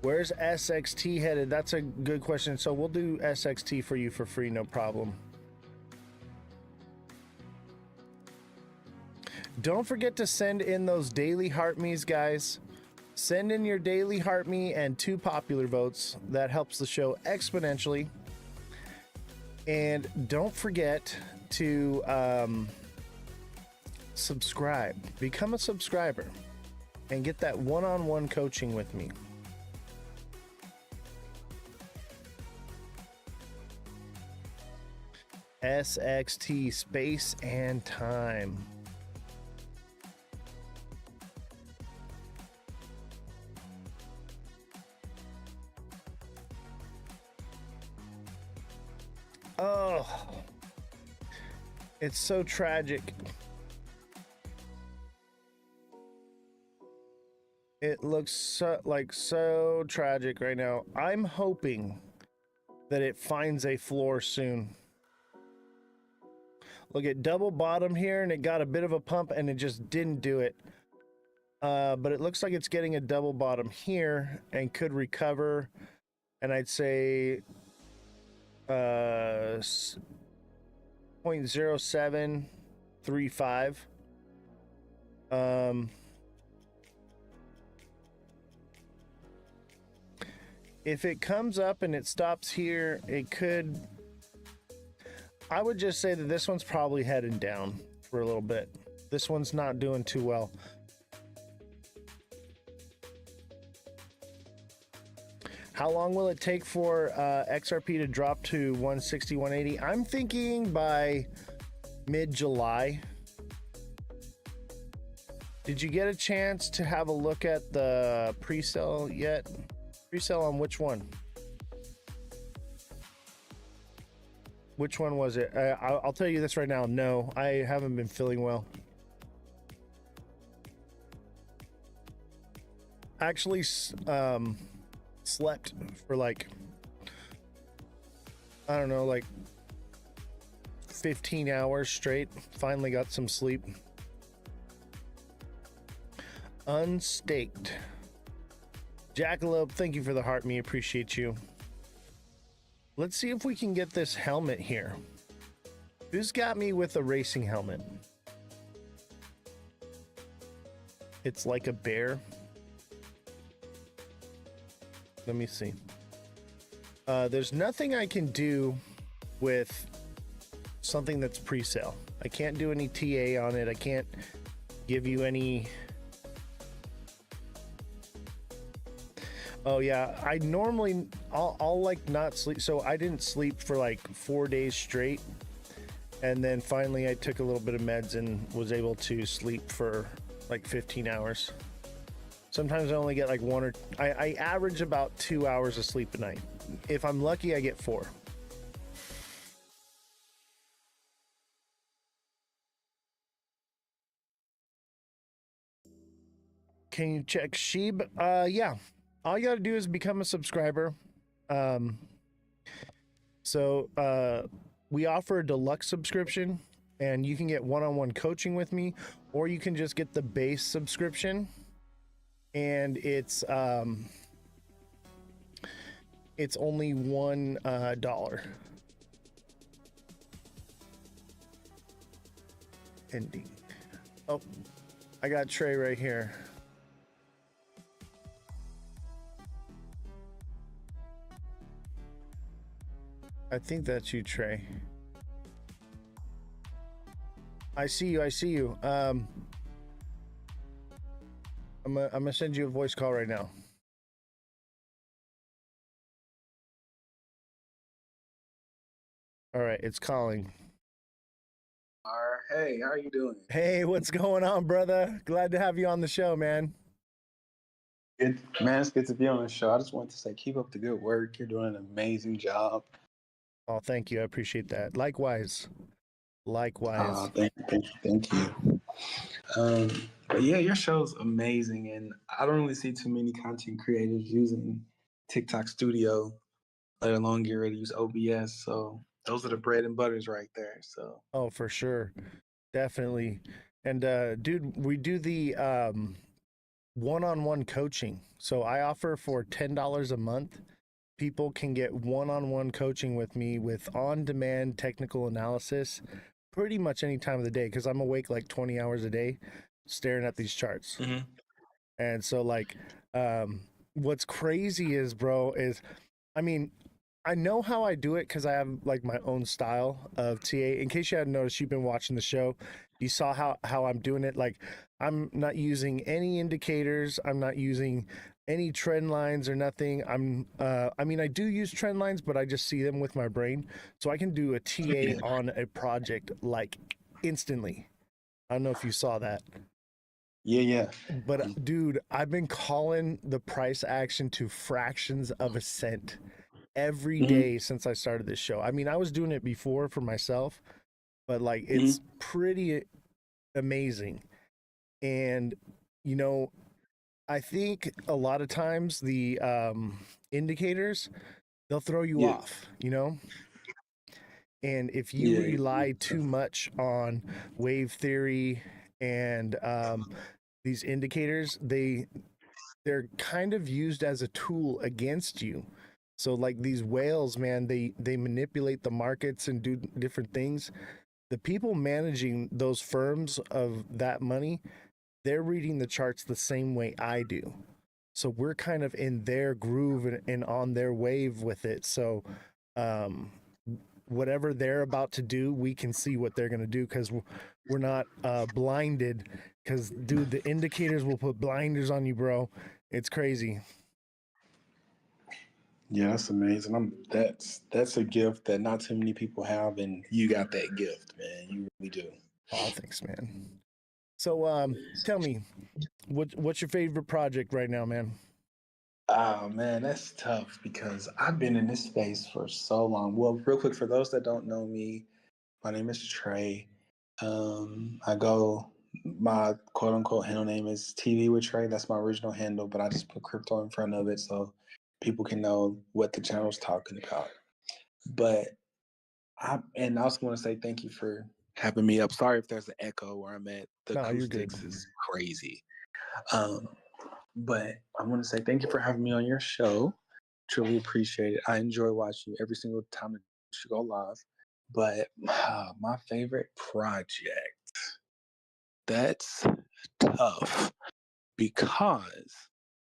Where's SXT headed? That's a good question. So we'll do SXT for you for free, no problem. Don't forget to send in those daily heart me's, guys. Send in your daily heart me and 2 popular votes. That helps the show exponentially. And don't forget to subscribe. Become a subscriber and get that one-on-one coaching with me. SXT, space and time. Oh, it's so tragic. It looks so tragic right now. I'm hoping that it finds a floor soon. Look at double bottom here, and it got a bit of a pump, and it just didn't do it. But it looks like it's getting a double bottom here and could recover. And I'd say 0.0735. If it comes up and it stops here, it could. I would just say that this one's probably heading down for a little bit. This one's not doing too well. How long will it take for XRP to drop to 160, 180? I'm thinking by mid-July. Did you get a chance to have a look at the pre-sale yet? Pre-sale on which one? Which one was it? I'll tell you this right now. No, I haven't been feeling well. Actually, slept for like, I don't know, like 15 hours straight. Finally got some sleep. Unstaked. Jackalope, thank you for the heart. Me appreciate you. Let's see if we can get this helmet here. Who's got me with a racing helmet? It's like a bear. Let me see. There's nothing I can do with something that's pre-sale. I can't do any TA on it. I can't give you any. Oh yeah, I normally I'll like not sleep. So I didn't sleep for like 4 days straight, and then finally I took a little bit of meds and was able to sleep for like 15 hours. Sometimes I only get like I average about 2 hours of sleep a night. If I'm lucky, I get 4. Can you check Sheeb? Yeah. All you gotta do is become a subscriber. We offer a deluxe subscription, and you can get one-on-one coaching with me, or you can just get the base subscription, and it's only $1. Ending. Oh, I got Trey right here. I think that's you, Trey. I see you. I'm gonna send you a voice call right now. All right, it's calling. Hey, how are you doing? Hey, what's going on, brother? Glad to have you on the show, man. Good, man, it's good to be on the show. I just wanted to say, keep up the good work. You're doing an amazing job. Oh, thank you. I appreciate that. Likewise. Thank you. But yeah, your show's amazing, and I don't really see too many content creators using TikTok Studio, let alone get ready to use OBS. So those are the bread and butters right there. So. Oh, for sure. Definitely. And dude, we do the one-on-one coaching. So I offer for $10 a month. People can get one-on-one coaching with me with on-demand technical analysis pretty much any time of the day, because I'm awake like 20 hours a day staring at these charts. Mm-hmm. And so like what's crazy is, bro, is I mean, I know how I do it because I have like my own style of TA. In case you hadn't noticed, you've been watching the show, you saw how I'm doing it. Like, I'm not using any indicators. I'm not using any trend lines or nothing. I mean, I do use trend lines, but I just see them with my brain. So I can do a TA on a project like instantly. I don't know if you saw that. Yeah. But dude, I've been calling the price action to fractions of a cent every day since I started this show. I mean, I was doing it before for myself, but like it's pretty amazing. And you know, I think a lot of times the indicators, they'll throw you off, you know? And if you rely too much on wave theory and these indicators, they're kind of used as a tool against you. So like these whales, man, they manipulate the markets and do different things. The people managing those firms of that money, they're reading the charts the same way I do. So we're kind of in their groove and on their wave with it. So whatever they're about to do, we can see what they're going to do because we're not blinded. Because, dude, the indicators will put blinders on you, bro. It's crazy. Yeah, that's amazing. That's a gift that not too many people have, and you got that gift, man. You really do. Oh, thanks, man. So, tell me, what's your favorite project right now, man? Oh man, that's tough because I've been in this space for so long. Well, real quick, for those that don't know me, my name is Trey. My quote unquote handle name is TV with Trey. That's my original handle, but I just put crypto in front of it so people can know what the channel's talking about. But I also want to say thank you for having me up. Sorry if there's an echo where I'm at. The acoustics is crazy. But I want to say thank you for having me on your show. Truly appreciate it. I enjoy watching you every single time that you go live. But my favorite project, that's tough because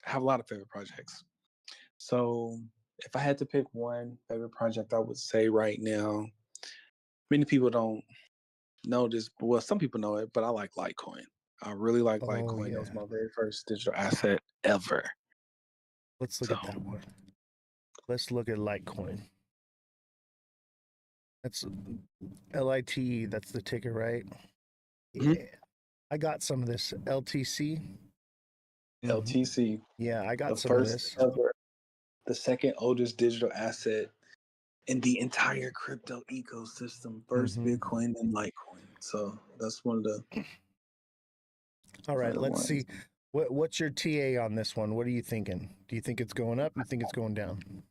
I have a lot of favorite projects. So if I had to pick one favorite project, I would say right now, many people don't know this. Well, some people know it, but I like Litecoin. I really like Litecoin. That was my very first digital asset ever. Let's look at that one. Let's look at Litecoin. That's LITE. That's the ticker, right? Yeah. I got some of this LTC. LTC. Yeah, I got the some of first this. ever, the second oldest digital asset in the entire crypto ecosystem. First Bitcoin and Litecoin. So that's one of the. All right, let's ones. see. What's your TA on this one? What are you thinking? Do you think it's going up? You think it's going down?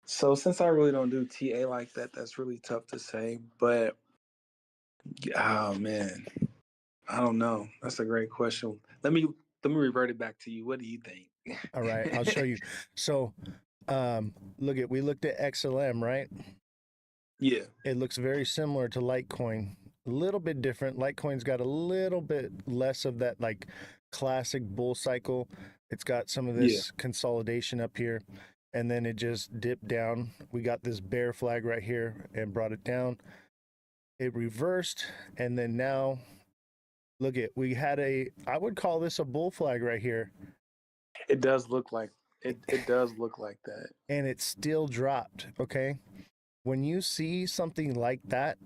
So since I really don't do TA like that, that's really tough to say. But oh man, I don't know. That's a great question. Let me revert it back to you. What do you think? All right, I'll show you. So, we looked at XLM, right? Yeah. It looks very similar to Litecoin. A little bit different. Litecoin's got a little bit less of that like classic bull cycle. It's got some of this consolidation up here, and then it just dipped down. We got this bear flag right here and brought it down. It reversed, and then now we had I would call this a bull flag right here. It does look like it does look like that. And it still dropped, okay? When you see something like that,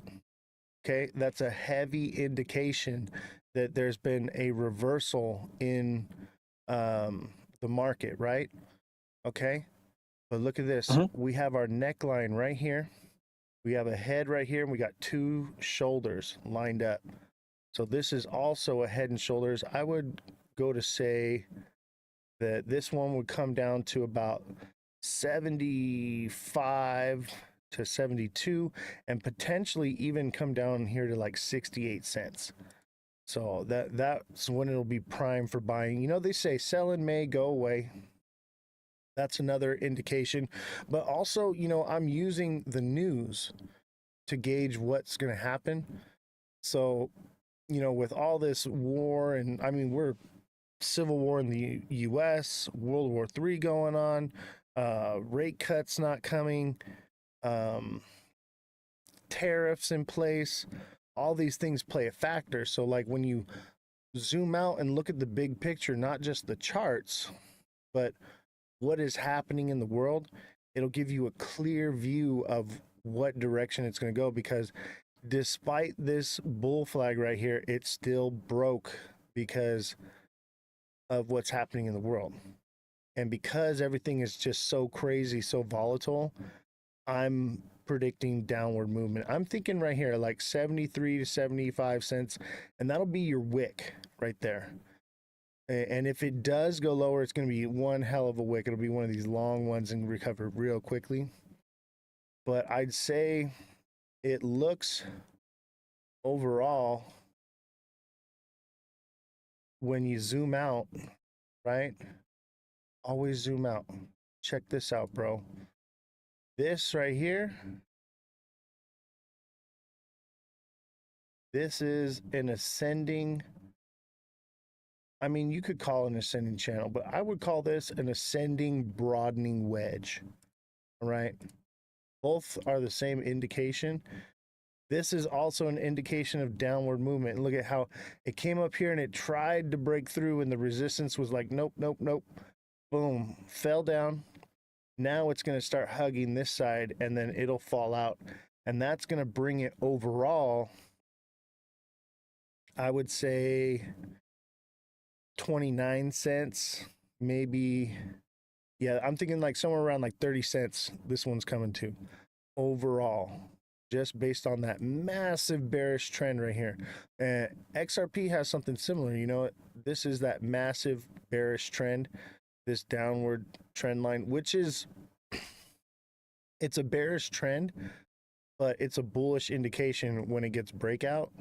okay, that's a heavy indication that there's been a reversal in the market, right? Okay, but look at this. We have our neckline right here. We have a head right here, and we got two shoulders lined up. So this is also a head and shoulders. I would go to say that this one would come down to about 75 to 72 and potentially even come down here to like 68 cents. So that's when it'll be prime for buying. You know, they say sell in May, go away. That's another indication. But also, you know, I'm using the news to gauge what's going to happen. So, you know, with all this war, and I mean, we're civil war in the US, World War III going on, rate cuts not coming, tariffs in place, all these things play a factor. So like when you zoom out and look at the big picture, not just the charts, but what is happening in the world, it'll give you a clear view of what direction it's going to go, because despite this bull flag right here, it still broke because of what's happening in the world. And because everything is just so crazy, so volatile, I'm predicting downward movement. I'm thinking right here, like 73 to 75 cents, and that'll be your wick right there. And if it does go lower, it's going to be one hell of a wick. It'll be one of these long ones and recover real quickly. But I'd say it looks overall, when you zoom out, right? Always zoom out. Check this out, bro. This right here, this is an ascending, I mean, you could call it an ascending channel, but I would call this an ascending broadening wedge. All right. Both are the same indication. This is also an indication of downward movement. And look at how it came up here and it tried to break through, and the resistance was like, nope, nope, nope. Boom, fell down. Now it's going to start hugging this side, and then it'll fall out. And that's going to bring it overall, I would say 29 cents, maybe. Yeah, I'm thinking like somewhere around like 30 cents this one's coming to overall, just based on that massive bearish trend right here. And XRP has something similar. You know, this is that massive bearish trend, this downward trend line, which is, it's a bearish trend, but it's a bullish indication when it gets breakout.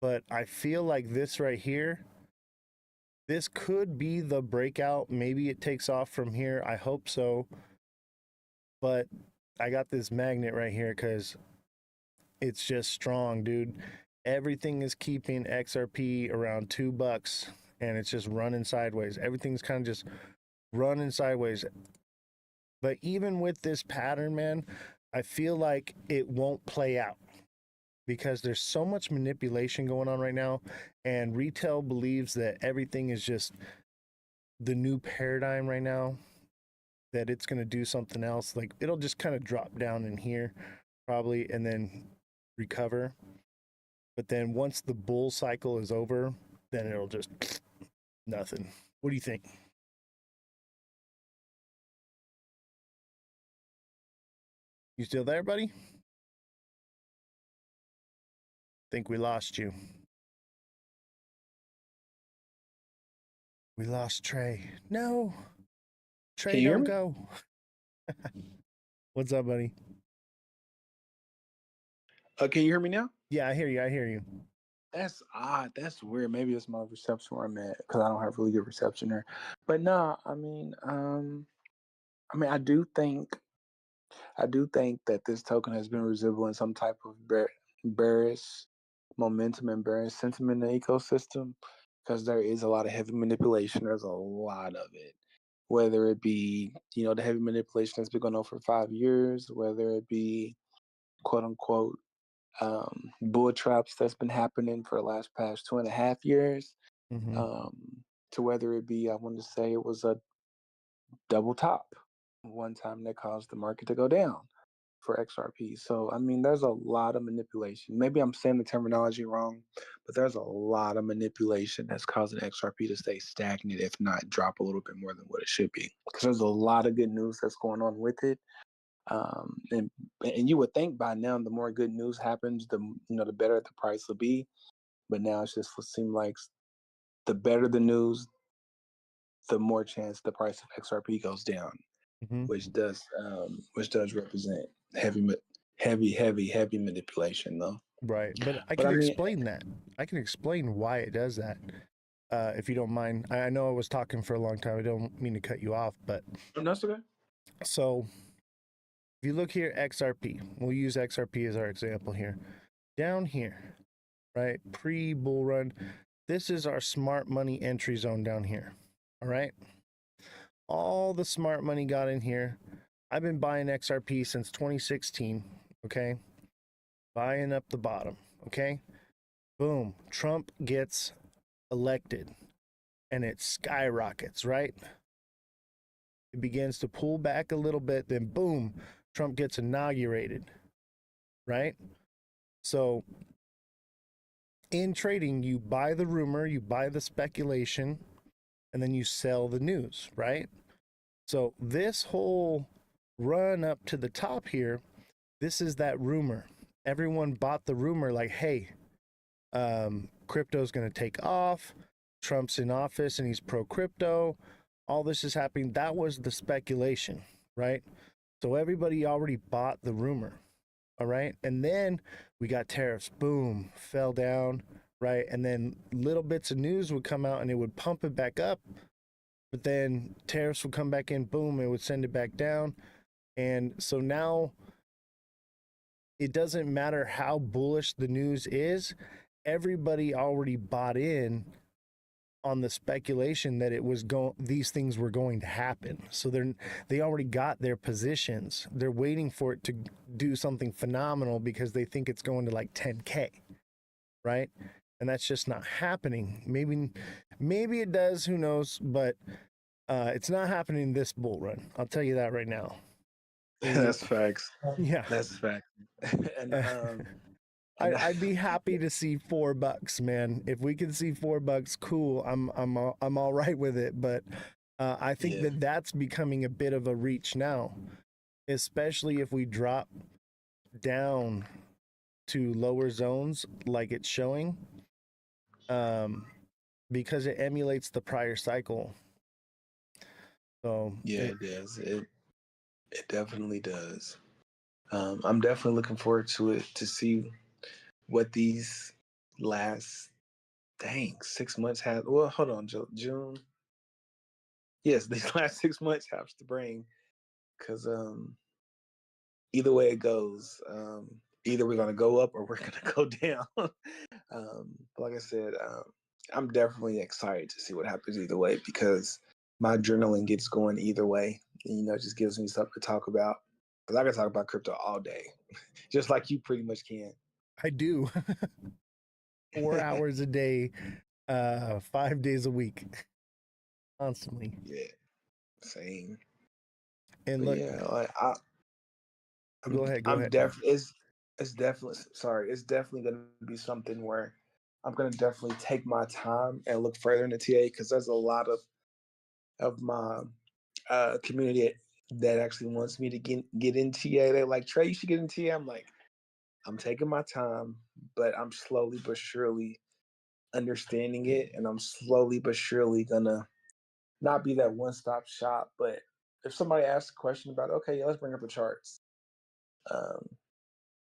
But I feel like this right here, this could be the breakout. Maybe it takes off from here. I hope so. But I got this magnet right here because it's just strong, dude. Everything is keeping XRP around $2 and it's just running sideways. Everything's kind of just running sideways. But even with this pattern, man, I feel like it won't play out because there's so much manipulation going on right now, and retail believes that everything is just the new paradigm right now, that it's going to do something else. Like it'll just kind of drop down in here probably and then recover. But then once the bull cycle is over, then it'll just nothing. What do you think? You still there, buddy? Think we lost you. We lost Trey. No. Trey, don't go. What's up, buddy? Can you hear me now? Yeah, I hear you. I hear you. That's odd. That's weird. Maybe it's my reception where I'm at because I don't have really good reception there. But no, I do think that this token has been resembling some type of bearish momentum and bearish sentiment in the ecosystem because there is a lot of heavy manipulation. There's a lot of it, whether it be the heavy manipulation that's been going on for 5 years, whether it be quote unquote bull traps that's been happening for the past 2.5 years, to whether it be, I want to say it was a double top one time that caused the market to go down for XRP. So, there's a lot of manipulation. Maybe I'm saying the terminology wrong, but there's a lot of manipulation that's causing XRP to stay stagnant, if not drop a little bit more than what it should be. Because there's a lot of good news that's going on with it. And you would think by now, the more good news happens, the better the price will be. But now it seems like the better the news, the more chance the price of XRP goes down, which does represent heavy manipulation, though. Right, but I can explain that. I can explain why it does that, if you don't mind. I know I was talking for a long time. I don't mean to cut you off, but that's okay. So, if you look here, XRP. We'll use XRP as our example here. Down here, right, pre-bull run. This is our smart money entry zone down here. All right. All the smart money got in here. I've been buying XRP since 2016. Okay. Buying up the bottom. Okay. Boom. Trump gets elected and it skyrockets, right? It begins to pull back a little bit. Then boom, Trump gets inaugurated, right? So in trading, you buy the rumor, you buy the speculation, and then you sell the news, right? So this whole run up to the top here, this is that rumor. Everyone bought the rumor like, hey, crypto's going to take off. Trump's in office and he's pro-crypto. All this is happening. That was the speculation, right? So everybody already bought the rumor, all right? And then we got tariffs. Boom, fell down, right? And then little bits of news would come out and it would pump it back up. But then tariffs would come back in, boom, it would send it back down. And so now it doesn't matter how bullish the news is. Everybody already bought in on the speculation that these things were going to happen. So they already got their positions. They're waiting for it to do something phenomenal because they think it's going to like 10K, right? And that's just not happening. Maybe it does, who knows, but it's not happening this bull run. I'll tell you that right now. That's facts. Yeah. That's facts. And I'd be happy to see $4, man. If we can see $4, cool. I'm all right with it. But I think that's becoming a bit of a reach now, especially if we drop down to lower zones like it's showing, because it emulates the prior cycle. So it does. It definitely does. I'm definitely looking forward to it to see what these last dang, 6 months have. Well, hold on, June. Yes, these last 6 months have to bring, because either way it goes, either we're gonna go up or we're gonna go down. But like I said, I'm definitely excited to see what happens either way, because my adrenaline gets going either way. And, it just gives me something to talk about. Because I can talk about crypto all day, just like you pretty much can. I do. 4 hours a day, 5 days a week, constantly. Yeah, same. And But look, yeah, like go ahead. I'm definitely it's definitely sorry. It's definitely going to be something where I'm going to definitely take my time and look further into TA, because there's a lot of my community that actually wants me to get in TA. They're like, Trey, you should get in TA. I'm like, I'm taking my time, but I'm slowly but surely understanding it, and I'm slowly but surely gonna not be that one-stop shop. But if somebody asks a question about, okay, yeah, let's bring up the charts. Um,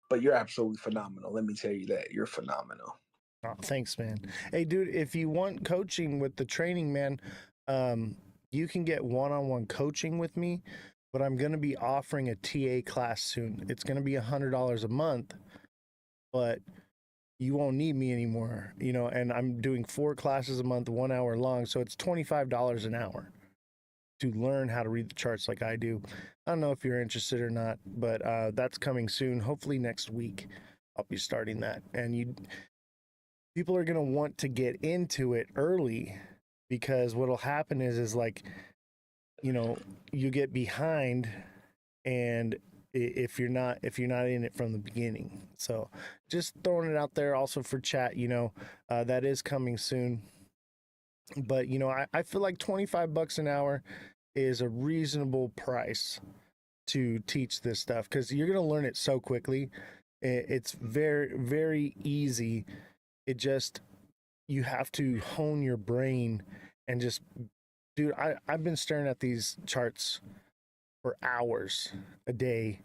but you're absolutely phenomenal. Let me tell you that you're phenomenal. Oh, thanks, man. Hey, dude, if you want coaching with the training, man, you can get one-on-one coaching with me, but I'm going to be offering a TA class soon. It's going to be $100 a month, but you won't need me anymore, and I'm doing 4 classes a month, 1 hour long. So it's $25 an hour to learn how to read the charts like I do. I don't know if you're interested or not, but that's coming soon. Hopefully next week I'll be starting that. And people are going to want to get into it early, because what'll happen is like, you get behind, and if you're not in it from the beginning. So just throwing it out there also for chat, that is coming soon. But I feel like $25 an hour is a reasonable price to teach this stuff, because you're going to learn it so quickly. It's very, very easy. It just, you have to hone your brain and just, dude, I've been staring at these charts for hours a day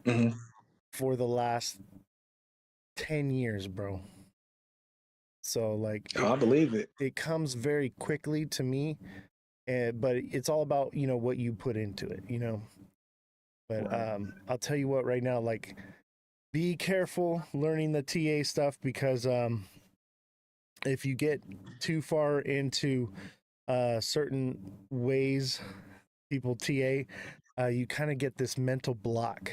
for the last 10 years, bro. So like, I believe it. It comes very quickly to me, but it's all about, what you put into it, But I'll tell you what right now, like, be careful learning the TA stuff, because if you get too far into certain ways people TA, you kind of get this mental block.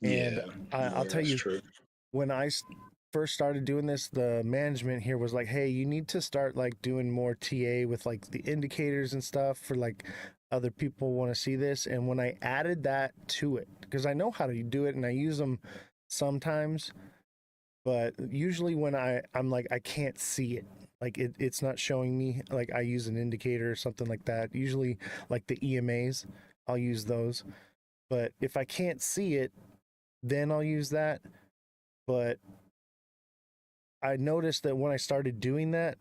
And I'll tell you, true. when I first started doing this, the management here was like, hey, you need to start like doing more TA with like the indicators and stuff, for like other people want to see this. And when I added that to it, because I know how to do it and I use them sometimes, but usually when I'm like, I can't see it, like it's not showing me, like I use an indicator or something like that, usually like the EMAs, I'll use those. But if I can't see it, then I'll use that. But I noticed that when I started doing that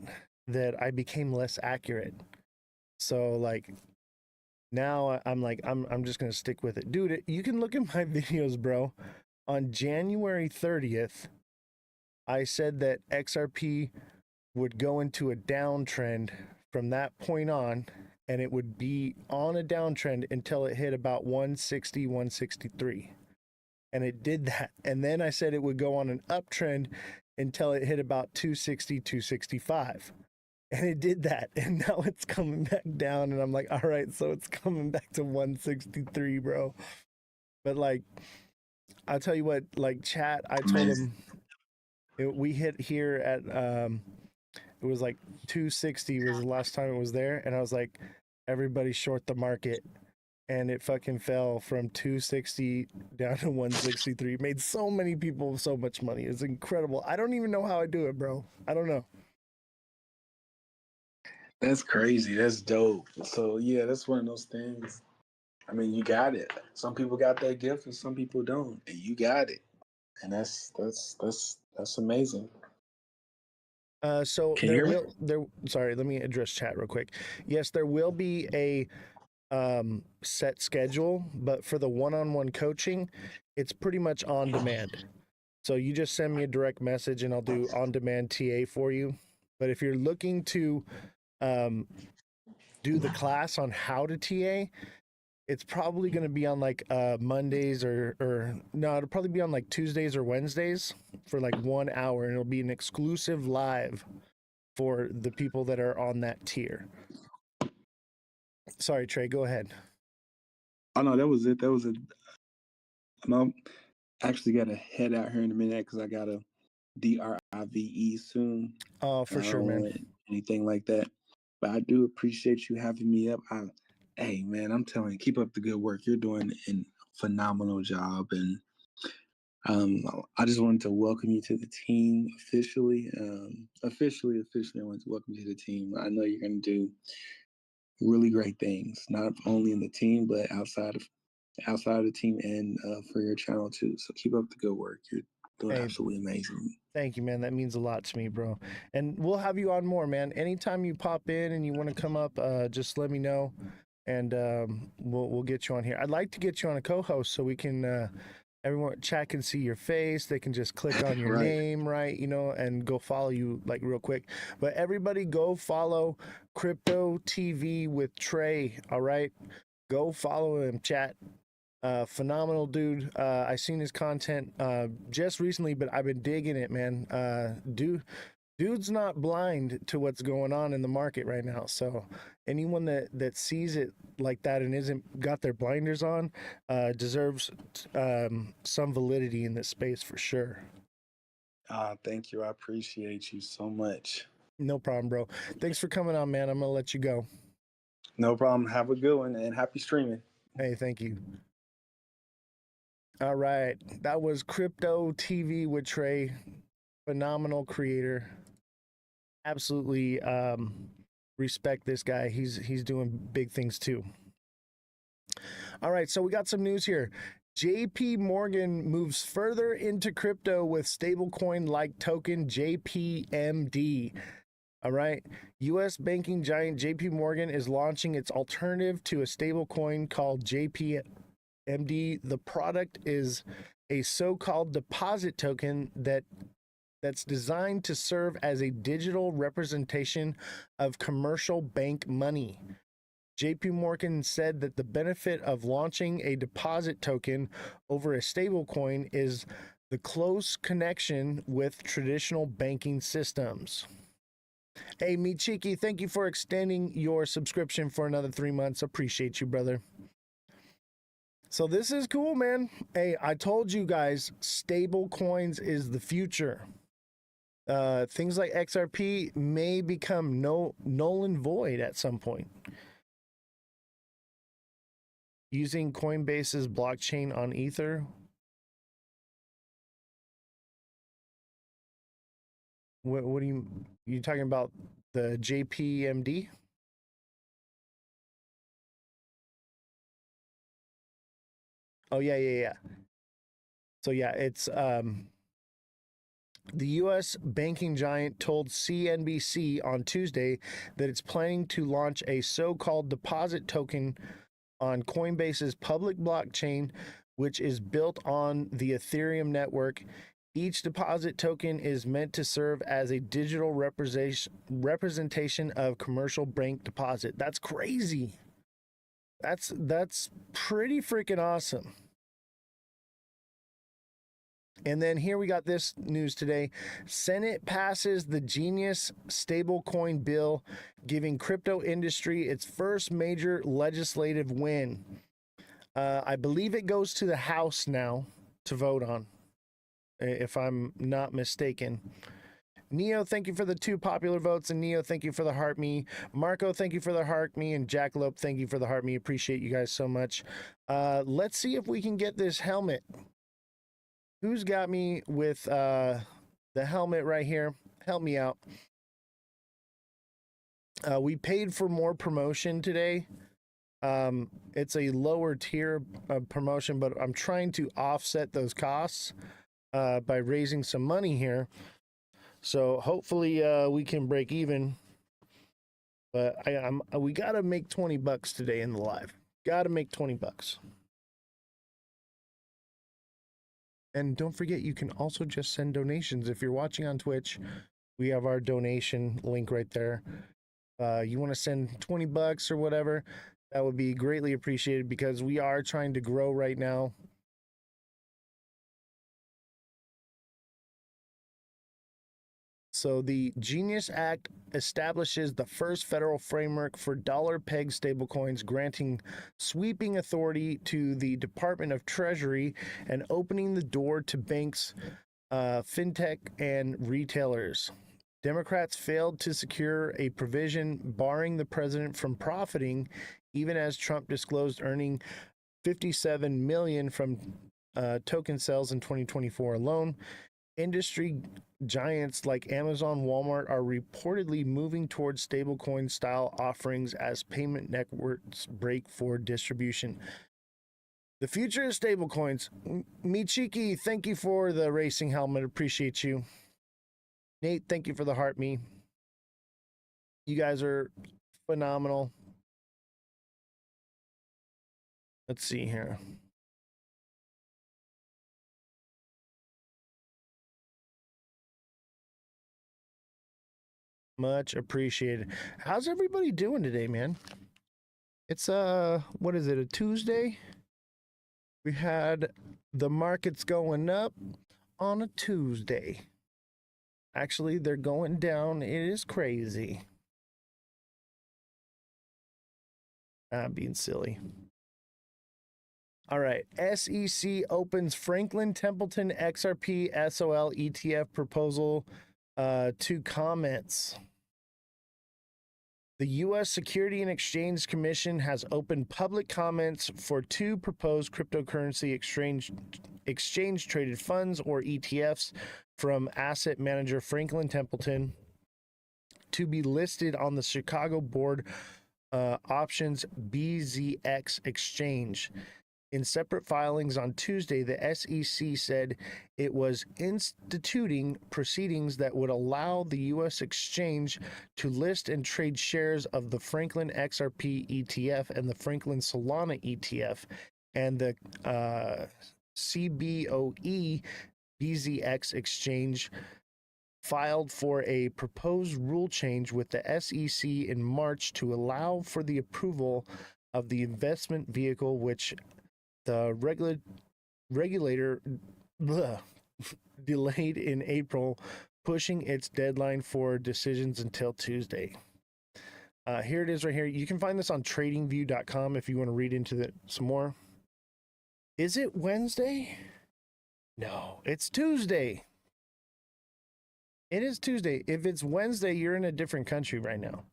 I became less accurate. So like now I'm like, I'm just gonna stick with it, dude. You can look at my videos, bro. On January 30th, I said that XRP would go into a downtrend from that point on, and it would be on a downtrend until it hit about 160, 163. And it did that. And then I said it would go on an uptrend until it hit about 260, 265. And it did that. And now it's coming back down. And I'm like, all right, so it's coming back to 163, bro. But like, I'll tell you what, like chat, I told him we hit here at, it was like 260 was the last time it was there. And I was like, everybody short the market. And it fucking fell from 260 down to 163. Made so many people so much money. It's incredible. I don't even know how I do it, bro. I don't know. That's crazy. That's dope. So yeah, that's one of those things. I mean, you got it. Some people got that gift and some people don't. And you got it. And that's amazing. So sorry, let me address chat real quick. Yes, there will be a set schedule, but for the one-on-one coaching, it's pretty much on demand. So you just send me a direct message and I'll do on-demand TA for you. But if you're looking to do the class on how to TA, it's probably going to be on like Mondays or no, it'll probably be on like Tuesdays or Wednesdays for like 1 hour, and it'll be an exclusive live for the people that are on that tier. Sorry, Trey, go ahead. Oh no, that was it. That was it. I'm actually got to head out here in a minute because I got a DRIVE soon. Oh, for sure, man. Anything like that. But I do appreciate you having me up. Hey, man, I'm telling you, keep up the good work. You're doing a phenomenal job. And I just wanted to welcome you to the team officially. Officially, I want to welcome you to the team. I know you're going to do really great things, not only in the team, but outside of the team and for your channel too. So keep up the good work. You're doing absolutely amazing. Thank you, man. That means a lot to me, bro. And we'll have you on more, man. Anytime you pop in and you want to come up, just let me know, and we'll get you on here. I'd like to get you on a co-host so we can everyone chat can see your face. They can just click on your name, right? You know, and go follow you like real quick. But everybody, go follow Crypto TV with Trey. All right, go follow him, chat. Phenomenal dude. I seen his content just recently, but I've been digging it, man. Dude's not blind to what's going on in the market right now. So anyone that sees it like that and isn't got their blinders on deserves some validity in this space for sure. Thank you. I appreciate you so much. No problem, bro. Thanks for coming on, man. I'm gonna let you go. No problem. Have a good one and happy streaming. Hey, thank you. All right, that was Crypto TV with Trey. Phenomenal creator. Absolutely respect this guy. He's doing big things too. All right, so we got some news here. JP Morgan moves further into crypto with stablecoin-like token JPMD. All right, U.S. banking giant JP Morgan is launching its alternative to a stablecoin called JPMD. The product is a so-called deposit token that's designed to serve as a digital representation of commercial bank money. JP Morgan said that the benefit of launching a deposit token over a stablecoin is the close connection with traditional banking systems. Hey, Michiki, thank you for extending your subscription for another 3 months. Appreciate you, brother. So this is cool, man. Hey, I told you guys, stable coins is the future. Things like XRP may become null and void at some point. Using Coinbase's blockchain on Ether. What are you talking about? The JPMD? Oh, yeah. So yeah, it's the U.S. banking giant told CNBC on Tuesday that it's planning to launch a so-called deposit token on Coinbase's public blockchain, which is built on the Ethereum network. Each deposit token is meant to serve as a digital representation of commercial bank deposit. That's crazy. That's pretty freaking awesome. And then here we got this news today. Senate passes the Genius stablecoin bill, giving crypto industry its first major legislative win. I believe it goes to the House now to vote on, if I'm not mistaken. Neo, thank you for the 2 popular votes. And Neo, thank you for the heart me. Marco, thank you for the heart me. And Jackalope, thank you for the heart me. Appreciate you guys so much. Let's see if we can get this helmet. Who's got me with the helmet right here? Help me out. We paid for more promotion today. It's a lower tier promotion, but I'm trying to offset those costs by raising some money here. So hopefully we can break even. But we got to make $20 today in the live. Got to make $20. And don't forget, you can also just send donations. If you're watching on Twitch, We have our donation link right there. You want to send $20 or whatever, that would be greatly appreciated because we are trying to grow right now. So the Genius Act establishes the first federal framework for dollar-peg stablecoins, granting sweeping authority to the Department of Treasury and opening the door to banks, fintech, and retailers. Democrats failed to secure a provision barring the president from profiting, even as Trump disclosed earning $57 million from token sales in 2024 alone. Industry giants like Amazon, Walmart are reportedly moving towards stablecoin style offerings as payment networks break for distribution. The future is stablecoins. Michiki, thank you for the racing helmet. Appreciate you. Nate, thank you for the heart me. You guys are phenomenal. Let's see here. Much appreciated. How's everybody doing today, man? It's what is it, a Tuesday? We had the markets going up on a Tuesday. Actually, they're going down. It is crazy. I'm being silly. All right. SEC opens Franklin Templeton XRP SOL ETF proposal to comments. The U.S. Security and Exchange Commission has opened public comments for two proposed cryptocurrency exchange-traded funds, or ETFs, from asset manager Franklin Templeton to be listed on the Chicago Board Options BZX exchange. In separate filings on Tuesday, the SEC said it was instituting proceedings that would allow the U.S. exchange to list and trade shares of the Franklin XRP ETF and the Franklin Solana ETF, and the CBOE BZX exchange filed for a proposed rule change with the SEC in March to allow for the approval of the investment vehicle, which the regulator delayed in April, pushing its deadline for decisions until Tuesday. Here it is right here. You can find this on tradingview.com if you want to read into it some more. Is it Wednesday? No, it's Tuesday. It is Tuesday. If it's Wednesday, you're in a different country right now.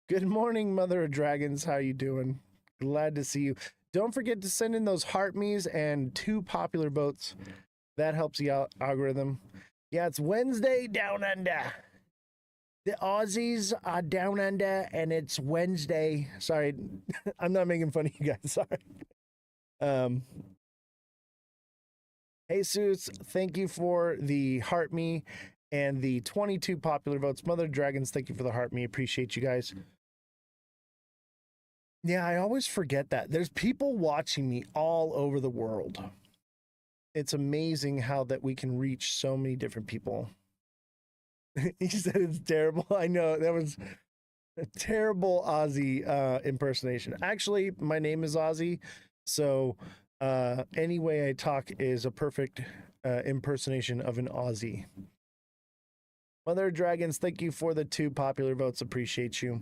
Good morning, Mother of Dragons. How you doing? Glad to see you. Don't forget to send in those heart me's and 2 popular votes. That helps the algorithm. Yeah, it's Wednesday down under. The Aussies are down under, and it's Wednesday. Sorry, I'm not making fun of you guys. Sorry. Jesus, thank you for the heart me and the 22 popular votes. Mother of Dragons, thank you for the heart me. Appreciate you guys. Yeah, I always forget that. There's people watching me all over the world. It's amazing how that we can reach so many different people. He said it's terrible. I know, that was a terrible Aussie impersonation. Actually, my name is Ozzy, so any way I talk is a perfect impersonation of an Aussie. Mother of Dragons, thank you for the 2 popular votes. Appreciate you.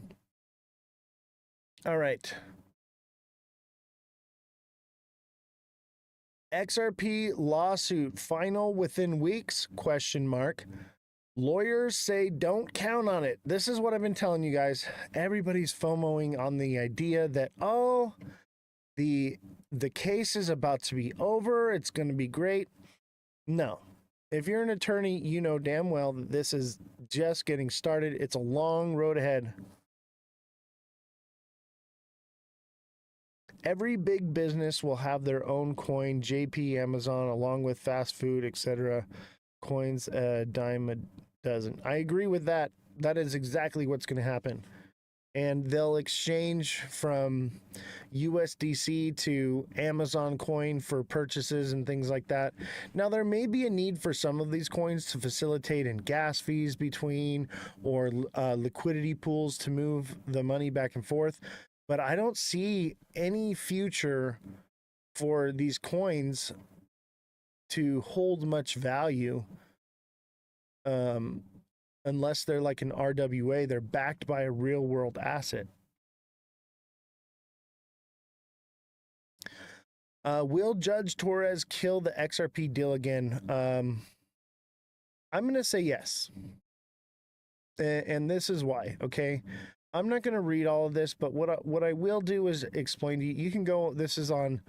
All right. XRP lawsuit final within weeks? Question mark. Lawyers say don't count on it. This is what I've been telling you guys. Everybody's FOMOing on the idea that, oh, the case is about to be over. It's going to be great. No. If you're an attorney, you know damn well that this is just getting started. It's a long road ahead. Every big business will have their own coin, JP, Amazon, along with fast food, etc. Coins a dime a dozen. I agree with that. That is exactly what's going to happen. and they'll exchange from USDC to Amazon coin for purchases and things like that. Now, there may be a need for some of these coins to facilitate in gas fees between or liquidity pools to move the money back and forth, but I don't see any future for these coins to hold much value unless they're like an RWA. They're backed by a real world asset. Will Judge Torres kill the XRP deal again? I'm going to say yes. And this is why, okay? I'm not going to read all of this, but what I will do is explain to you. You can go, this is on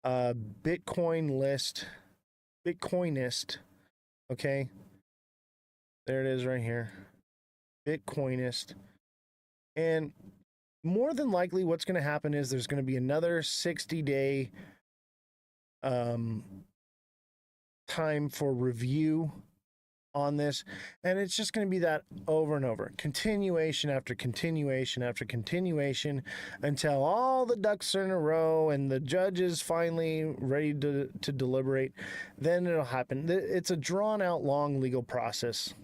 Bitcoinist, okay? There it is right here. Bitcoinist. And more than likely what's going to happen is there's going to be another 60-day time for review on this, and it's just going to be that over and over, continuation after continuation after continuation, until all the ducks are in a row and the judge is finally ready to deliberate. Then it'll happen. It's a drawn out long legal process.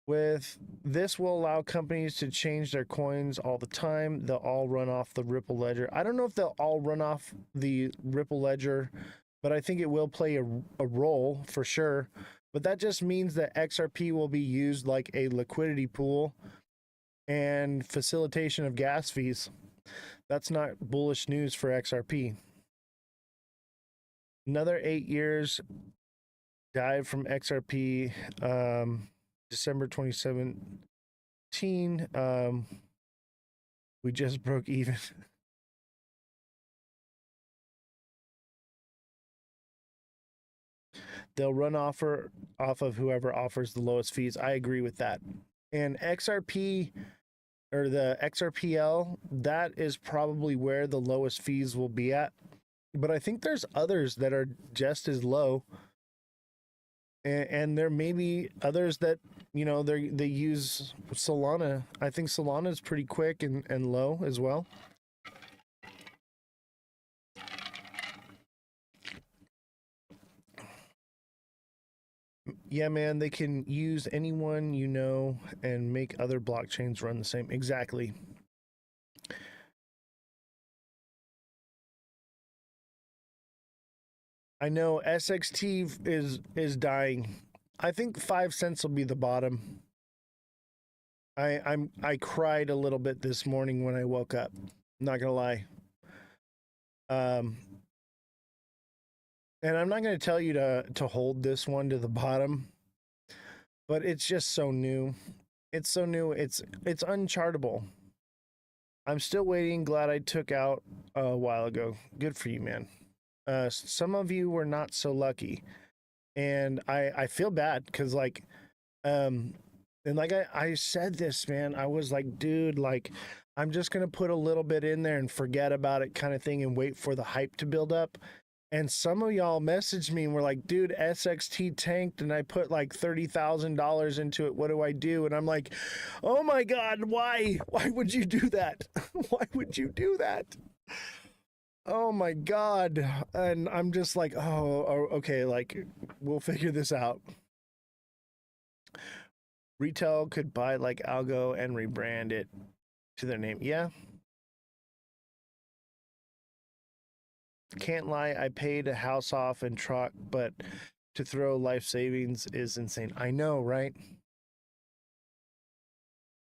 With this will allow companies to change their coins all the time. They'll all run off the Ripple ledger. I don't know if they'll all run off the Ripple ledger, but I think it will play a role for sure. But that just means that XRP will be used like a liquidity pool and facilitation of gas fees. That's not bullish news for XRP. Another 8 years dive from XRP. December 2017, we just broke even. They'll run off of whoever offers the lowest fees. I agree with that. And XRP, or the XRPL, that is probably where the lowest fees will be at. But I think there's others that are just as low. And there may be others that, you know, they use Solana. I think Solana is pretty quick and low as well. Yeah, man, they can use anyone you know and make other blockchains run the same. Exactly. I know SXT is dying. I think 5 cents will be the bottom. I cried a little bit this morning when I woke up. Not gonna lie. And I'm not gonna tell you to hold this one to the bottom, but it's just so new. It's so new. It's unchartable. I'm still waiting. Glad I took out a while ago. Good for you, man. Some of you were not so lucky, and I feel bad because like and like I said this, man, I was like, dude, like I'm just gonna put a little bit in there and forget about it kind of thing and wait for the hype to build up. And some of y'all messaged me and were like, dude, SXT tanked and I put like $30,000 into it. What do I do? And I'm like, oh my God, why would you do that? Why would you do that? Oh my God. And I'm just like, oh, okay, like we'll figure this out. Retail could buy like Algo and rebrand it to their name. Yeah. Can't lie, I paid a house off and truck, but to throw life savings is insane. I know, right?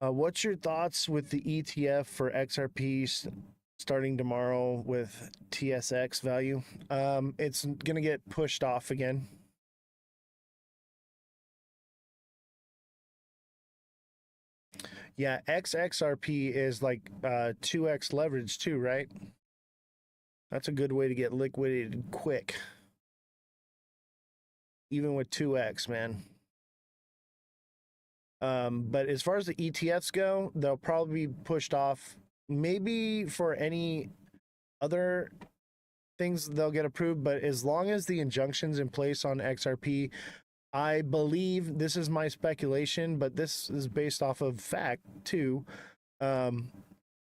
What's your thoughts with the ETF for XRP starting tomorrow with TSX value? It's going to get pushed off again. Yeah, XXRP is like 2x leverage too, right? That's a good way to get liquidated quick. Even with 2x, man. But as far as the ETFs go, they'll probably be pushed off. Maybe for any other things they'll get approved, but as long as the injunction's in place on XRP, I believe, this is my speculation, but this is based off of fact too.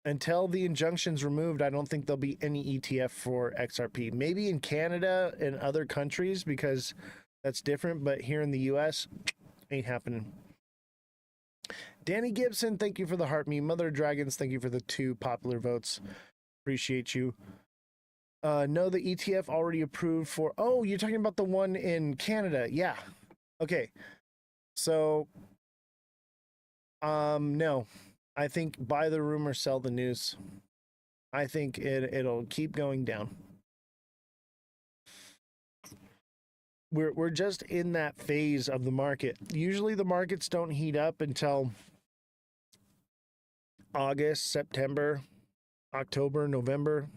Until the injunction's removed, I don't think there'll be any ETF for XRP. Maybe in Canada and other countries because that's different, but here in the US, ain't happening. Danny Gibson, thank you for the heart me. Mother of Dragons, thank you for the 2 popular votes. Appreciate you. No, the ETF already approved for... Oh, you're talking about the one in Canada. Yeah. Okay. So, no. I think buy the rumor, sell the news. I think it'll keep going down. We're just in that phase of the market. Usually the markets don't heat up until August, September, October, November.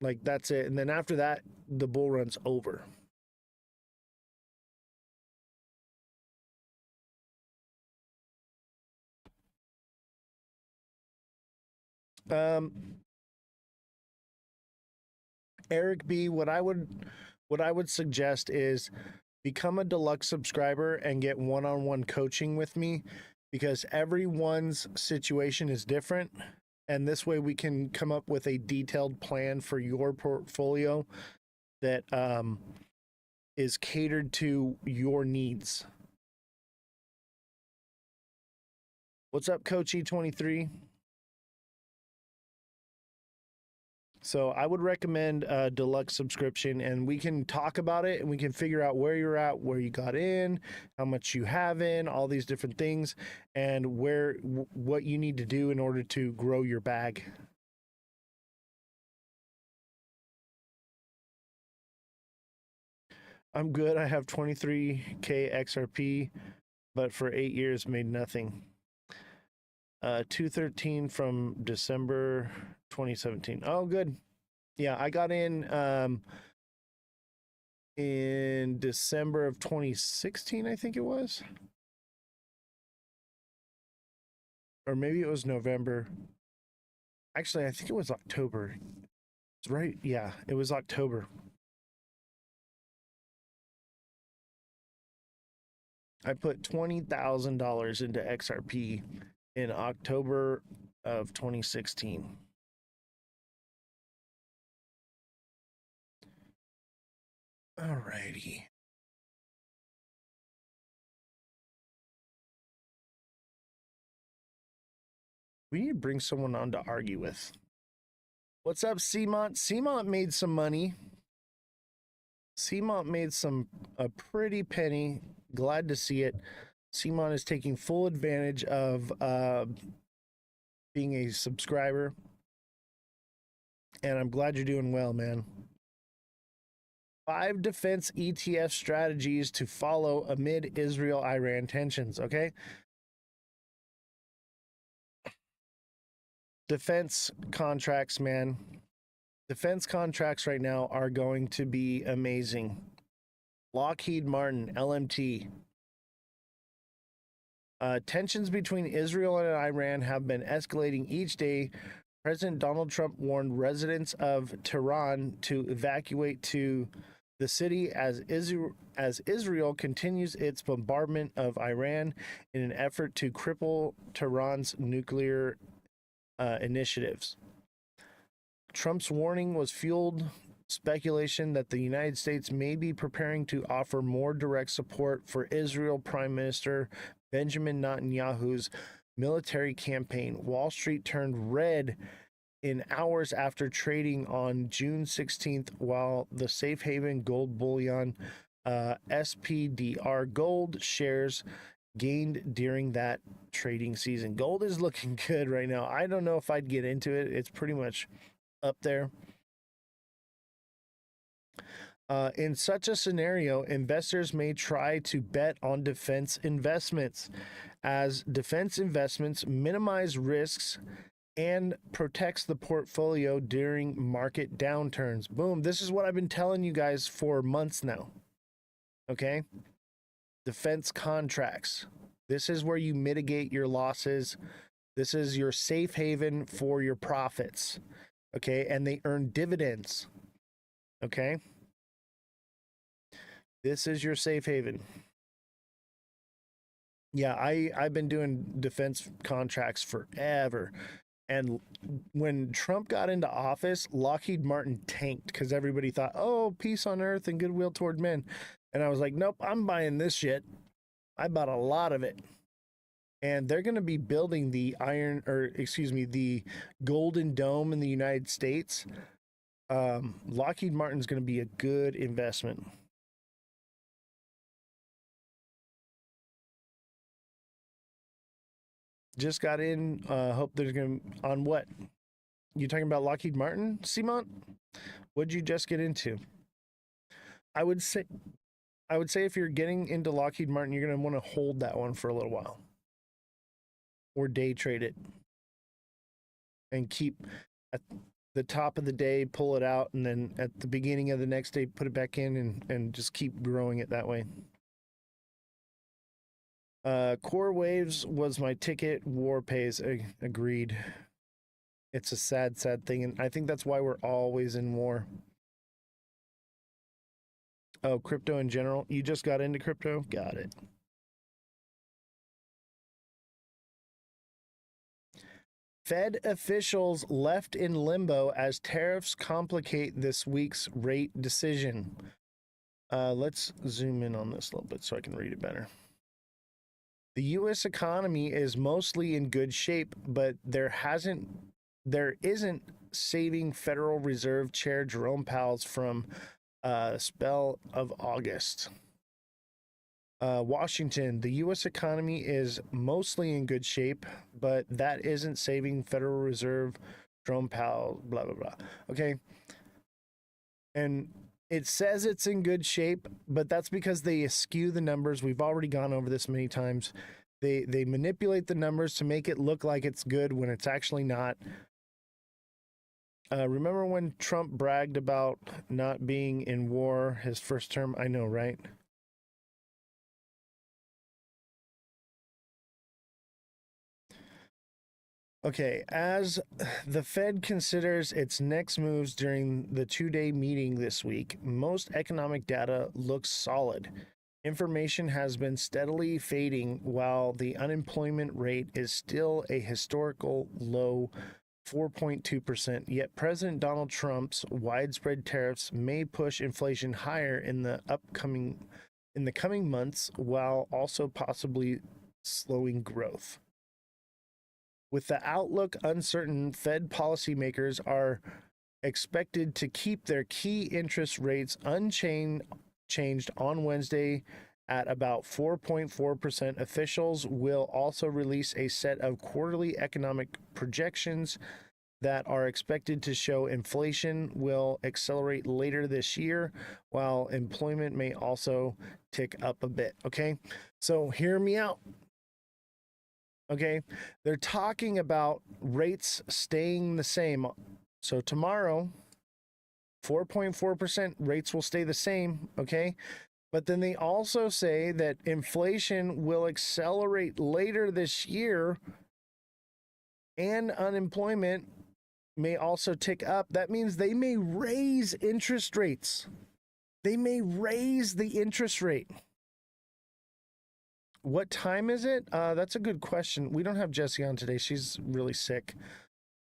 Like that's it. And then after that, the bull run's over. Eric B, what I would suggest is become a deluxe subscriber and get one-on-one coaching with me, because everyone's situation is different, and this way we can come up with a detailed plan for your portfolio that is catered to your needs. What's up, Coach E23? So I would recommend a deluxe subscription, and we can talk about it and we can figure out where you're at, where you got in, how much you have in, all these different things, and what you need to do in order to grow your bag. I'm good. I have 23K XRP, but for 8 years made nothing. 213 from December 2017. Oh, good. Yeah, I got in December of 2016, I think it was. Or maybe it was November. Actually, I think it was October. It's right. Yeah, it was October. I put $20,000 into XRP in October of 2016. Alrighty. We need to bring someone on to argue with. What's up, Seamont? Seamont made some money. Seamont made a pretty penny. Glad to see it. Seamont is taking full advantage of being a subscriber. And I'm glad you're doing well, man. 5 defense ETF strategies to follow amid Israel-Iran tensions, okay? Defense contracts, man. Defense contracts right now are going to be amazing. Lockheed Martin, LMT. Tensions between Israel and Iran have been escalating each day. President Donald Trump warned residents of Tehran to evacuate to the city as Israel continues its bombardment of Iran in an effort to cripple Tehran's nuclear initiatives. Trump's warning was fueled speculation that the United States may be preparing to offer more direct support for Israel Prime Minister Benjamin Netanyahu's military campaign. Wall Street turned red in hours after trading on June 16th, while the safe haven gold bullion SPDR gold shares gained during that trading season. Gold is looking good right now. I don't know if I'd get into it. It's pretty much up there. In such a scenario, investors may try to bet on defense investments, as defense investments minimize risks and protects the portfolio during market downturns. Boom. This is what I've been telling you guys for months now. Okay? Defense contracts. This is where you mitigate your losses. This is your safe haven for your profits. Okay? And they earn dividends. Okay? This is your safe haven. Yeah, I've been doing defense contracts forever. And when Trump got into office, Lockheed Martin tanked because everybody thought, oh, peace on earth and goodwill toward men. And I was like, nope, I'm buying this shit. I bought a lot of it. And they're going to be building the the Golden Dome in the United States. Lockheed Martin's going to be a good investment. Just got in. Hope there's going to on what? You talking about Lockheed Martin, Simon? What'd you just get into? I would say if you're getting into Lockheed Martin, you're going to want to hold that one for a little while, or day trade it, and keep at the top of the day, pull it out, and then at the beginning of the next day, put it back in, and just keep growing it that way. Core Waves was my ticket. War pays. Agreed. It's a sad, sad thing, and I think that's why we're always in war. Oh, crypto in general. You just got into crypto? Got it. Fed officials left in limbo as tariffs complicate this week's rate decision. Let's zoom in on this a little bit so I can read it better. The U.S. economy is mostly in good shape, but there isn't saving Federal Reserve Chair Jerome Powell's from a spell of August. Washington, the U.S. economy is mostly in good shape, but that isn't saving Federal Reserve Jerome Powell, blah, blah, blah. Okay. And it says it's in good shape, but that's because they askew the numbers. We've already gone over this many times. They manipulate the numbers to make it look like it's good when it's actually not. Remember when Trump bragged about not being in war his first term? I know, right? Okay, as the Fed considers its next moves during the two-day meeting this week, most economic data looks solid. Information has been steadily fading while the unemployment rate is still a historical low 4.2%. Yet President Donald Trump's widespread tariffs may push inflation higher in the coming months while also possibly slowing growth. With the outlook uncertain, Fed policymakers are expected to keep their key interest rates unchanged on Wednesday at about 4.4%. Officials will also release a set of quarterly economic projections that are expected to show inflation will accelerate later this year, while employment may also tick up a bit. Okay, so hear me out. Okay, they're talking about rates staying the same. So tomorrow, 4.4% rates will stay the same. Okay, but then they also say that inflation will accelerate later this year and unemployment may also tick up. That means they may raise interest rates. They may raise the interest rate. What time is it? That's a good question. We don't have Jessie on today. She's really sick.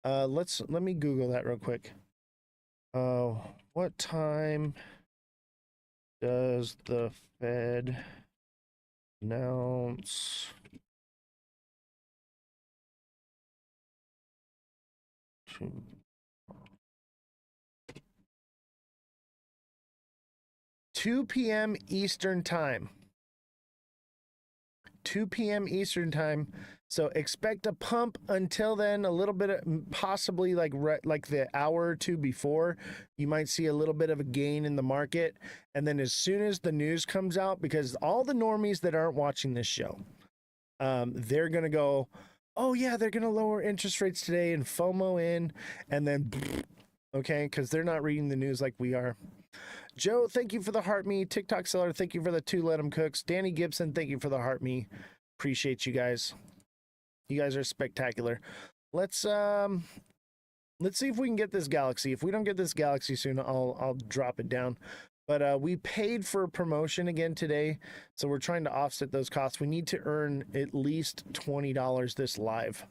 Let me Google that real quick. What time does the Fed announce to 2 p.m. Eastern time? 2 p.m. Eastern time. So expect a pump until then, a little bit of possibly like the hour or two before, you might see a little bit of a gain in the market. And then as soon as the news comes out, because all the normies that aren't watching this show, they're going to go, oh yeah, they're going to lower interest rates today and FOMO in. And then, okay, because they're not reading the news like we are. Joe, thank you for the heart me. TikTok seller, thank you for the 2 let 'em cooks. Danny Gibson, thank you for the heart me. Appreciate you guys. You guys are spectacular. Let's see if we can get this galaxy. If we don't get this galaxy soon, I'll drop it down. But we paid for promotion again today, so we're trying to offset those costs. We need to earn at least $20 this live.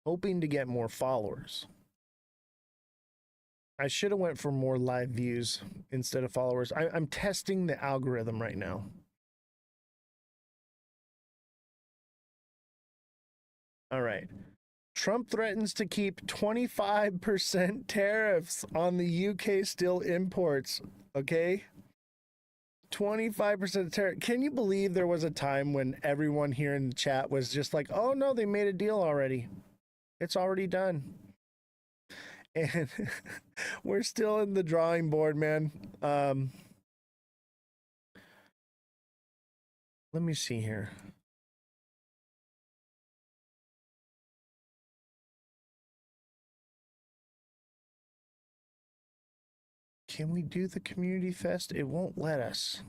Hoping to get more followers. I should have went for more live views instead of followers. I'm testing the algorithm right now. All right. Trump threatens to keep 25% tariffs on the UK steel imports. Okay. 25% tariff. Can you believe there was a time when everyone here in the chat was just like, oh no, they made a deal already. It's already done. And we're still in the drawing board, man. Let me see here. Can we do the community fest? It won't let us.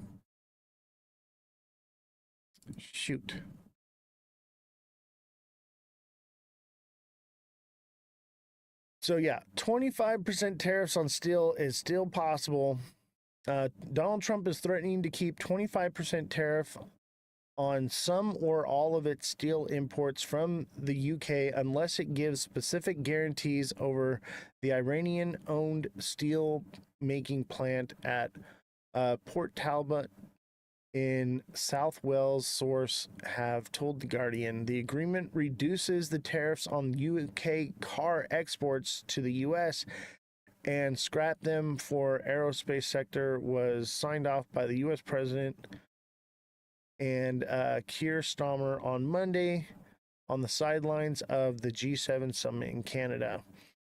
Shoot. So yeah, 25% tariffs on steel is still possible. Donald Trump is threatening to keep 25% tariff on some or all of its steel imports from the UK unless it gives specific guarantees over the Iranian-owned steel making plant at Port Talbot in South Wales. Source have told The Guardian. The agreement reduces the tariffs on UK car exports to the US and scrap them for aerospace sector. Was signed off by the US president and Keir Starmer on Monday on the sidelines of the G7 summit in Canada.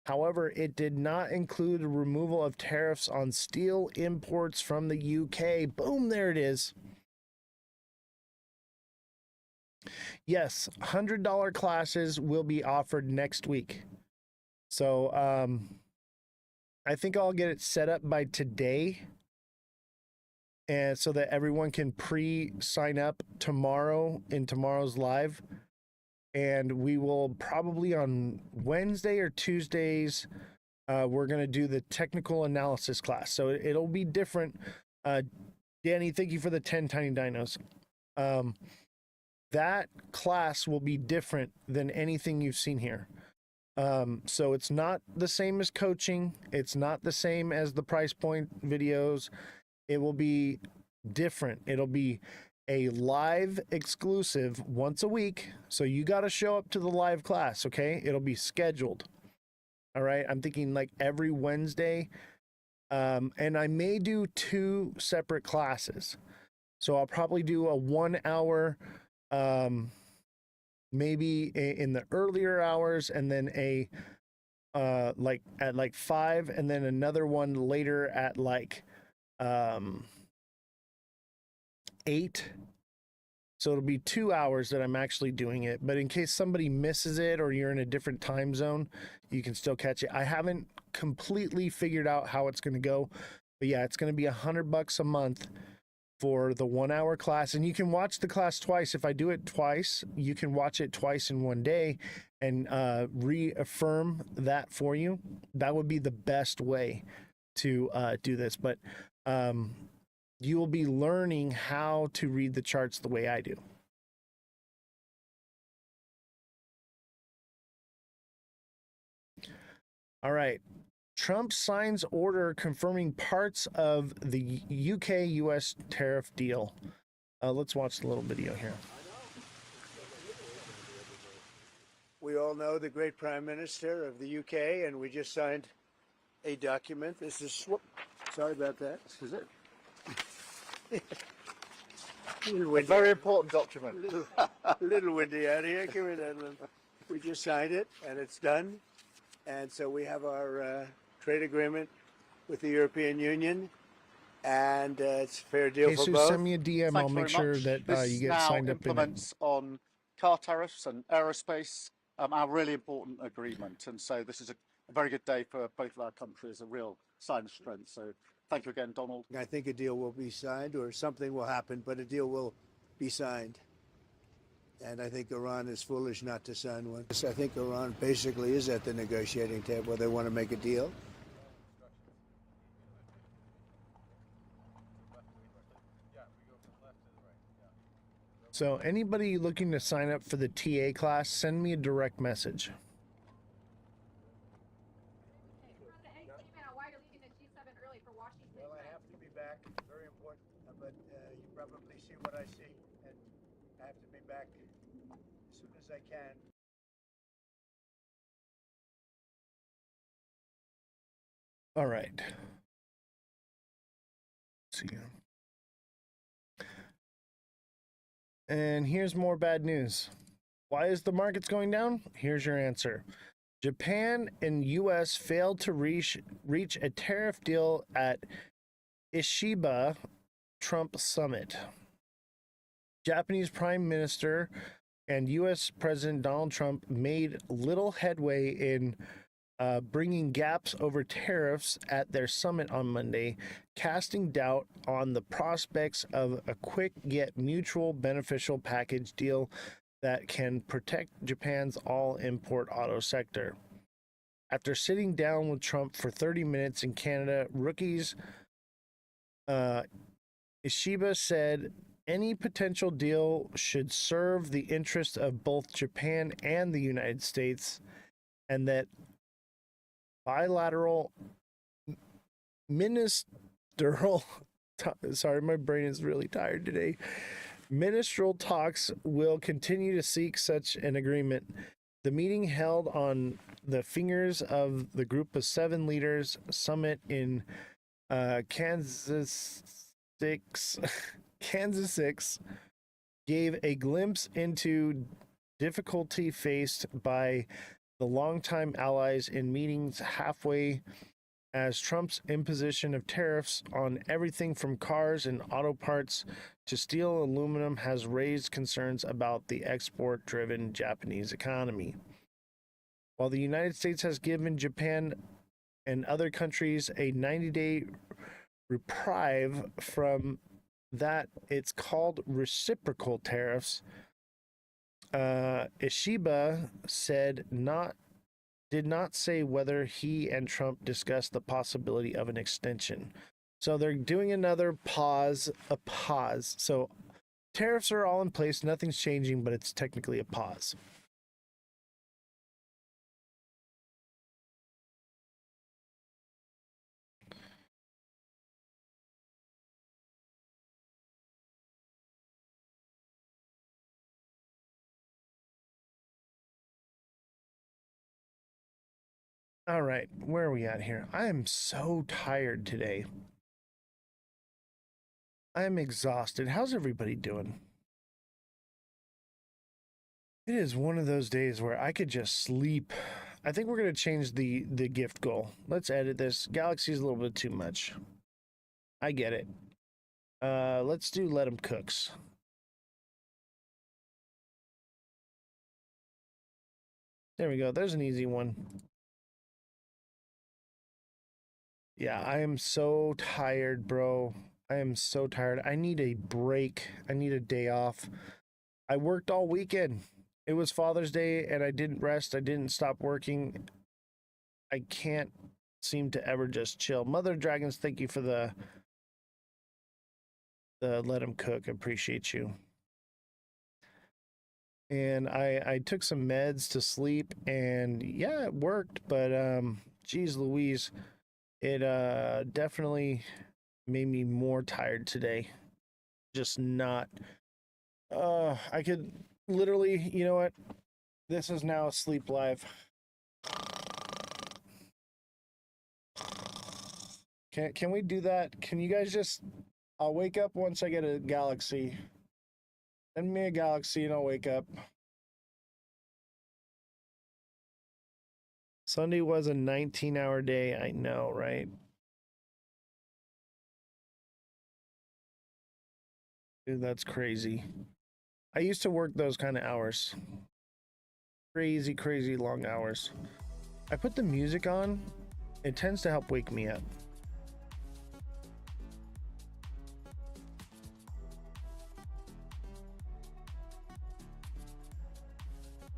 However, it did not include the removal of tariffs on steel imports from the UK. Boom, there it is. Yes, $100 classes will be offered next week. So I think I'll get it set up by today, and so that everyone can pre-sign up tomorrow in tomorrow's live. And we will probably on Wednesday or Tuesdays, we're going to do the technical analysis class. So it'll be different. Danny, thank you for the 10 tiny dinos. That class will be different than anything you've seen here. So it's not the same as coaching. It's not the same as the price point videos. It will be different. It'll be a live exclusive once a week. So you got to show up to the live class, okay? It'll be scheduled. All right. I'm thinking like every Wednesday. And I may do 2 separate classes. So I'll probably do a 1 hour, maybe in the earlier hours, and then a like at 5, and then another one later at 8. So it'll be 2 hours that I'm actually doing it. But in case somebody misses it or you're in a different time zone, you can still catch it. I haven't completely figured out how it's going to go. But yeah, it's going to be $100 a month for the 1 hour class. And you can watch the class twice. If I do it twice, you can watch it twice in one day and reaffirm that for you. That would be the best way to do this. But you will be learning how to read the charts the way I do. All right. Trump signs order confirming parts of the UK-US tariff deal. Let's watch the little video here. We all know the great Prime Minister of the UK, and we just signed a document. This is, sorry about that. This is it. A very important document. A little windy out here. Give me that one. We just signed it, and it's done. And so we have our trade agreement with the European Union, and it's a fair deal for both. Send me a DM. I'll make sure that you get signed up. Implements on car tariffs and aerospace, our really important agreement. And so this is a very good day for both of our countries, a real sign of strength. So thank you again, Donald. I think a deal will be signed, or something will happen, but a deal will be signed. And I think Iran is foolish not to sign one. I think Iran basically is at the negotiating table where they want to make a deal. So anybody looking to sign up for the TA class, send me a direct message. Well, I have to be back. Very important. But you probably see what I see, and I have to be back as soon as I can. All right. Let's see. And here's more bad news. Why is the markets going down? Here's your answer. Japan and US failed to reach a tariff deal at Ishiba Trump summit. Japanese Prime Minister and US President Donald Trump made little headway in bringing gaps over tariffs at their summit on Monday, casting doubt on the prospects of a quick yet mutual beneficial package deal that can protect Japan's all-import auto sector. After sitting down with Trump for 30 minutes in Canada, rookies Ishiba said any potential deal should serve the interest of both Japan and the United States, and that bilateral ministerial sorry, my brain is really tired today. Ministerial talks will continue to seek such an agreement. The meeting held on the fingers of the group of 7 leaders summit in Kansas 6 gave a glimpse into difficulty faced by the longtime allies in meetings halfway, as Trump's imposition of tariffs on everything from cars and auto parts to steel and aluminum has raised concerns about the export-driven Japanese economy. While the United States has given Japan and other countries a 90-day reprieve from that, it's called reciprocal tariffs. Ishiba did not say whether he and Trump discussed the possibility of an extension. So they're doing another pause. So tariffs are all in place, nothing's changing, but it's technically a pause. All right, where are we at here? I am so tired today. I am exhausted. How's everybody doing? It is one of those days where I could just sleep. I think we're going to change the gift goal. Let's edit this. Galaxy's a little bit too much. I get it. Let's do let 'em cooks. There we go. There's an easy one. Yeah, I am so tired, bro. I am so tired. I need a break. I need a day off. I worked all weekend. It was Father's Day and I didn't rest. I didn't stop working. I can't seem to ever just chill. Mother Dragons, thank you for the let 'em cook. I appreciate you. And I took some meds to sleep and yeah, it worked, but geez Louise, it definitely made me more tired today. Just not I could literally, you know what? This is now a sleep live. Can we do that? Can you guys just, I'll wake up once I get a galaxy. Send me a galaxy and I'll wake up. Sunday was a 19-hour day. I know, right? Dude, that's crazy. I used to work those kind of hours. Crazy, crazy long hours. I put the music on. It tends to help wake me up.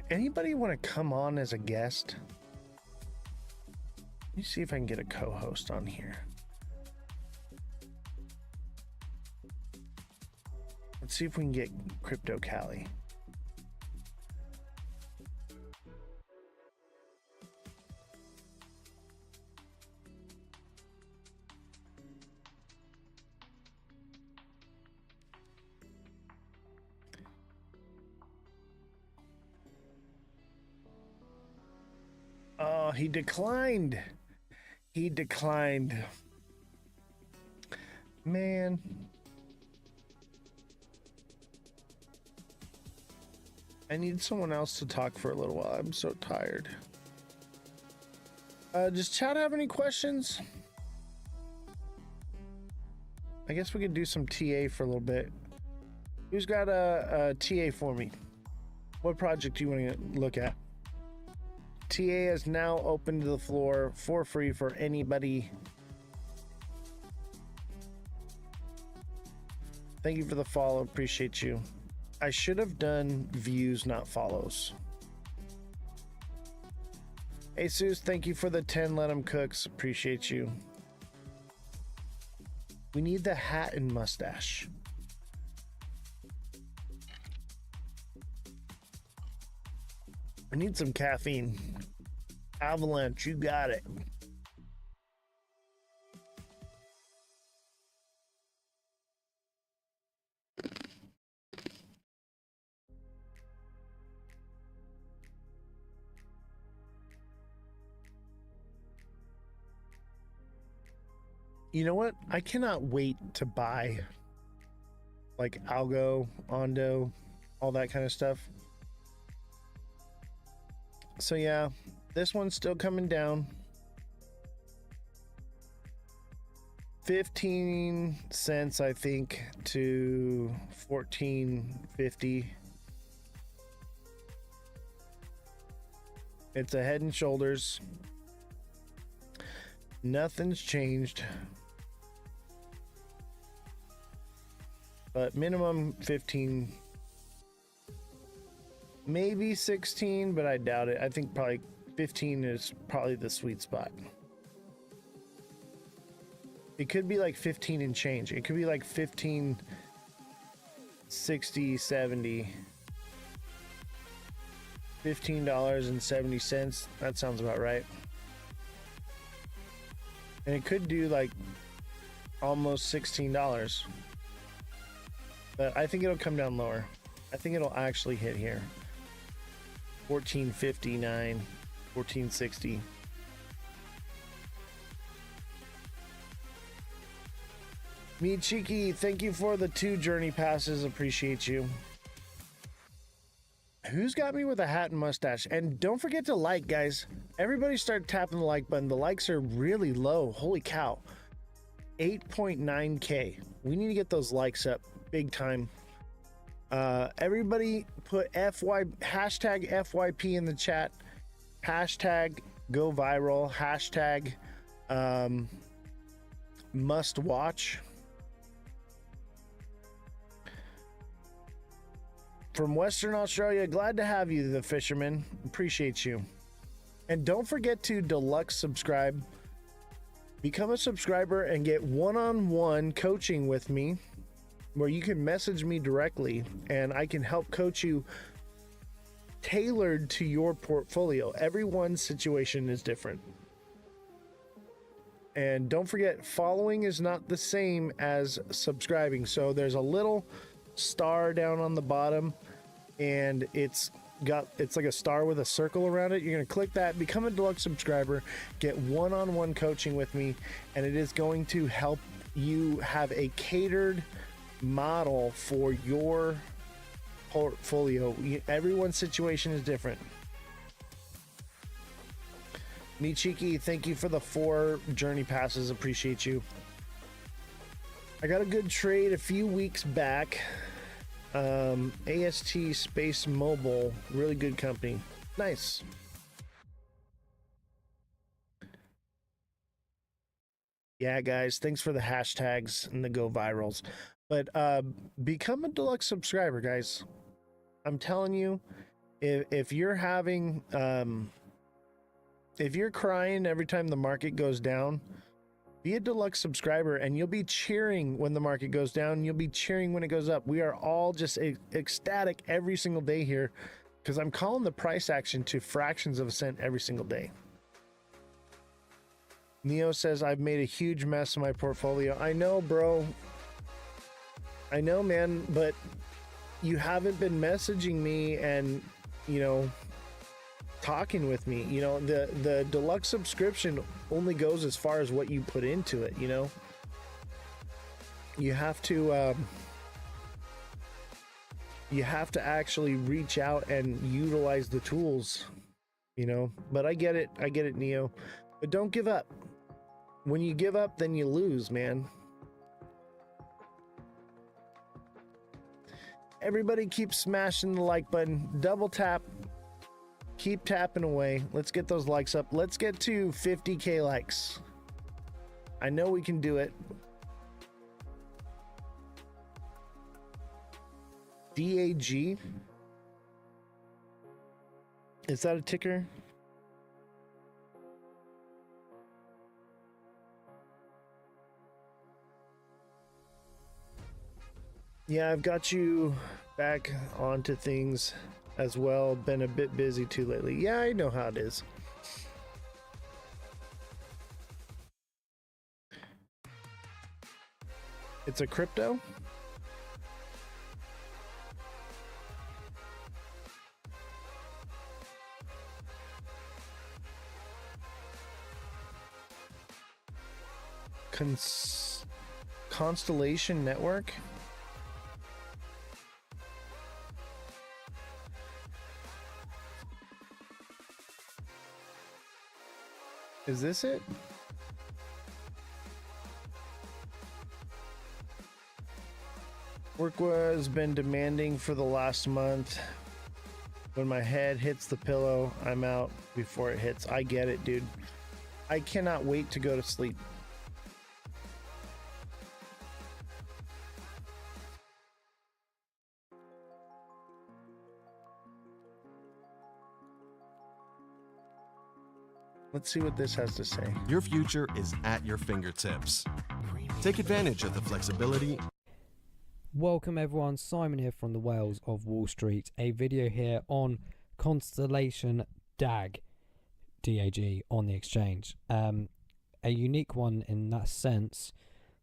Anybody want to come on as a guest? Let me see if I can get a co-host on here. Let's see if we can get Crypto Cali. Oh, he declined. He declined. Man. I need someone else to talk for a little while. I'm so tired. Does chat have any questions? I guess we could do some TA for a little bit. Who's got a TA for me? What project do you want to look at? TA is now open to the floor for free for anybody. Thank you for the follow. Appreciate you. I should have done views, not follows. Jesus, thank you for the 10 Let 'em Cooks. Appreciate you. We need the hat and mustache. I need some caffeine. Avalanche, you got it. You know what? I cannot wait to buy like Algo, Ondo, all that kind of stuff. So yeah, this one's still coming down. 15 cents, I think, to 14.50. It's a Head and Shoulders. Nothing's changed. But minimum 15, maybe 16, but I doubt it. I think probably 15 is probably the sweet spot. It could be like 15 and change. It could be like 15, 60, 70. $15.70. That sounds about right. And it could do like almost $16. But I think it'll come down lower. I think it'll actually hit here. 14.59, 14.60. Me Cheeky, thank you for the 2 journey passes. Appreciate you. Who's got me with a hat and mustache? And don't forget to like, guys. Everybody start tapping the like button. The likes are really low. Holy cow. 8.9K. We need to get those likes up big time. Everybody put hashtag FYP in the chat. Hashtag go viral. Hashtag must watch. From Western Australia, glad to have you, the fisherman. Appreciate you. And don't forget to deluxe subscribe. Become a subscriber and get one-on-one coaching with me, where you can message me directly and I can help coach you tailored to your portfolio. Everyone's situation is different. And don't forget, following is not the same as subscribing. So there's a little star down on the bottom and it's like a star with a circle around it. You're going to click that, become a deluxe subscriber, get one-on-one coaching with me, and it is going to help you have a catered model for your portfolio. Everyone's situation is different. Me Cheeky, thank you for the 4 journey passes. Appreciate you. I got a good trade a few weeks back. AST Space Mobile, really good company. Nice. Yeah, guys, thanks for the hashtags and the go virals. But become a deluxe subscriber, guys. I'm telling you, if you're having if you're crying every time the market goes down, Be a deluxe subscriber and you'll be cheering when the market goes down. You'll be cheering when it goes up. We are all just ecstatic every single day here because I'm calling the price action to fractions of a cent every single day. Neo says, I've made a huge mess of my portfolio. I know, bro. I know, man, but you haven't been messaging me and, you know, talking with me. You know, the deluxe subscription only goes as far as what you put into it, you know. You have to actually reach out and utilize the tools, you know. But I get it, Neo. But don't give up. When you give up, then you lose, man. Everybody keep smashing the like button. Double tap. Keep tapping away. Let's get those likes up. Let's get to 50K likes. I know we can do it. DAG. Is that a ticker? Yeah, I've got you back onto things as well. Been a bit busy too lately. Yeah, I know how it is. It's a crypto? Constellation Network? Is this it? Work has been demanding for the last month. When my head hits the pillow, I'm out before it hits. I get it, dude. I cannot wait to go to sleep. Let's see what this has to say. Your future is at your fingertips. Take advantage of the flexibility. Welcome everyone, Simon here from the Whales of Wall Street. A video here on Constellation DAG, DAG on the exchange. A unique one in that sense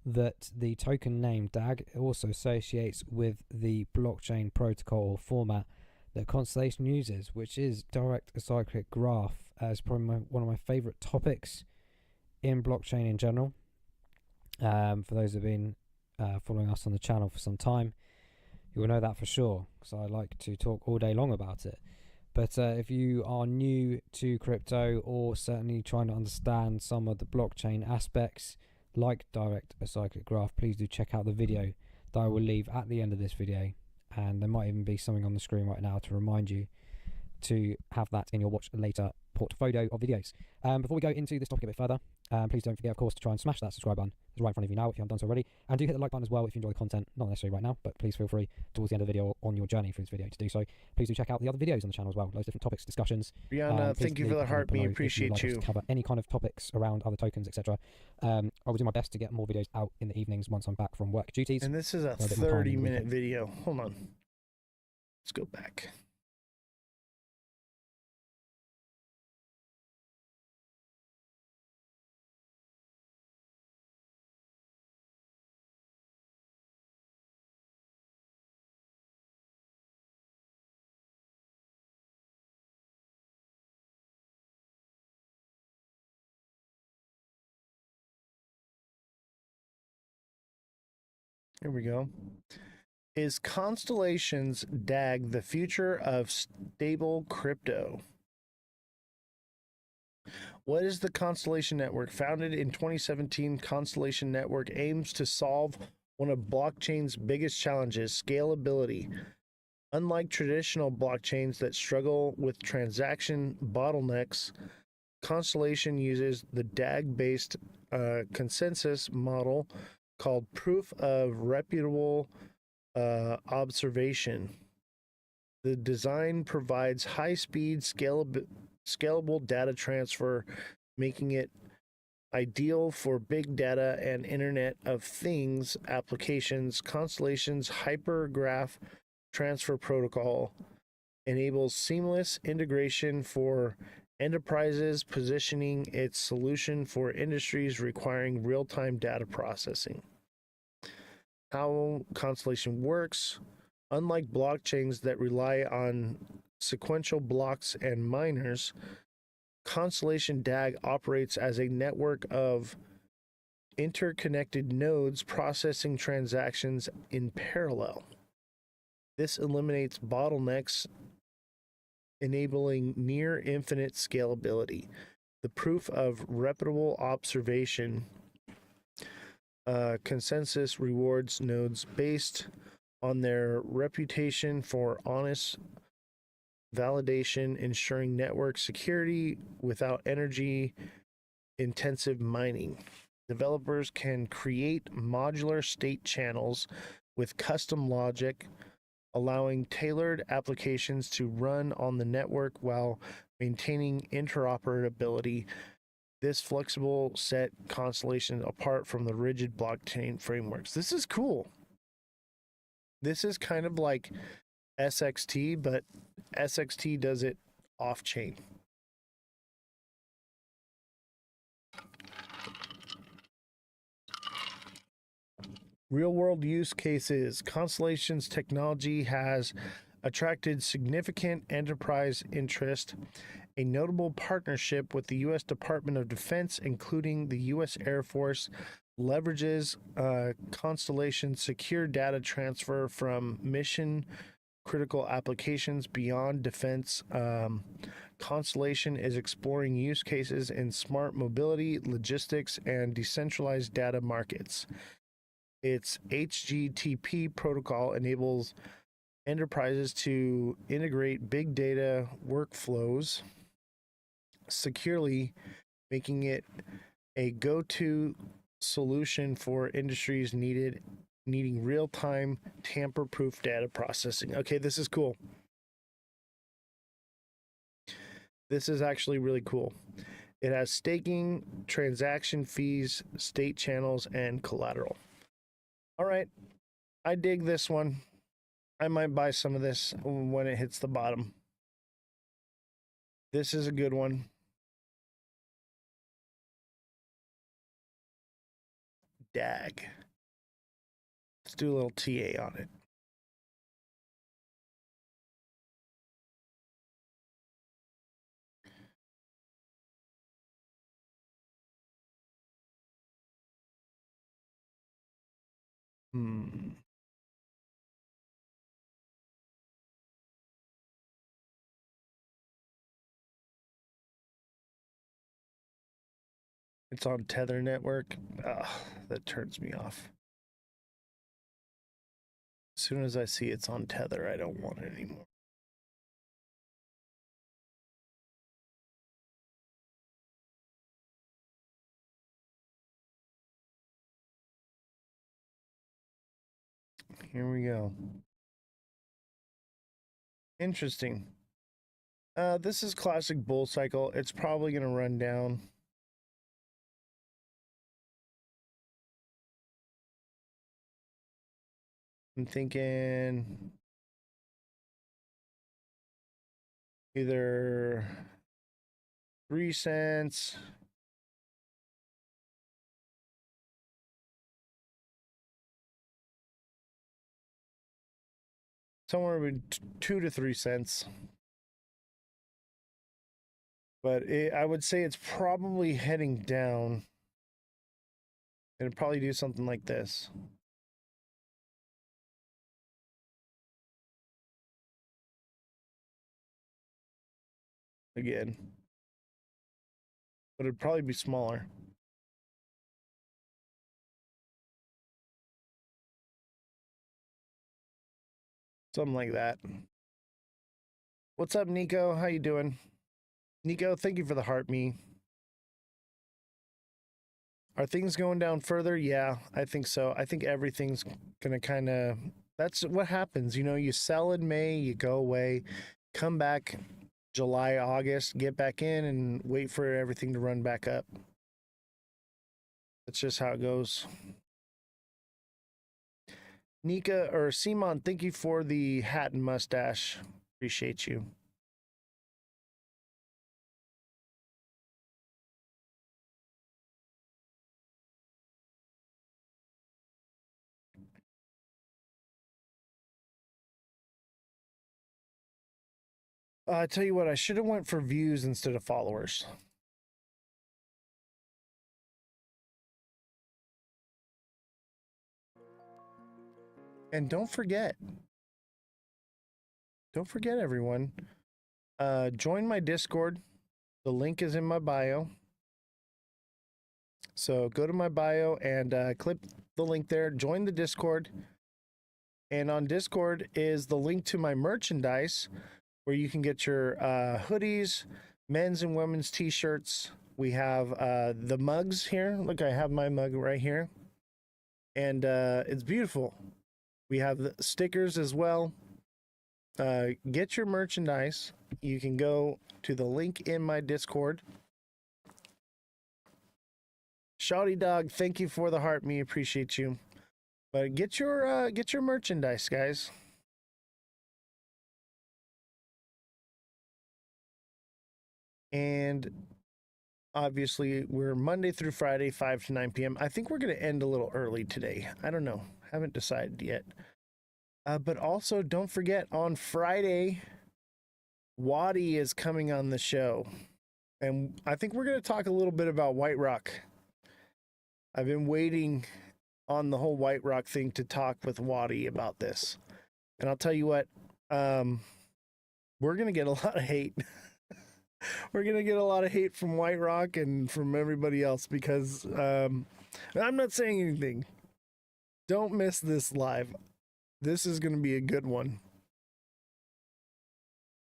that the token name DAG also associates with the blockchain protocol or format that Constellation uses, which is direct acyclic graph. As probably one of my favorite topics in blockchain in general. For those who have been following us on the channel for some time, you will know that for sure, because I like to talk all day long about it. But if you are new to crypto or certainly trying to understand some of the blockchain aspects like direct acyclic graph, please do check out the video that I will leave at the end of this video, and there might even be something on the screen right now to remind you to have that in your watch later portfolio of videos. Before we go into this topic a bit further, please don't forget, of course, to try and smash that subscribe button. It's right in front of you now if you haven't done so already. And do hit the like button as well if you enjoy the content, not necessarily right now, but please feel free towards the end of the video or on your journey through this video to do so. Please do check out the other videos on the channel as well, loads of different topics, discussions. Brianna, thank you for the heart. We appreciate you. To cover any kind of topics around other tokens, etc. I will do my best to get more videos out in the evenings once I'm back from work duties. And this is a 30-minute video. Hold on. Let's go back. Here we go. Is Constellation's DAG the future of stable crypto? What is the Constellation Network? Founded in 2017, Constellation Network aims to solve one of blockchain's biggest challenges, scalability. Unlike traditional blockchains that struggle with transaction bottlenecks, Constellation uses the DAG-based consensus model called proof of reputable observation. The design provides high-speed, scalable data transfer, making it ideal for big data and Internet of Things applications. Constellation's hypergraph transfer protocol enables seamless integration for enterprises, positioning its solution for industries requiring real-time data processing. How Constellation works: unlike blockchains that rely on sequential blocks and miners, Constellation DAG operates as a network of interconnected nodes processing transactions in parallel. This eliminates bottlenecks, enabling near infinite scalability. The proof of reputable observation consensus rewards nodes based on their reputation for honest validation, ensuring network security without energy intensive mining. Developers can create modular state channels with custom logic, allowing tailored applications to run on the network while maintaining interoperability. This flexible set Constellation apart from the rigid blockchain frameworks. This is cool. This is kind of like SXT, but SXT does it off chain. Real world use cases. Constellation's technology has attracted significant enterprise interest. A notable partnership with the U.S. Department of Defense, including the U.S. Air Force, leverages Constellation's secure data transfer from mission critical applications beyond defense. Constellation is exploring use cases in smart mobility, logistics, and decentralized data markets. Its HGTP protocol enables enterprises to integrate big data workflows securely, making it a go-to solution for industries needing real-time tamper-proof data processing. Okay, this is cool. This is actually really cool. It has staking, transaction fees, state channels, and collateral. All right, I dig this one. I might buy some of this when it hits the bottom. This is a good one. DAG. Let's do a little TA on it. It's on Tether network. Ugh, that turns me off. As soon as I see it's on Tether, I don't want it anymore. Here we go. Interesting. This is classic bull cycle. It's probably going to run down. I'm thinking either 3 cents. Somewhere between 2 to 3 cents. But I would say it's probably heading down. It'll probably do something like this. Again. But it'd probably be smaller. Something like that. What's up, Nico? How you doing? Nico, thank you for the heart, me. Are things going down further? Yeah, I think so. I think everything's gonna kind of, that's what happens. You know, you sell in May, you go away, come back July, August, get back in and wait for everything to run back up. That's just how it goes. Nika or Simon, thank you for the hat and mustache. Appreciate you. I tell you what, I should have went for views instead of followers. And don't forget everyone, join my Discord. The link is in my bio. So go to my bio and click the link there, join the Discord. And on Discord is the link to my merchandise where you can get your hoodies, men's and women's t-shirts. We have the mugs here. Look, I have my mug right here. And it's beautiful. We have the stickers as well. Get your merchandise. You can go to the link in my Discord. Shawty Dog, thank you for the heart. Me appreciate you. But get your merchandise, guys. And obviously, we're Monday through Friday, 5 to 9 p.m. I think we're going to end a little early today. I don't know. Haven't decided yet. But also, don't forget, on Friday, Waddy is coming on the show. And I think we're going to talk a little bit about White Rock. I've been waiting on the whole White Rock thing to talk with Waddy about this. And I'll tell you what, we're going to get a lot of hate. We're going to get a lot of hate from White Rock and from everybody else because I'm not saying anything. Don't miss this live. This is going to be a good one.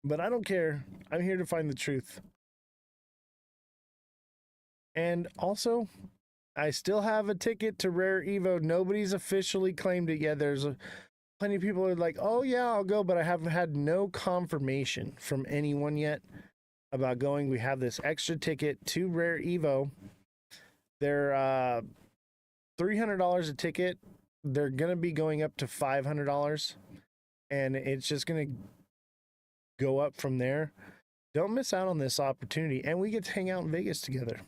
But I don't care. I'm here to find the truth. And also, I still have a ticket to Rare Evo. Nobody's officially claimed it yet. There's plenty of people who are like, oh yeah, I'll go, but I haven't had no confirmation from anyone yet about going. We have this extra ticket to Rare Evo. They're $300 a ticket. They're going to be going up to $500. And it's just going to go up from there. Don't miss out on this opportunity. And we get to hang out in Vegas together.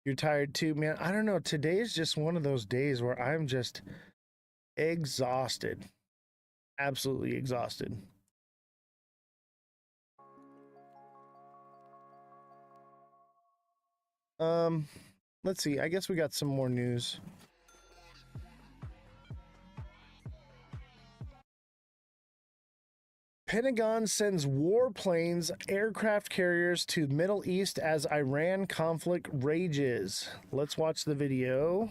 You're tired too, man. I don't know. Today is just one of those days where I'm just exhausted. Absolutely exhausted. Let's see. I guess we got some more news. Pentagon sends warplanes, aircraft carriers to Middle East as Iran conflict rages. Let's watch the video.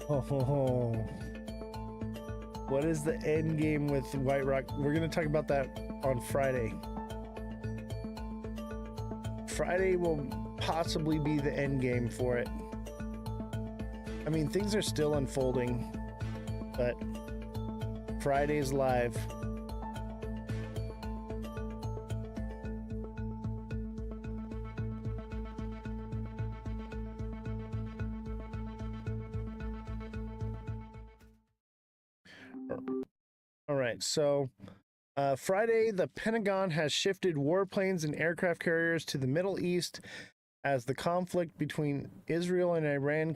Oh, what is the end game with White Rock? We're going to talk about that on Friday. Friday will possibly be the end game for it. I mean, things are still unfolding, but Friday's live. All right, so Friday, the Pentagon has shifted warplanes and aircraft carriers to the Middle East as the conflict between Israel and Iran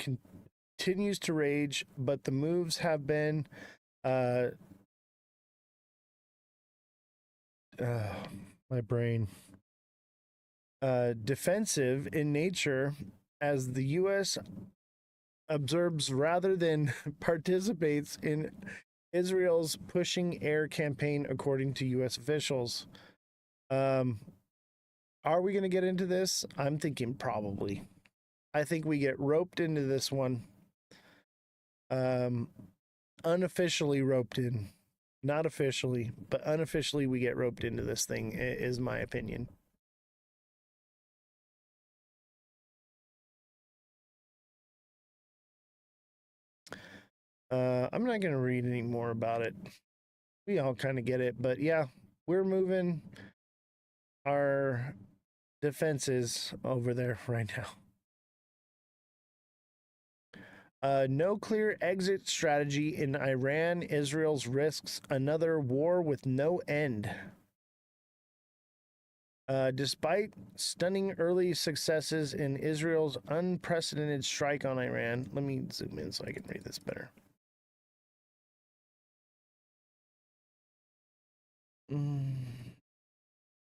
continues to rage, but the moves have been my brain defensive in nature as the U.S. observes rather than participates in Israel's pushing air campaign, according to U.S. officials. Are we going to get into this? I'm thinking probably. I think we get roped into this one. Unofficially roped in. Not officially, but unofficially we get roped into this thing, is my opinion. I'm not going to read any more about it. We all kind of get it, but yeah, we're moving our defenses over there right now. No clear exit strategy in Iran. Israel's risks another war with no end. Despite stunning early successes in Israel's unprecedented strike on Iran, let me zoom in so I can read this better.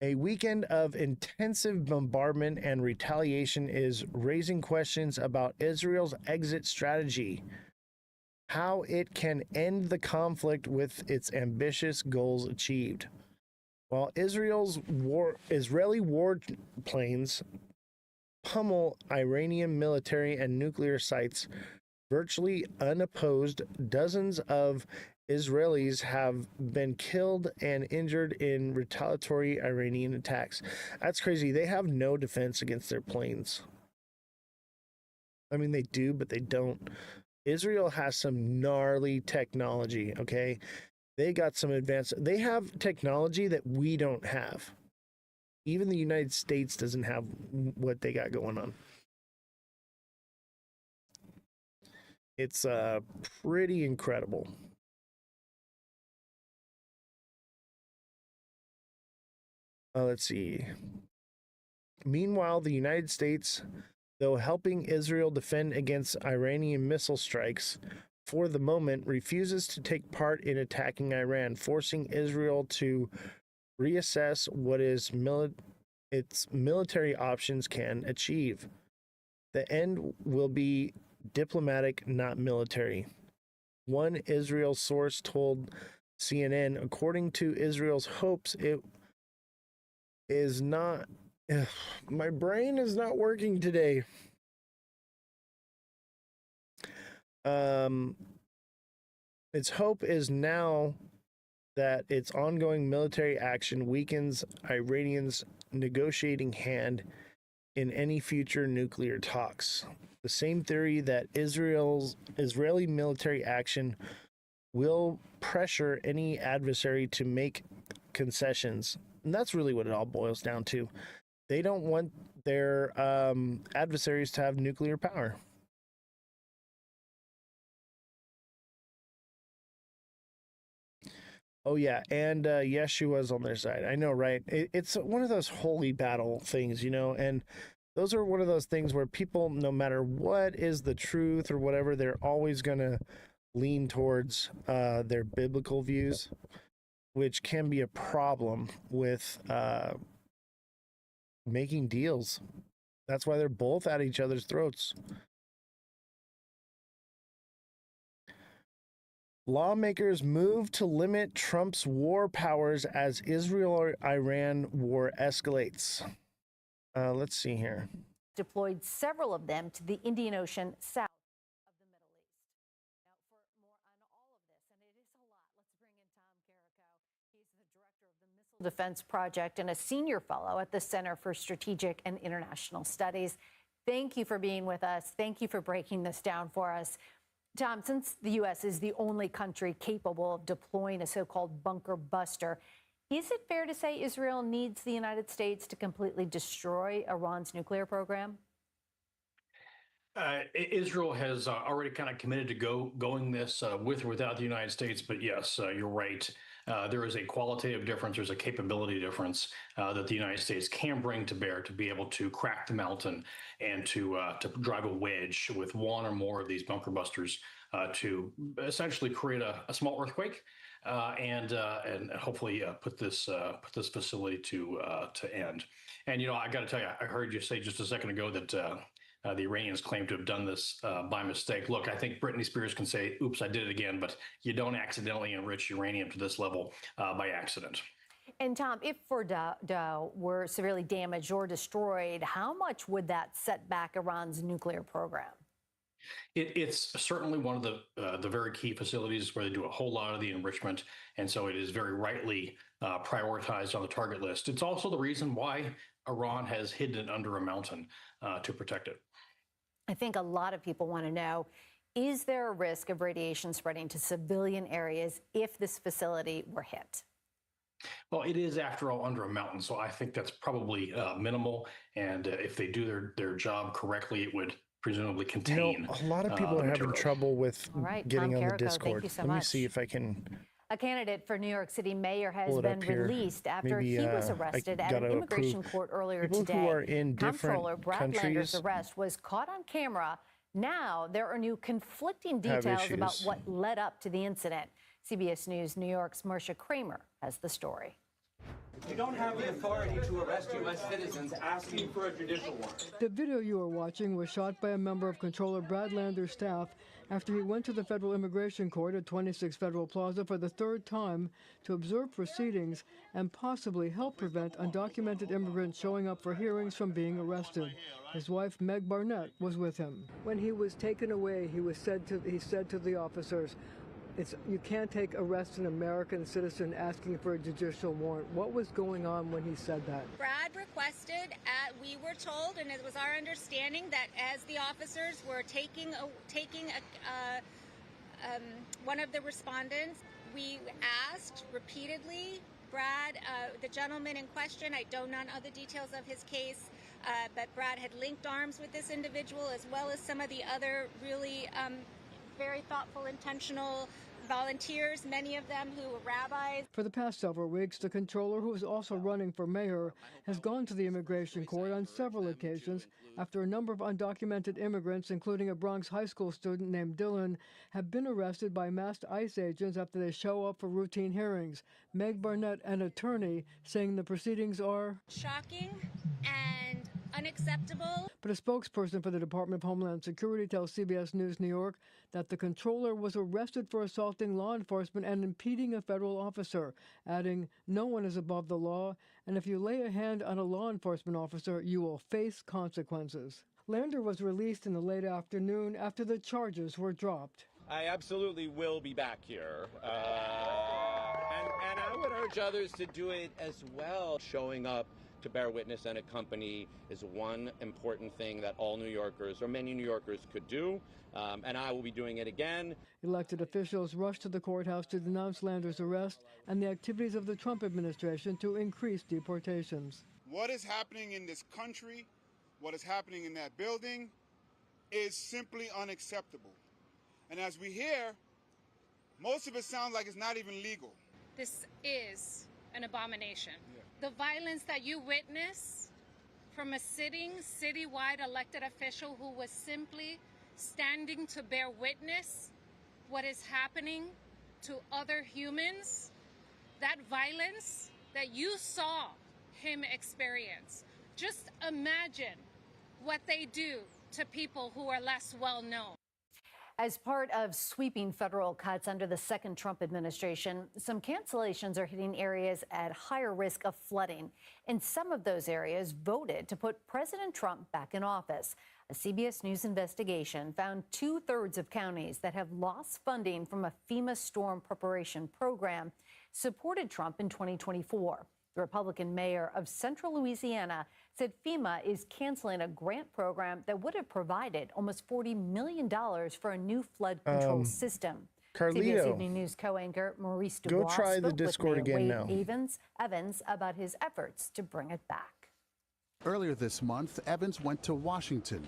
A weekend of intensive bombardment and retaliation is raising questions about Israel's exit strategy, how it can end the conflict with its ambitious goals achieved. While Israeli warplanes pummel Iranian military and nuclear sites virtually unopposed, dozens of Israelis have been killed and injured in retaliatory Iranian attacks. That's crazy. They have no defense against their planes. I mean, they do, but they don't. Israel has some gnarly technology, okay? They got some advanced. They have technology that we don't have. Even the United States doesn't have what they got going on. It's pretty incredible. Let's see. Meanwhile, the United States, though helping Israel defend against Iranian missile strikes, for the moment refuses to take part in attacking Iran, forcing Israel to reassess what its military options can achieve. The end will be diplomatic, not military. One Israel source told CNN, according to Israel's hopes, it is not. My brain is not working today. Its hope is now that its ongoing military action weakens Iranians' negotiating hand in any future nuclear talks. The same theory that Israeli military action will pressure any adversary to make concessions. And that's really what it all boils down to. They don't want their adversaries to have nuclear power. Oh, yeah. And Yeshua's on their side. I know, right? It's one of those holy battle things, you know, and those are one of those things where people, no matter what is the truth or whatever, they're always going to lean towards their biblical views, which can be a problem with making deals. That's why they're both at each other's throats. Lawmakers move to limit Trump's war powers as Israel-Iran war escalates. Let's see here. Deployed several of them to the Indian Ocean south of the Middle East. Now, for more on all of this, and it is a lot, let's bring in Tom Carrico. He's the director of the Missile Defense Project and a senior fellow at the Center for Strategic and International Studies. Thank you for being with us. Thank you for breaking this down for us. Tom, since the U.S. is the only country capable of deploying a so-called bunker buster, is it fair to say Israel needs the United States to completely destroy Iran's nuclear program? Israel has already kind of committed to going this with or without the United States. But yes, you're right. There is a qualitative difference. There's a capability difference that the United States can bring to bear to be able to crack the mountain and to drive a wedge with one or more of these bunker busters to essentially create a small earthquake and hopefully put this facility to end. And you know, I got to tell you, I heard you say just a second ago that the Iranians claim to have done this by mistake. Look, I think Britney Spears can say, "Oops, I did it again," but you don't accidentally enrich uranium to this level by accident. And Tom, if Fordow were severely damaged or destroyed, how much would that set back Iran's nuclear program? It's certainly one of the very key facilities where they do a whole lot of the enrichment, and so it is very rightly prioritized on the target list. It's also the reason why Iran has hidden it under a mountain to protect it. I think a lot of people want to know, is there a risk of radiation spreading to civilian areas if this facility were hit? Well, it is, after all, under a mountain, so I think that's probably minimal. And if they do their job correctly, it would presumably contain. A lot of people are having trouble with getting on the Tom Carrico, Discord. thank you so Let me much. see if I can. A candidate for New York City mayor has Pull it been up here. released after Maybe, he was I arrested at an gotta immigration approve. court earlier People today. who are in different Comptroller Brad countries Lander's arrest was caught on camera. Now there are new conflicting have details about issues. what led up to the incident. CBS News New York's Marcia Kramer has the story. You don't have the authority to arrest U.S. citizens asking for a judicial warrant. The video you are watching was shot by a member of Comptroller Brad Lander's staff after he went to the Federal Immigration Court at 26 Federal Plaza for the third time to observe proceedings and possibly help prevent undocumented immigrants showing up for hearings from being arrested. His wife, Meg Barnett, was with him. When he was taken away, he said to the officers, you can't arrest an American citizen asking for a judicial warrant. What was going on when he said that? Brad requested, we were told, and it was our understanding that as the officers were taking one of the respondents, we asked repeatedly, Brad, the gentleman in question, I don't know the details of his case, but Brad had linked arms with this individual as well as some of the other really very thoughtful, intentional volunteers, many of them who were rabbis. For the past several weeks, the comptroller, who is also running for mayor, has gone to the immigration court on several occasions after a number of undocumented immigrants, including a Bronx high school student named Dylan, have been arrested by masked ICE agents after they show up for routine hearings. Meg Barnett, an attorney, saying the proceedings are shocking and unacceptable. But a spokesperson for the Department of Homeland Security tells CBS News New York that the comptroller was arrested for assaulting law enforcement and impeding a federal officer, adding, "No one is above the law, and if you lay a hand on a law enforcement officer, you will face consequences." Lander was released in the late afternoon after the charges were dropped. I absolutely will be back here. And I would urge others to do it as well. Showing up to bear witness and accompany is one important thing that all New Yorkers, or many New Yorkers, could do, and I will be doing it again. Elected officials rushed to the courthouse to denounce Lander's arrest and the activities of the Trump administration to increase deportations. What is happening in this country, what is happening in that building, is simply unacceptable. And as we hear, most of it sounds like it's not even legal. This is an abomination. The violence that you witness from a citywide elected official who was simply standing to bear witness what is happening to other humans, that violence that you saw him experience. Just imagine what they do to people who are less well known. As part of sweeping federal cuts under the second Trump administration, some cancellations are hitting areas at higher risk of flooding. And some of those areas voted to put President Trump back in office. A CBS News investigation found 2/3 of counties that have lost funding from a FEMA storm preparation program supported Trump in 2024. The Republican mayor of Central Louisiana said FEMA is canceling a grant program that would have provided almost $40 million for a new flood control system. Carlito, CBS Evening News co-anchor Maurice go Dubois try the spoke Discord with Mayor again Wade now. Evans about his efforts to bring it back. Earlier this month, Evans went to Washington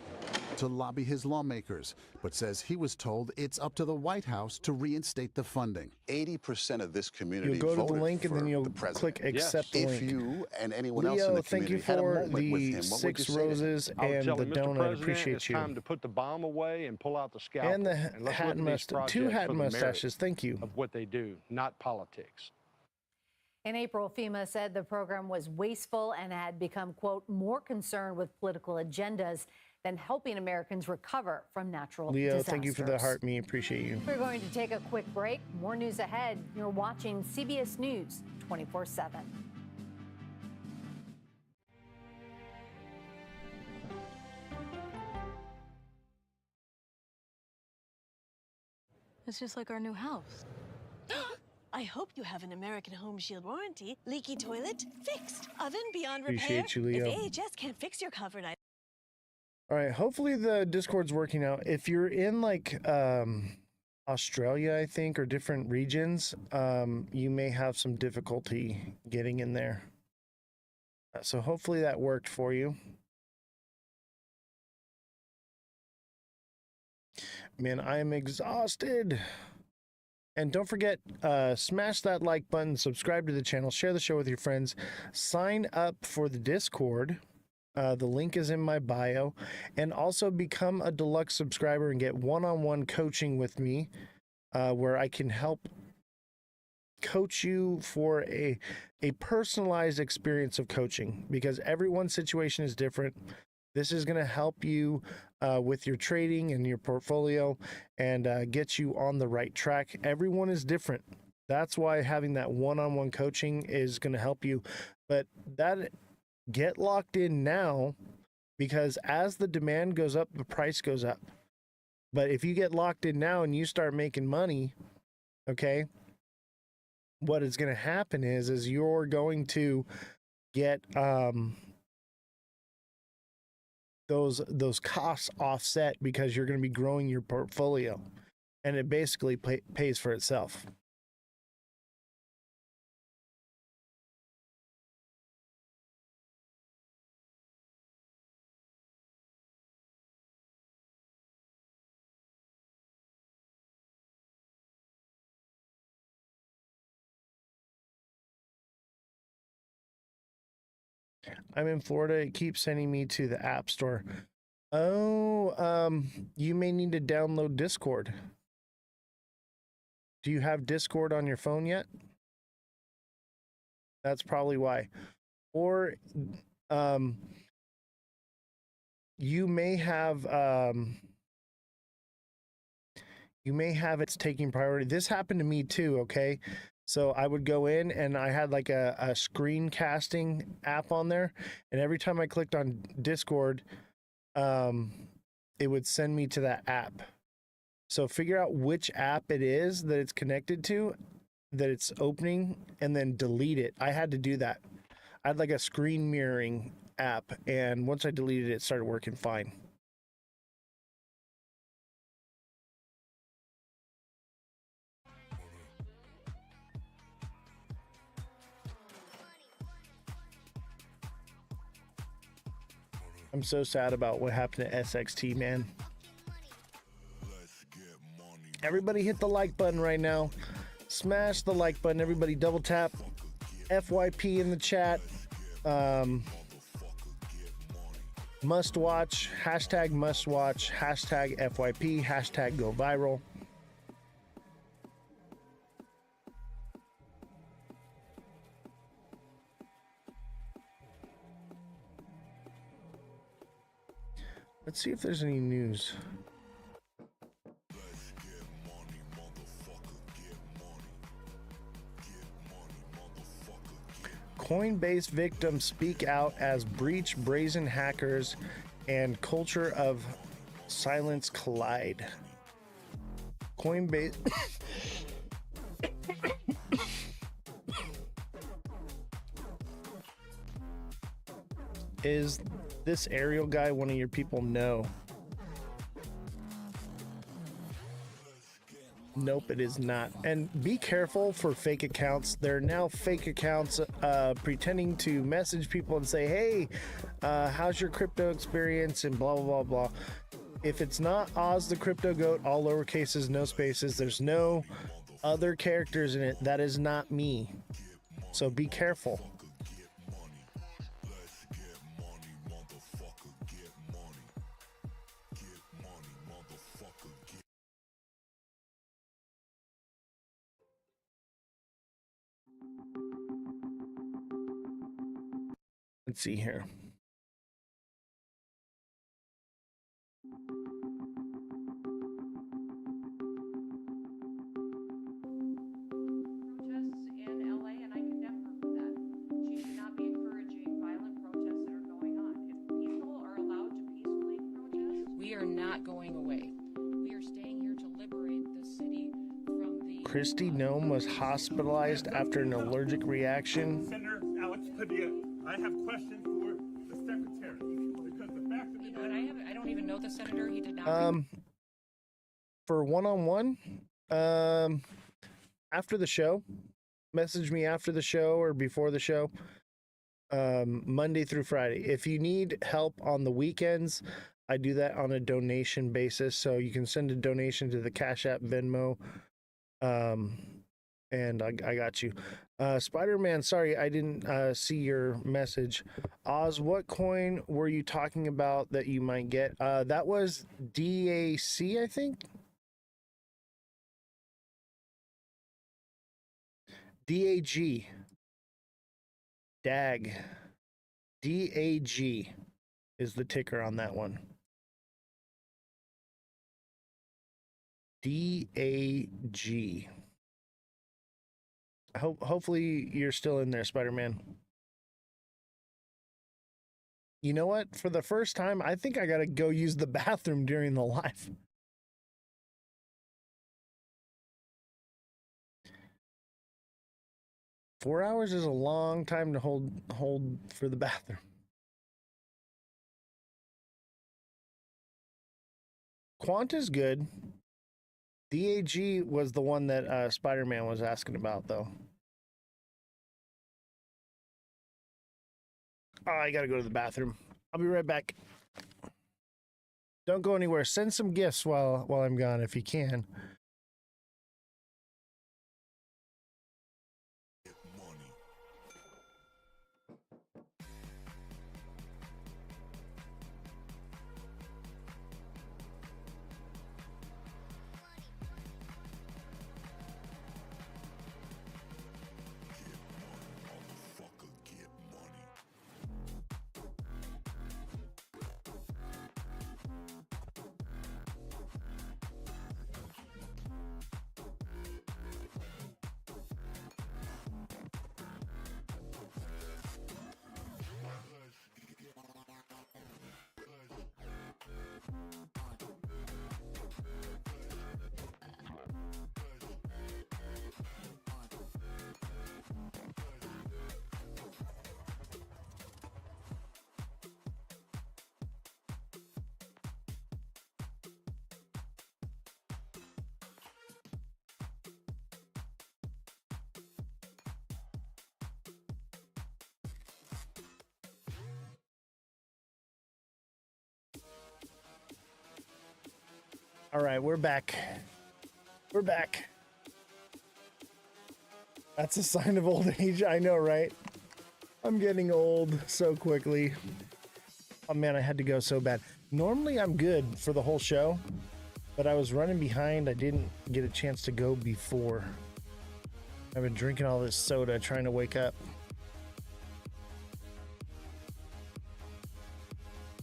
to lobby his lawmakers, but says he was told it's up to the White House to reinstate the funding. 80% of this community You'll go to the voted link and then for you'll the president. click accept the If link. you and anyone else in Leo, the thank community you had a for moment with the him, what would you 6 say to him? roses I would and tell the him, Mr. donut. President, Appreciate it's you. time to put the bomb away and pull out the scalpel. And the let's look hat at these mustache, 2 projects hat for the merit mustaches. Thank you. of what they do, not politics. In April, FEMA said the program was wasteful and had become, quote, more concerned with political agendas than helping Americans recover from natural Leo, disasters. thank you for the heart. Me appreciate you. We're going to take a quick break. More news ahead. You're watching CBS News 24/7. It's just like our new house. I hope you have an American Home Shield warranty. Leaky toilet? Fixed. Oven beyond repair? Appreciate you, Leo. If AHS can't fix your covered item. All right, hopefully the Discord's working out. If you're in like Australia, I think, or different regions, you may have some difficulty getting in there. So hopefully that worked for you. Man, I am exhausted. And don't forget, smash that like button, subscribe to the channel, share the show with your friends, sign up for the Discord. The link is in my bio, and also become a deluxe subscriber and get one-on-one coaching with me, where I can help coach you for a personalized experience of coaching, because everyone's situation is different. This is going to help you with your trading and your portfolio and get you on the right track. Everyone is different. That's why having that one-on-one coaching is going to help you. But that get locked in now, because as the demand goes up, the price goes up. But if you get locked in now and you start making money, okay, what is going to happen is you're going to get those costs offset, because you're going to be growing your portfolio, and it basically pays for itself. I'm in Florida. It keeps sending me to the App Store. Oh, you may need to download Discord. Do you have Discord on your phone yet? That's probably why. Or you may have it's taking priority. This happened to me too, okay? So I would go in and I had like a screencasting app on there, and every time I clicked on Discord, it would send me to that app. So figure out which app it is that it's connected to, that it's opening, and then delete it. I had to do that. I had like a screen mirroring app, and once I deleted it, it started working fine. I'm so sad about what happened to SXT, man. Everybody hit the like button right now. Smash the like button. Everybody double tap FYP in the chat. Must watch. Hashtag must watch. Hashtag FYP. Hashtag go viral. Let's see if there's any news. Coinbase victims speak out as breach brazen hackers and culture of silence collide. Coinbase is this Ariel guy one of your people? No. Nope, it is not. And be careful for fake accounts. There are now fake accounts pretending to message people and say, hey, how's your crypto experience, and blah, blah, blah, blah. If it's not Ozthecryptogoat, all lower cases, no spaces, there's no other characters in it, that is not me. So be careful. Let's see here. We are not going away. We are staying here to liberate the city Christy Nome was hospitalized after an allergic reaction. Senator Alex Padilla, I have questions for the secretary because the fact that I don't even know the senator. He did not. For one-on-one, after the show, message me after the show or before the show. Monday through Friday. If you need help on the weekends, I do that on a donation basis. So you can send a donation to the Cash App, Venmo, and I got you. Spider-Man, sorry, I didn't see your message. Oz, what coin were you talking about that you might get? That was DAC, I think. DAG. DAG. DAG is the ticker on that one. DAG. Hopefully you're still in there, Spider-Man. You know what? For the first time, I think I gotta go use the bathroom during the live. Four hours is a long time to hold for the bathroom. Quant is good. DAG was the one that Spider-Man was asking about, though. Oh, I gotta go to the bathroom. I'll be right back. Don't go anywhere. Send some gifts while I'm gone if you can. All right, we're back. We're back. That's a sign of old age. I know, right? I'm getting old so quickly. Oh man, I had to go so bad. Normally I'm good for the whole show, but I was running behind. I didn't get a chance to go before. I've been drinking all this soda trying to wake up.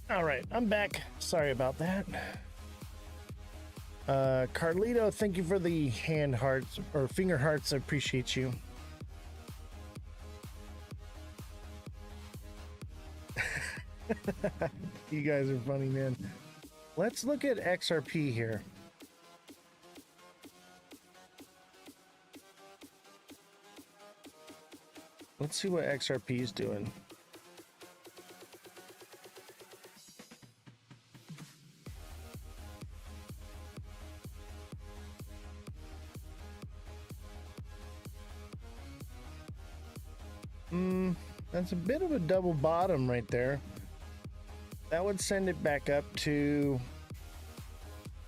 All right, I'm back. Sorry about that. Carlito, thank you for the hand hearts or finger hearts. I appreciate you. You guys are funny, man. Let's look at XRP here. Let's see what XRP is doing. That's a bit of a double bottom right there. That would send it back up to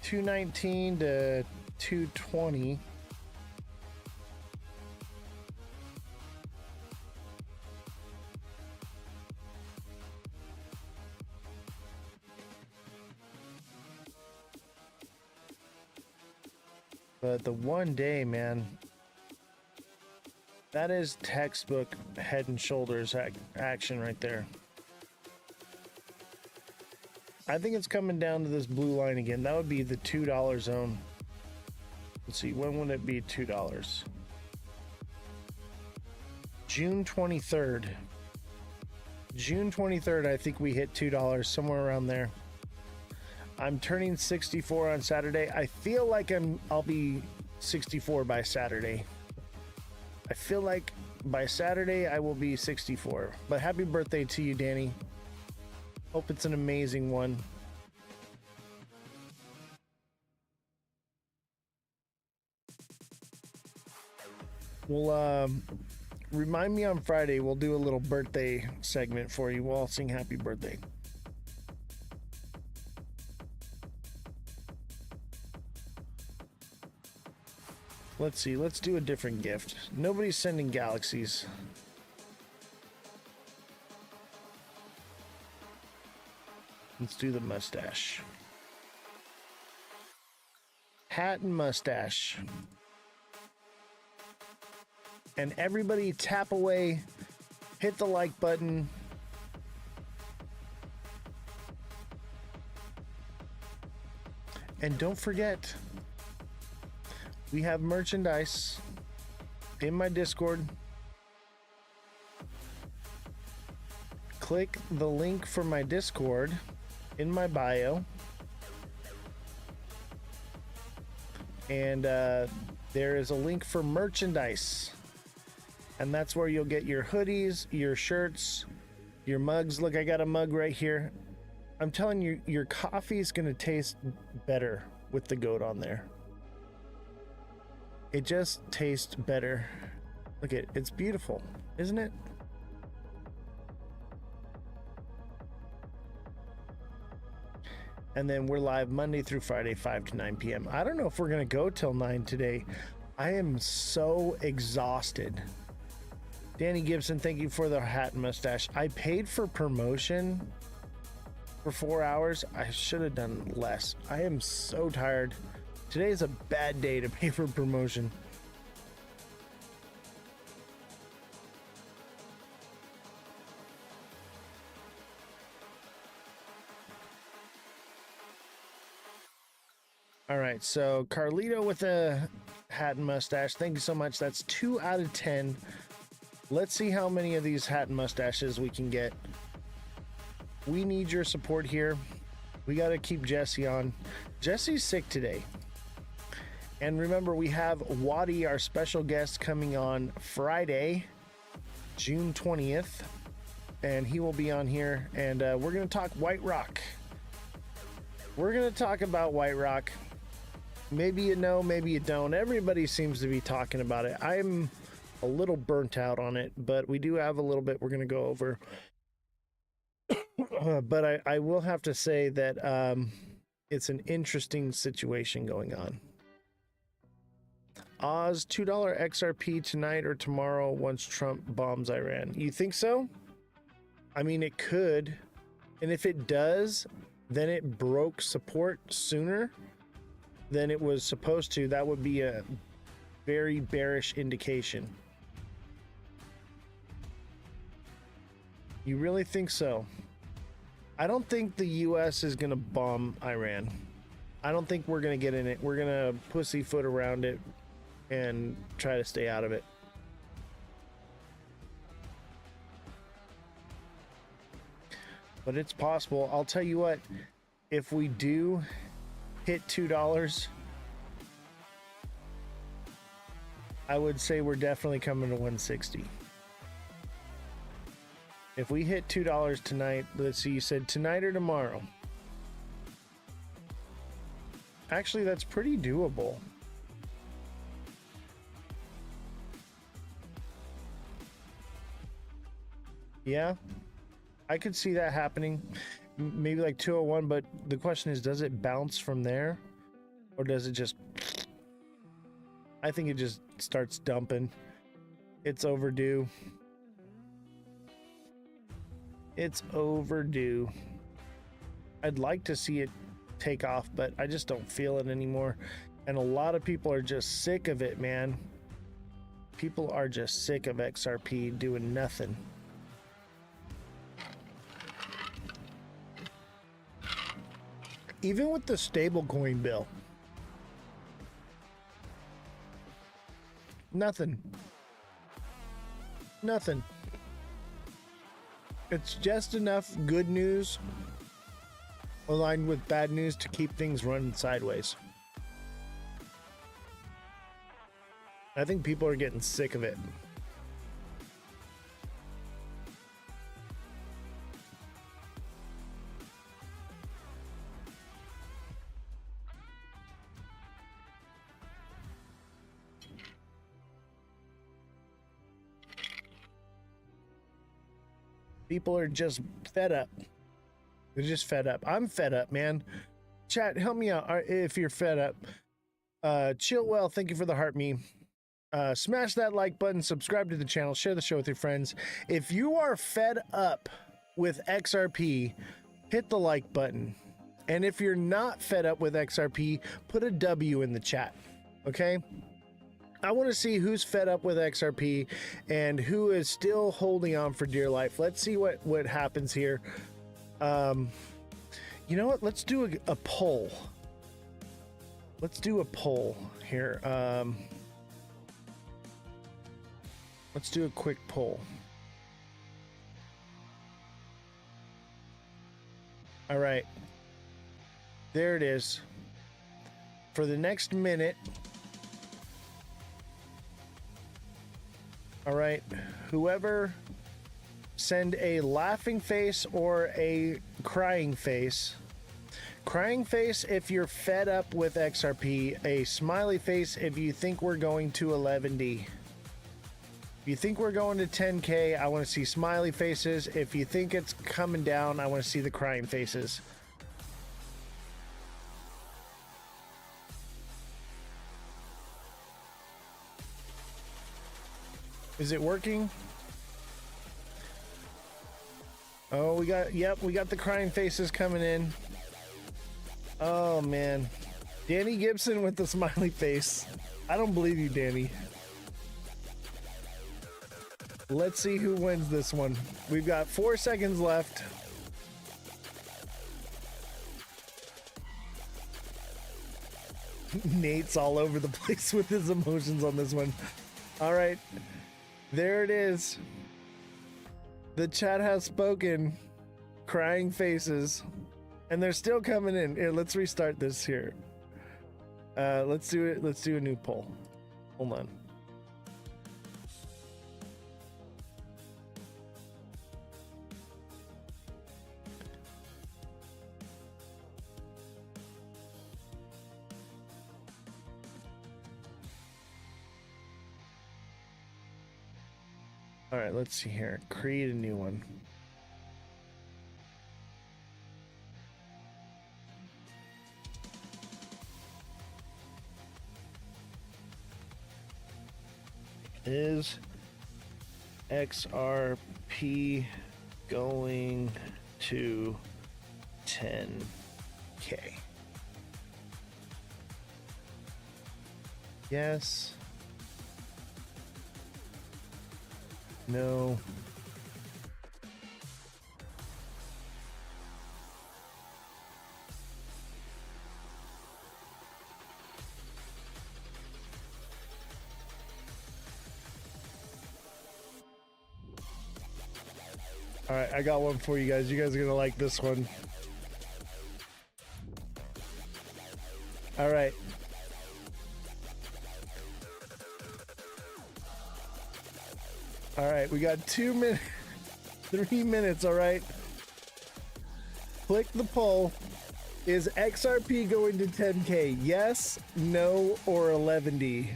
219 to 220. But the 1 day, man, that is textbook head and shoulders action right there. I think it's coming down to this blue line again. That would be the $2 zone. Let's see, when would it be $2? June 23rd. June 23rd, I think we hit $2, somewhere around there. I'm turning 64 on Saturday. I feel like I'll be 64 by Saturday. I feel like by Saturday I will be 64. But happy birthday to you, Danny. Hope it's an amazing one. We'll remind me on Friday. We'll do a little birthday segment for you. We'll all sing happy birthday. Let's see. Let's do a different gift. Nobody's sending galaxies. Let's do the mustache. Hat and mustache. And everybody tap away. Hit the like button. And don't forget, we have merchandise in my Discord. Click the link for my Discord in my bio. And there is a link for merchandise. And that's where you'll get your hoodies, your shirts, your mugs. Look, I got a mug right here. I'm telling you, your coffee is going to taste better with the goat on there. It just tastes better. Look at it. It's beautiful, isn't it? And then we're live Monday through Friday, 5 to 9 p.m. I don't know if we're going to go till 9 today. I am so exhausted. Danny Gibson, thank you for the hat and mustache. I paid for promotion for 4 hours. I should have done less. I am so tired. Today is a bad day to pay for promotion. All right, so Carlito with a hat and mustache. Thank you so much. That's 2 out of 10. Let's see how many of these hat and mustaches we can get. We need your support here. We got to keep Jesse on. Jesse's sick today. And remember, we have Waddy, our special guest, coming on Friday, June 20th. And he will be on here. And we're going to talk White Rock. We're going to talk about White Rock. Maybe you know, maybe you don't. Everybody seems to be talking about it. I'm a little burnt out on it, but we do have a little bit we're going to go over. But I will have to say that it's an interesting situation going on. Oz, $2 XRP tonight or tomorrow once Trump bombs Iran. You think so? I mean, it could. And if it does, then it broke support sooner than it was supposed to. That would be a very bearish indication. You really think so? I don't think the U.S. is going to bomb Iran. I don't think we're going to get in it. We're going to pussyfoot around it and try to stay out of it. But it's possible. I'll tell you what, if we do hit $2, I would say we're definitely coming to 160. If we hit $2 tonight, let's see, you said tonight or tomorrow. Actually, that's pretty doable. Yeah, I could see that happening. Maybe like 201, but the question is, does it bounce from there? Or does it just... I think it just starts dumping. It's overdue. It's overdue. I'd like to see it take off, but I just don't feel it anymore. And a lot of people are just sick of it, man. People are just sick of XRP doing nothing. Even with the stablecoin bill. Nothing. Nothing. It's just enough good news aligned with bad news to keep things running sideways. I think people are getting sick of it. People are just fed up. They're just fed up. I'm fed up, man. Chat, help me out if you're fed up. Chill well, thank you for the heart meme. Smash that like button, subscribe to the channel, share the show with your friends. If you are fed up with XRP, hit the like button. And if you're not fed up with XRP, put a W in the chat. Okay? I want to see who's fed up with XRP and who is still holding on for dear life. Let's see what happens here. You know what? Let's do a poll. Let's do a poll here. Let's do a quick poll. All right. There it is. For the next minute. All right. Whoever, send a laughing face or a crying face. Crying face if you're fed up with XRP. A smiley face if you think we're going to 11D. If you think we're going to 10K, I want to see smiley faces. If you think it's coming down, I want to see the crying faces. Is it working? Oh, we got the crying faces coming in. Oh, man. Danny Gibson with the smiley face. I don't believe you, Danny. Let's see who wins this one. We've got 4 seconds left. Nate's all over the place with his emotions on this one. All right. There it is. The chat has spoken. Crying faces. And they're still coming in. Here, let's restart this here. Let's do it. Let's do a new poll. Hold on. All right, let's see here. Create a new one. Is XRP going to 10K? Yes. No. All right, I got one for you guys. You guys are gonna like this one. All right. All right, we got 2 minutes, 3 minutes, all right? Click the poll. Is XRP going to 10K? Yes, no, or 11D?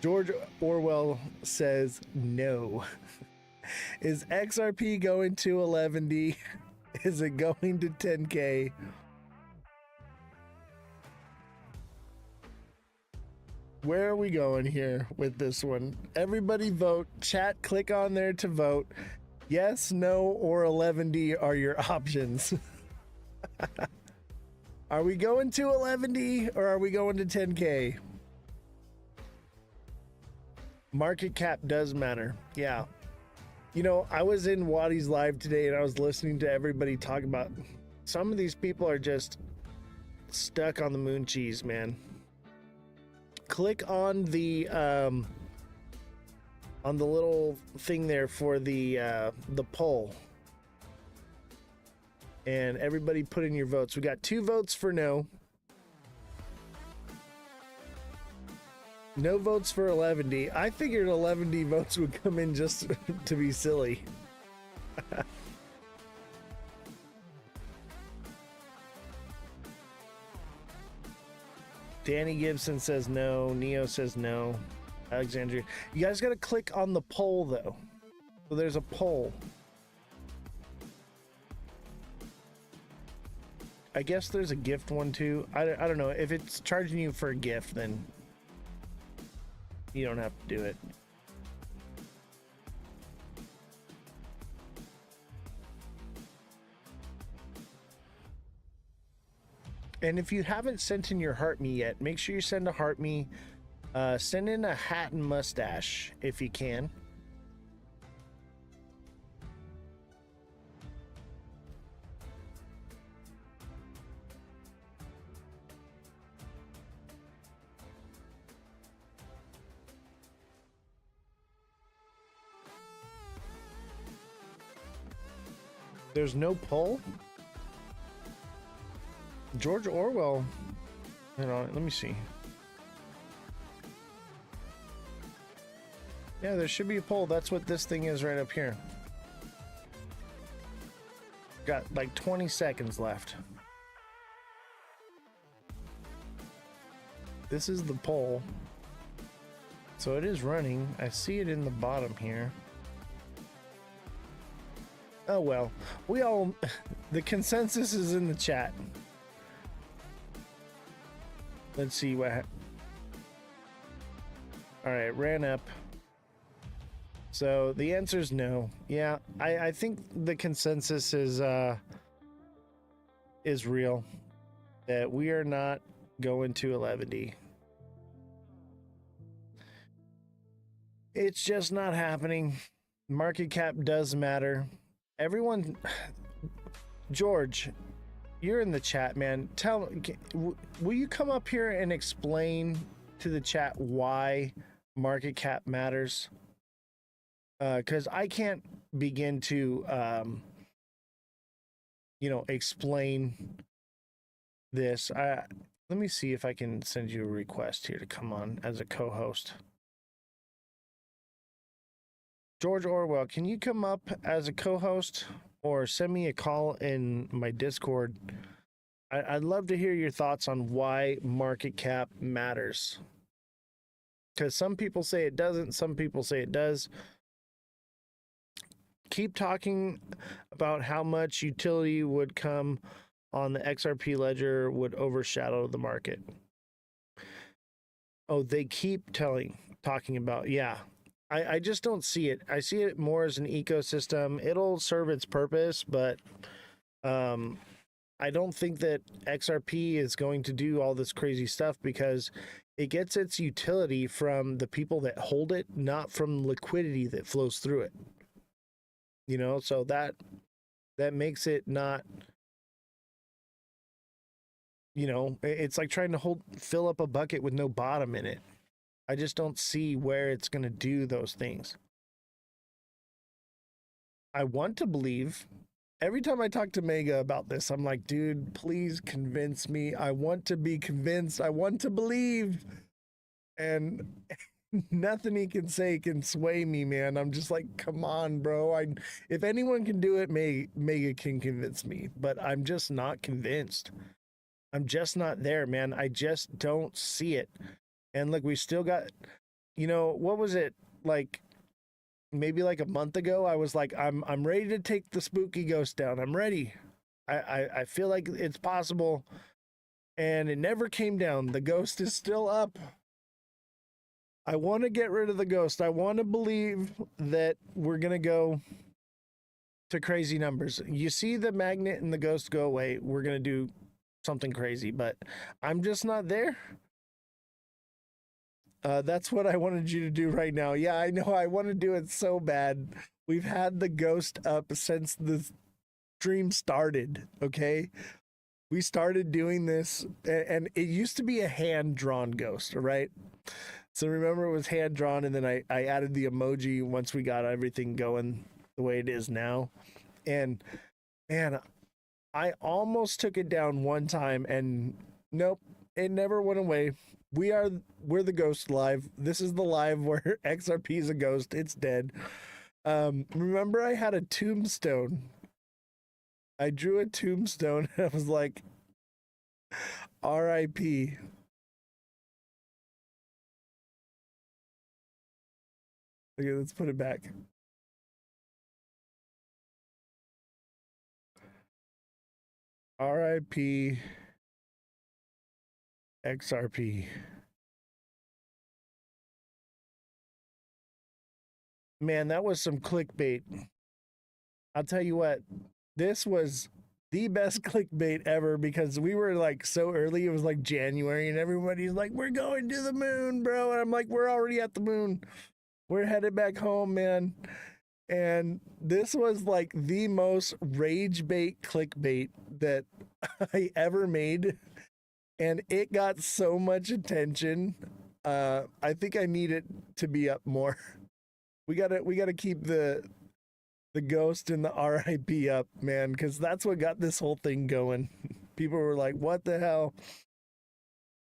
George Orwell says no. Is XRP going to 11D? Is it going to 10K? Where are we going here with this one? Everybody vote. Chat, click on there to vote. Yes, no, or 11D are your options. Are we going to 11D or are we going to 10K? Market cap does matter. Yeah. You know, I was in Waddy's live today and I was listening to everybody talk about some of these people are just stuck on the moon cheese, man. Click on the little thing there for the poll. And everybody put in your votes. We got 2 votes for no. No votes for 11D. I figured 11D votes would come in just to be silly. Danny Gibson says no. Neo says no. Alexandria. You guys got to click on the poll, though. So there's a poll. I guess there's a gift one, too. I don't know. If it's charging you for a gift, then you don't have to do it. And if you haven't sent in your heart me yet, make sure you send a heart me. Send in a hat and mustache if you can. There's no poll? George Orwell. Hold on, let me see. Yeah, there should be a poll. That's what this thing is right up here. Got like 20 seconds left. This is the poll. So it is running. I see it in the bottom here. Oh well, we all, the consensus is in the chat. Let's see what. All right, ran up. So the answer is no. Yeah, I think the consensus is real. That we are not going to 11D. It's just not happening. Market cap does matter. Everyone, George, you're in the chat, man. Will you come up here and explain to the chat why market cap matters? Because I can't begin to, explain this. Let me see if I can send you a request here to come on as a co-host. George Orwell, can you come up as a co-host or send me a call in my Discord? I'd love to hear your thoughts on why market cap matters. Because some people say it doesn't, some people say it does. Keep talking about how much utility would come on the XRP ledger would overshadow the market. Oh, they keep talking about, yeah. I just don't see it. I see it more as an ecosystem. It'll serve its purpose, but I don't think that XRP is going to do all this crazy stuff because it gets its utility from the people that hold it, not from liquidity that flows through it. You know, so that makes it not, you know, it's like trying to fill up a bucket with no bottom in it. I just don't see where it's going to do those things. I want to believe. Every time I talk to Mega about this, I'm like, dude, please convince me. I want to be convinced. I want to believe. And nothing he can say can sway me, man. I'm just like, come on, bro. If anyone can do it, Mega can convince me. But I'm just not convinced. I'm just not there, man. I just don't see it. And look, we still got, you know, what was it like? Maybe like a month ago, I was like, I'm ready to take the spooky ghost down. I'm ready. I feel like it's possible. And it never came down. The ghost is still up. I want to get rid of the ghost. I want to believe that we're going to go to crazy numbers. You see the magnet and the ghost go away, we're going to do something crazy, but I'm just not there. That's what I wanted you to do right now. Yeah, I know. I want to do it so bad. We've had the ghost up since the stream started, okay? We started doing this, and it used to be a hand-drawn ghost, right? So remember, it was hand-drawn, and then I added the emoji once we got everything going the way it is now. And, man, I almost took it down one time, and nope, It never went away. We're the ghost live. This is the live where XRP is a ghost. It's dead. Remember I had a tombstone. I drew a tombstone and I was like, RIP. Okay, let's put it back. RIP XRP. Man, that was some clickbait. I'll tell you what, this was the best clickbait ever because we were like so early. It was like January and everybody's like, we're going to the moon, bro. And I'm like, we're already at the moon. We're headed back home, man. And this was like the most rage bait clickbait that I ever made. And it got so much attention. I think I need it to be up more. We gotta keep the ghost and the RIP up, man, because that's what got this whole thing going. People were like, what the hell?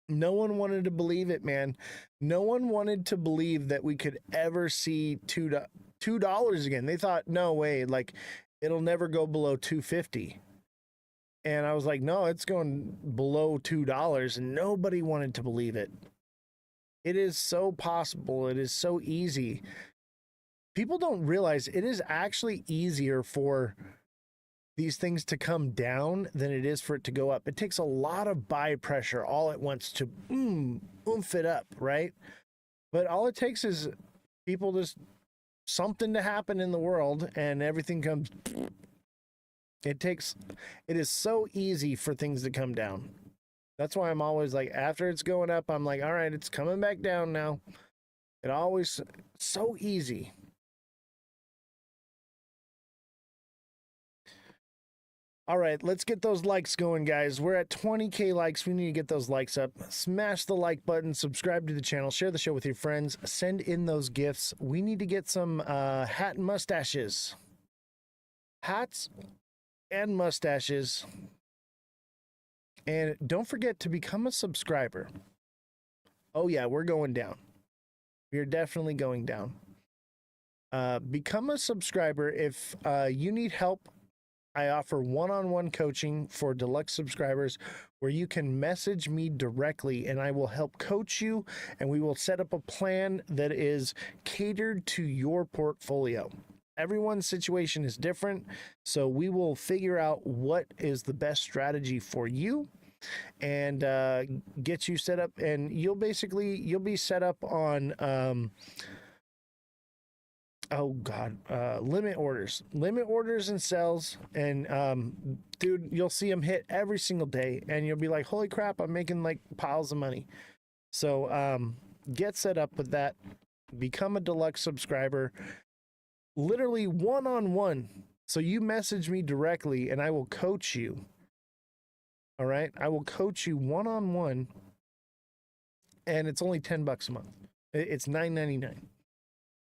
No one wanted to believe it, man. No one wanted to believe that we could ever see $2 again. They thought, no way, like it'll never go below $2.50. And I was like, no, it's going below $2, and nobody wanted to believe it. It is so possible. It is so easy. People don't realize it is actually easier for these things to come down than it is for it to go up. It takes a lot of buy pressure all at once to oomph it up, right? But all it takes is people just something to happen in the world and everything comes. It is so easy for things to come down. That's why I'm always like, after it's going up, I'm like, all right, it's coming back down now. It always so easy. All right, let's get those likes going, guys. We're at 20K likes. We need to get those likes up. Smash the like button, subscribe to the channel, share the show with your friends, send in those gifts. We need to get some hat and mustaches. Hats and mustaches. And don't forget to become a subscriber. Oh yeah, we're going down. We're definitely going down. Become a subscriber. If you need help, I offer one-on-one coaching for deluxe subscribers where you can message me directly and I will help coach you, and we will set up a plan that is catered to your portfolio. Everyone's situation is different, so we will figure out what is the best strategy for you and get you set up, and you'll be set up on limit orders and sells, and dude, you'll see them hit every single day and you'll be like, holy crap, I'm making like piles of money. So get set up with that, become a deluxe subscriber, literally one-on-one. So you message me directly and I will coach you. All right, I will coach you one-on-one, and it's only $10 a month. It's $9.99.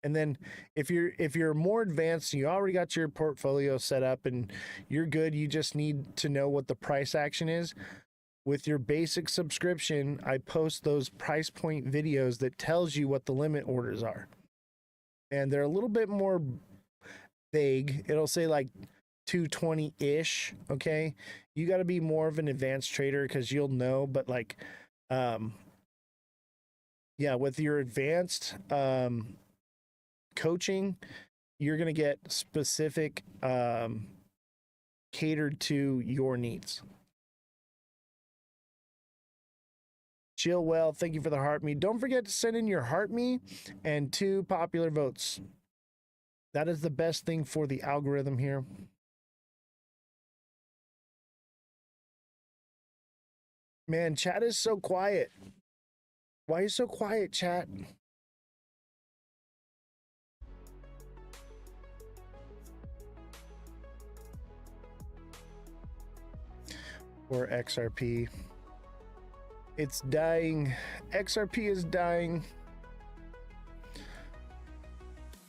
And then if you're more advanced, you already got your portfolio set up and you're good, you just need to know what the price action is. With your basic subscription, I post those price point videos that tells you what the limit orders are. And they're a little bit more vague. It'll say like 220-ish, okay? You got to be more of an advanced trader because you'll know, but like yeah, with your advanced coaching, you're going to get specific catered to your needs. Chill well, thank you for the heart me. Don't forget to send in your heart me and 2 popular votes. That is the best thing for the algorithm here. Man, chat is so quiet. Why are you so quiet, chat? Or XRP. It's dying. XRP is dying.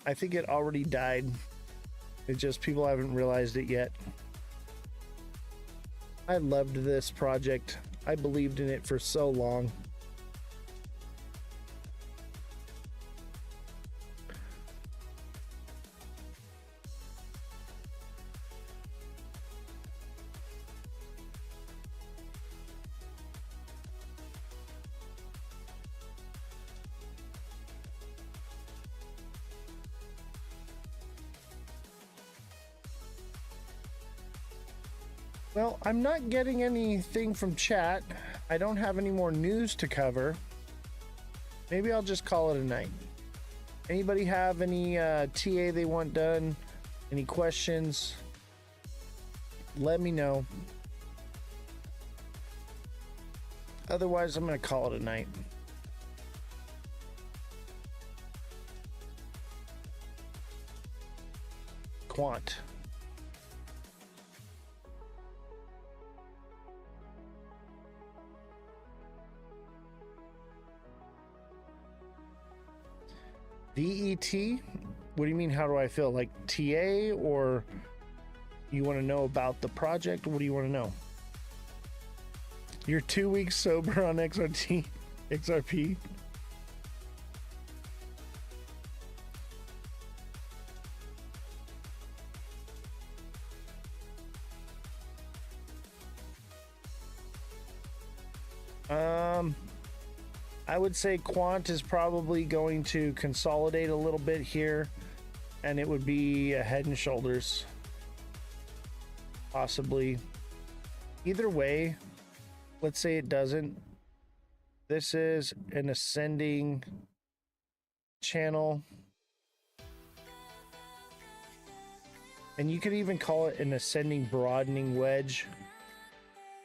I think it already died. It's just people haven't realized it yet. I loved this project. I believed in it for so long. Well, I'm not getting anything from chat. I don't have any more news to cover. Maybe I'll just call it a night. Anybody have any TA they want done? Any questions? Let me know. Otherwise, I'm going to call it a night. Quant. VET? What do you mean, how do I feel? Like TA, or you want to know about the project? What do you want to know? You're 2 weeks sober on XRP? I would say Quant is probably going to consolidate a little bit here, and it would be a Head and Shoulders. Possibly. Either way, let's say it doesn't. This is an ascending channel. And you could even call it an ascending broadening wedge.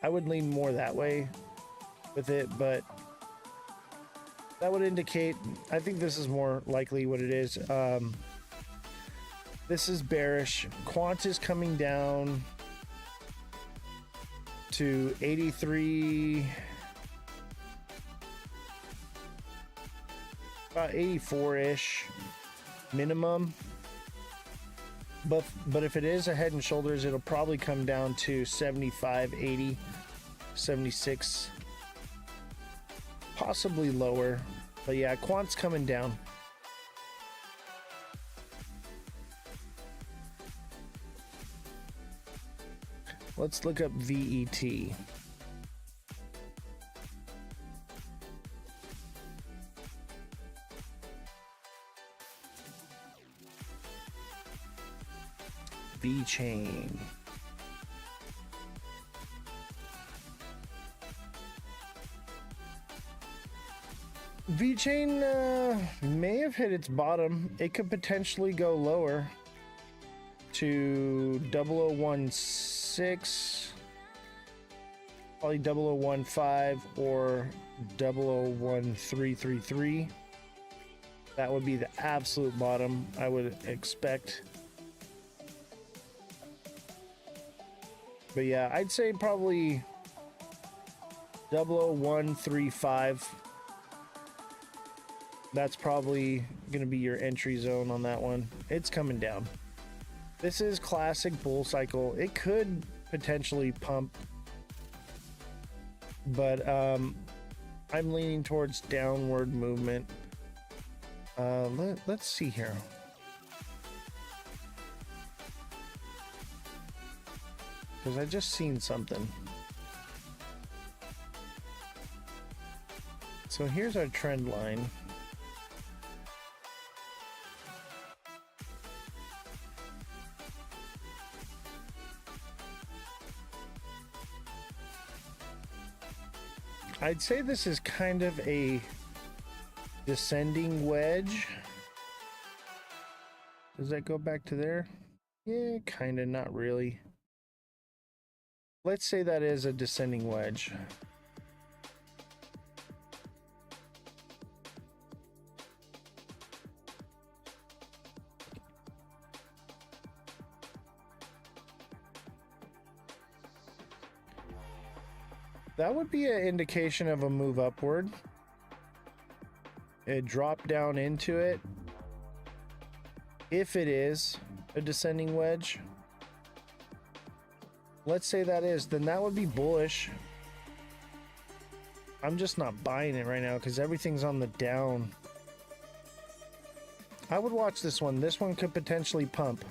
I would lean more that way with it, but that would indicate, I think this is more likely what it is. This is bearish. Quant is coming down to 83, about 84-ish minimum. But if it is a Head and Shoulders, it'll probably come down to 75, 80, 76. Possibly lower, but yeah, Quant's coming down. Let's look up VET. VeChain. VeChain may have hit its bottom. It could potentially go lower to 0016, probably 0015 or 001333. That would be the absolute bottom, I would expect. But yeah, I'd say probably 00135. That's probably going to be your entry zone on that one. It's coming down. This is classic bull cycle. It could potentially pump, but I'm leaning towards downward movement. Let's see here. Because I just seen something. So here's our trend line. I'd say this is kind of a descending wedge. Does that go back to there? Yeah, kind of, not really. Let's say that is a descending wedge. That would be an indication of a move upward. It dropped down into it. If it is a descending wedge, let's say that is, then that would be bullish. I'm just not buying it right now because everything's on the down. I would watch this one. This one could potentially pump.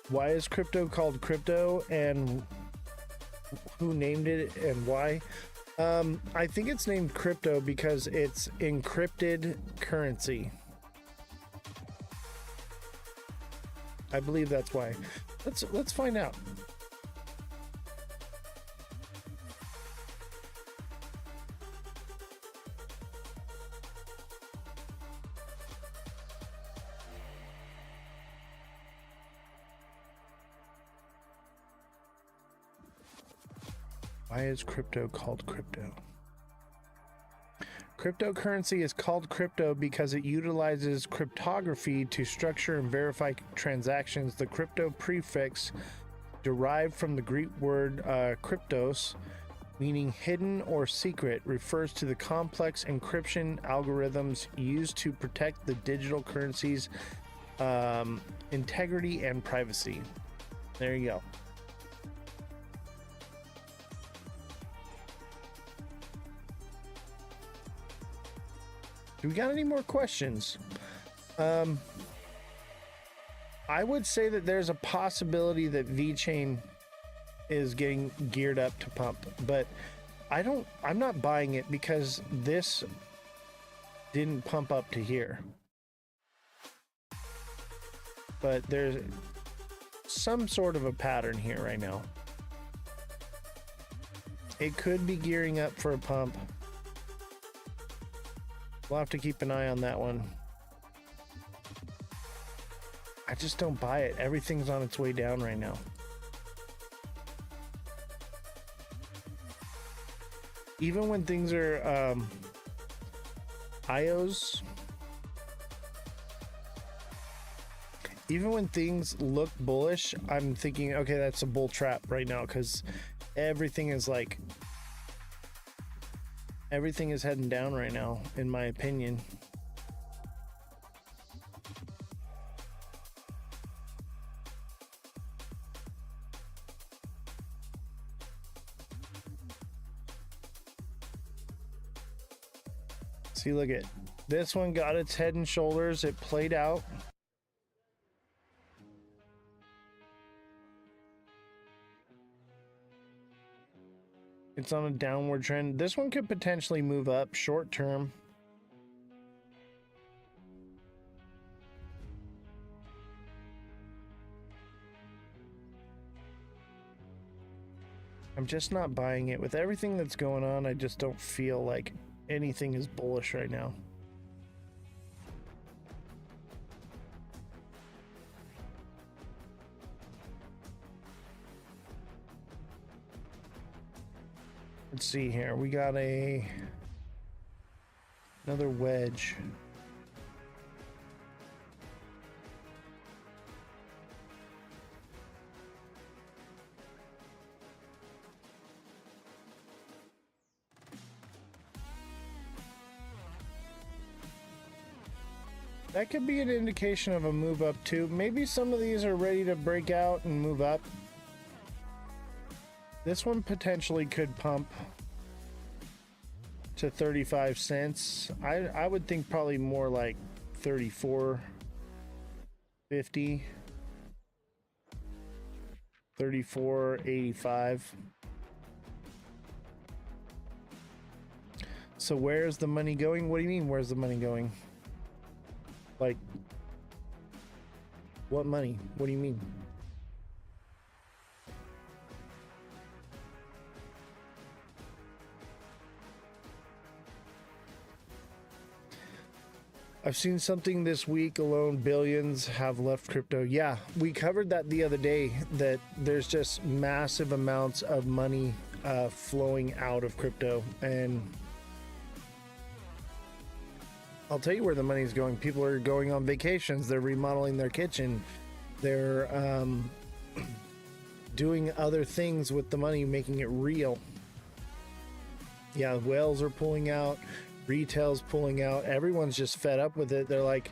Why is crypto called crypto, and who named it and why? I think it's named crypto because it's encrypted currency. I believe that's why. Let's find out. Why is crypto called crypto? Cryptocurrency is called crypto because it utilizes cryptography to structure and verify transactions. The crypto prefix, derived from the Greek word kryptos, meaning hidden or secret, refers to the complex encryption algorithms used to protect the digital currency's integrity and privacy. There you go. Do we got any more questions? I would say that there's a possibility that VeChain is getting geared up to pump, but I'm not buying it because this didn't pump up to here. But there's some sort of a pattern here right now. It could be gearing up for a pump. We'll have to keep an eye on that one. I just don't buy it. Everything's on its way down right now. Even when things are IOs, even when things look bullish, I'm thinking, okay, that's a bull trap right now because everything is heading down right now, in my opinion. See, look at this one, got its head and shoulders. It played out. It's on a downward trend. This one could potentially move up short term. I'm just not buying it. With everything that's going on, I just don't feel like anything is bullish right now. Let's see here. We got another wedge. That could be an indication of a move up too. Maybe some of these are ready to break out and move up. This one potentially could pump to 35 cents. I would think probably more like 34.50, 34.85. So where's the money going? What do you mean, where's the money going? Like, what money? What do you mean? I've seen something this week alone, billions have left crypto. Yeah, we covered that the other day, that there's just massive amounts of money flowing out of crypto. And I'll tell you where the money's going. People are going on vacations. They're remodeling their kitchen. They're doing other things with the money, making it real. Yeah, whales are pulling out. Retail's pulling out. Everyone's just fed up with it. They're like,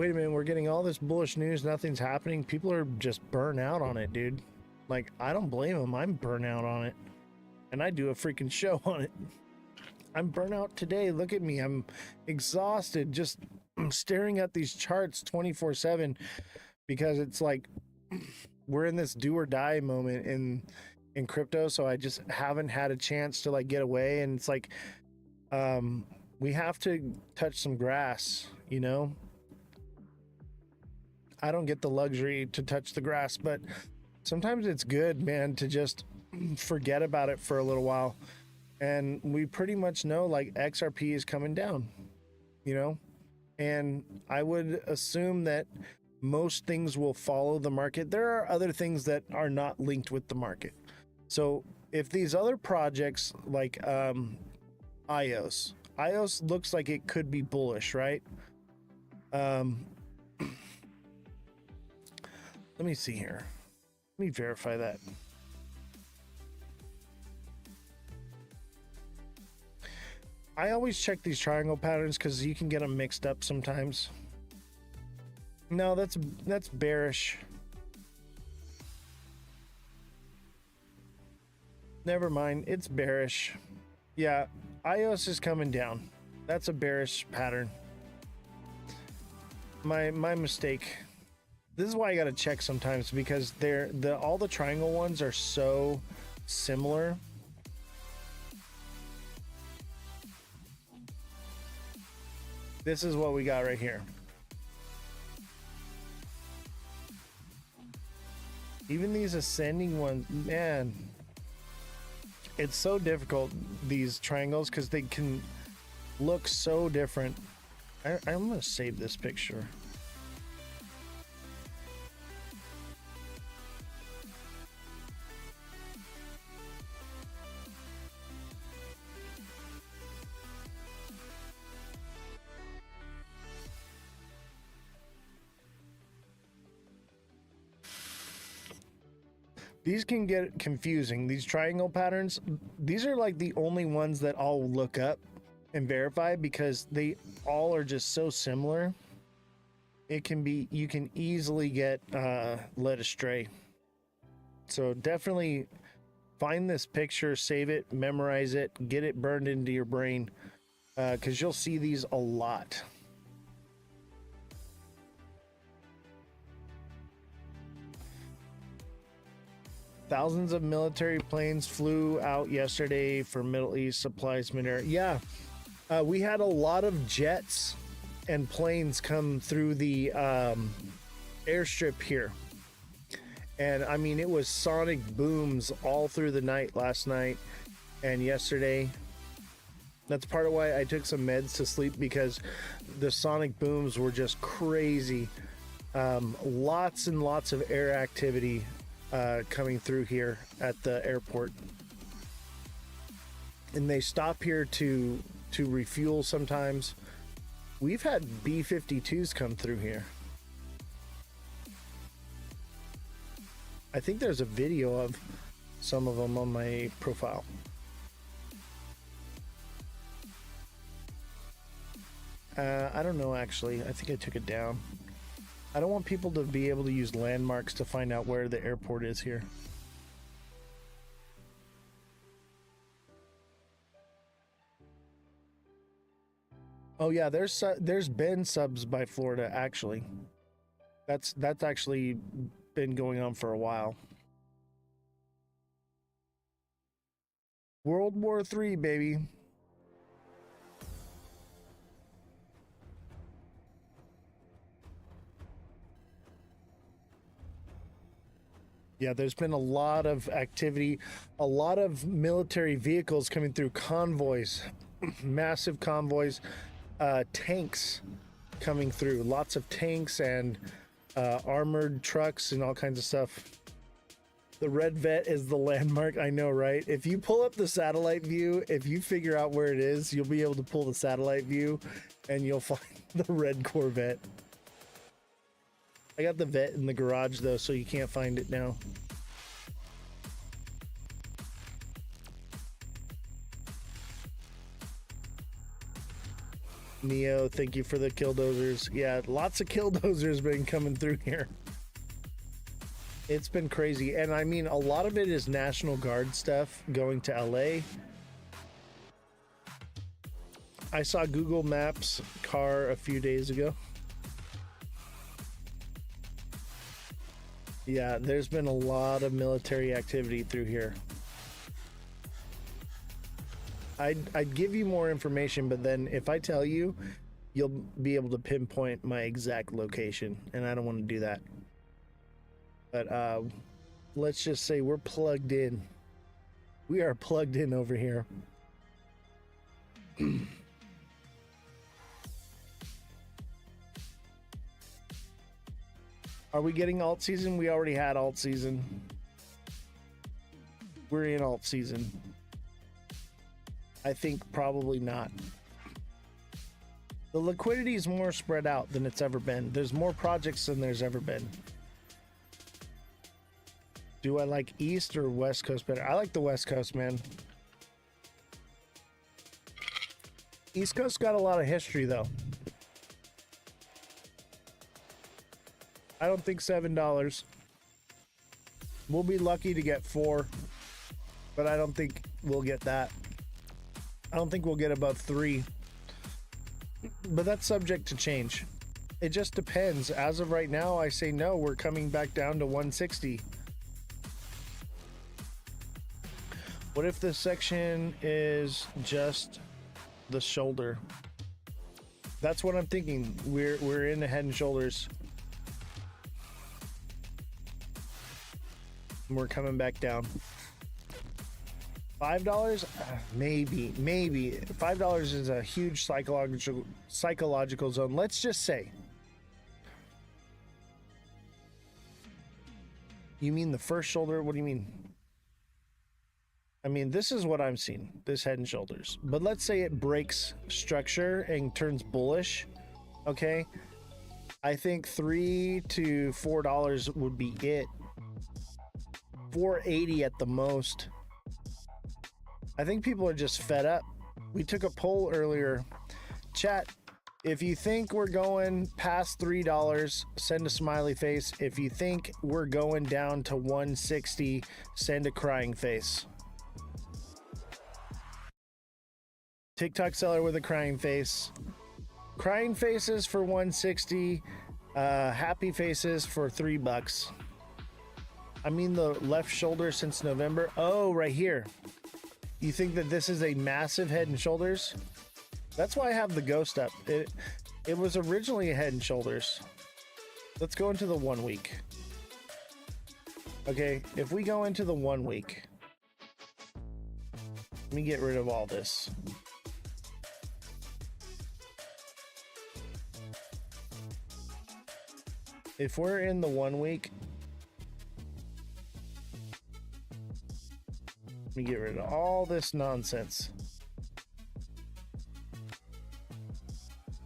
Wait a minute, we're getting all this bullish news, nothing's happening. People are just burnt out on it, dude. Like, I don't blame them. I'm burnt out on it. And I do a freaking show on it. I'm burnt out today. Look at me. I'm exhausted just staring at these charts 24/7 because it's like we're in this do or die moment in crypto, so I just haven't had a chance to like get away, and it's like we have to touch some grass, you know? I don't get the luxury to touch the grass, but sometimes it's good, man, to just forget about it for a little while. And we pretty much know like XRP is coming down, you know? And I would assume that most things will follow the market. There are other things that are not linked with the market. So if these other projects like IOS looks like it could be bullish, right? Let me see here. Let me verify that. I always check these triangle patterns because you can get them mixed up sometimes. No, that's bearish. Never mind, it's bearish. Yeah, IOS is coming down. That's a bearish pattern. My mistake. This is why I gotta check sometimes, because all the triangle ones are so similar. This is what we got right here. Even these ascending ones, man, it's so difficult, these triangles, because they can look so different. I'm gonna save this picture. These can get confusing. These triangle patterns, these are like the only ones that I'll look up and verify because they all are just so similar. It can be, you can easily get led astray. So definitely find this picture, save it, memorize it, get it burned into your brain, because you'll see these a lot. Thousands of military planes flew out yesterday for Middle East supplies mid-air. Yeah, we had a lot of jets and planes come through the airstrip here. And I mean, it was sonic booms all through the night last night and yesterday. That's part of why I took some meds to sleep, because the sonic booms were just crazy. Lots and lots of air activity coming through here at the airport, and they stop here to refuel sometimes. We've had B-52s come through here. I think there's a video of some of them on my profile. I don't know, actually. I think I took it down. I don't want people to be able to use landmarks to find out where the airport is here. Oh yeah, there's been subs by Florida, actually. That's actually been going on for a while. World War III, baby. Yeah, there's been a lot of activity, a lot of military vehicles coming through, convoys, massive convoys, tanks coming through, lots of tanks and armored trucks and all kinds of stuff. The red vet is the landmark, I know, right? If you pull up the satellite view, if you figure out where it is, you'll be able to pull the satellite view and you'll find the red Corvette. I got the vet in the garage though, so you can't find it now. Neo, thank you for the killdozers. Yeah, lots of killdozers been coming through here. It's been crazy. And I mean, a lot of it is National Guard stuff going to LA. I saw Google Maps car a few days ago. Yeah, there's been a lot of military activity through here. I'd give you more information, but then if I tell you, you'll be able to pinpoint my exact location, and I don't want to do that. But let's just say we're plugged in. We are plugged in over here. Are we getting alt season? We already had alt season. We're in alt season. I think probably not. The liquidity is more spread out than it's ever been. There's more projects than there's ever been. Do I like East or West Coast better? I like the West Coast, man. East Coast got a lot of history, though. I don't think $7. We'll be lucky to get 4, but I don't think we'll get that. I don't think we'll get above 3, but that's subject to change. It just depends. As of right now, I say no, we're coming back down to 160. What if this section is just the shoulder? That's what I'm thinking. We're in the Head and Shoulders. We're coming back down. $5? Maybe. $5 is a huge psychological zone. Let's just say. You mean the first shoulder? What do you mean? I mean, this is what I'm seeing, this Head and Shoulders. But let's say it breaks structure and turns bullish. Okay. I think $3 to $4 would be it. $4.80 at the most. I think people are just fed up. We took a poll earlier. Chat, if you think we're going past $3, send a smiley face. If you think we're going down to 160, send a crying face. TikTok seller with a crying face. Crying faces for 160. Happy faces for $3. I mean the left shoulder since November. Oh, right here. You think that this is a massive Head and Shoulders? That's why I have the ghost up. It was originally a Head and Shoulders. Let's go into the 1 week. Okay, if we go into the 1 week, let me get rid of all this. If we're in the 1 week, let me get rid of all this nonsense.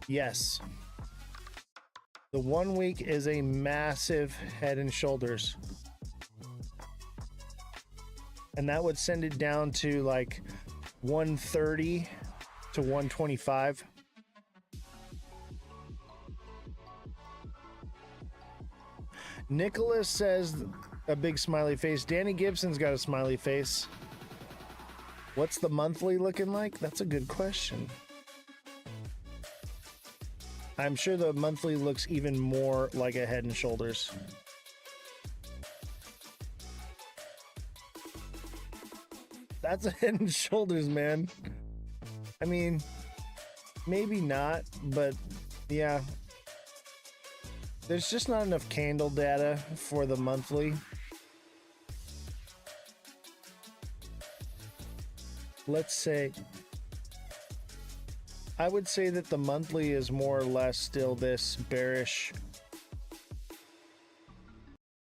Yes. The 1 week is a massive Head and Shoulders. And that would send it down to like 130 to 125. Nicholas says a big smiley face. Danny Gibson's got a smiley face. What's the monthly looking like? That's a good question. I'm sure the monthly looks even more like a Head and Shoulders. That's a Head and Shoulders, man. I mean, maybe not, but yeah. There's just not enough candle data for the monthly. Let's say, I would say that the monthly is more or less still this bearish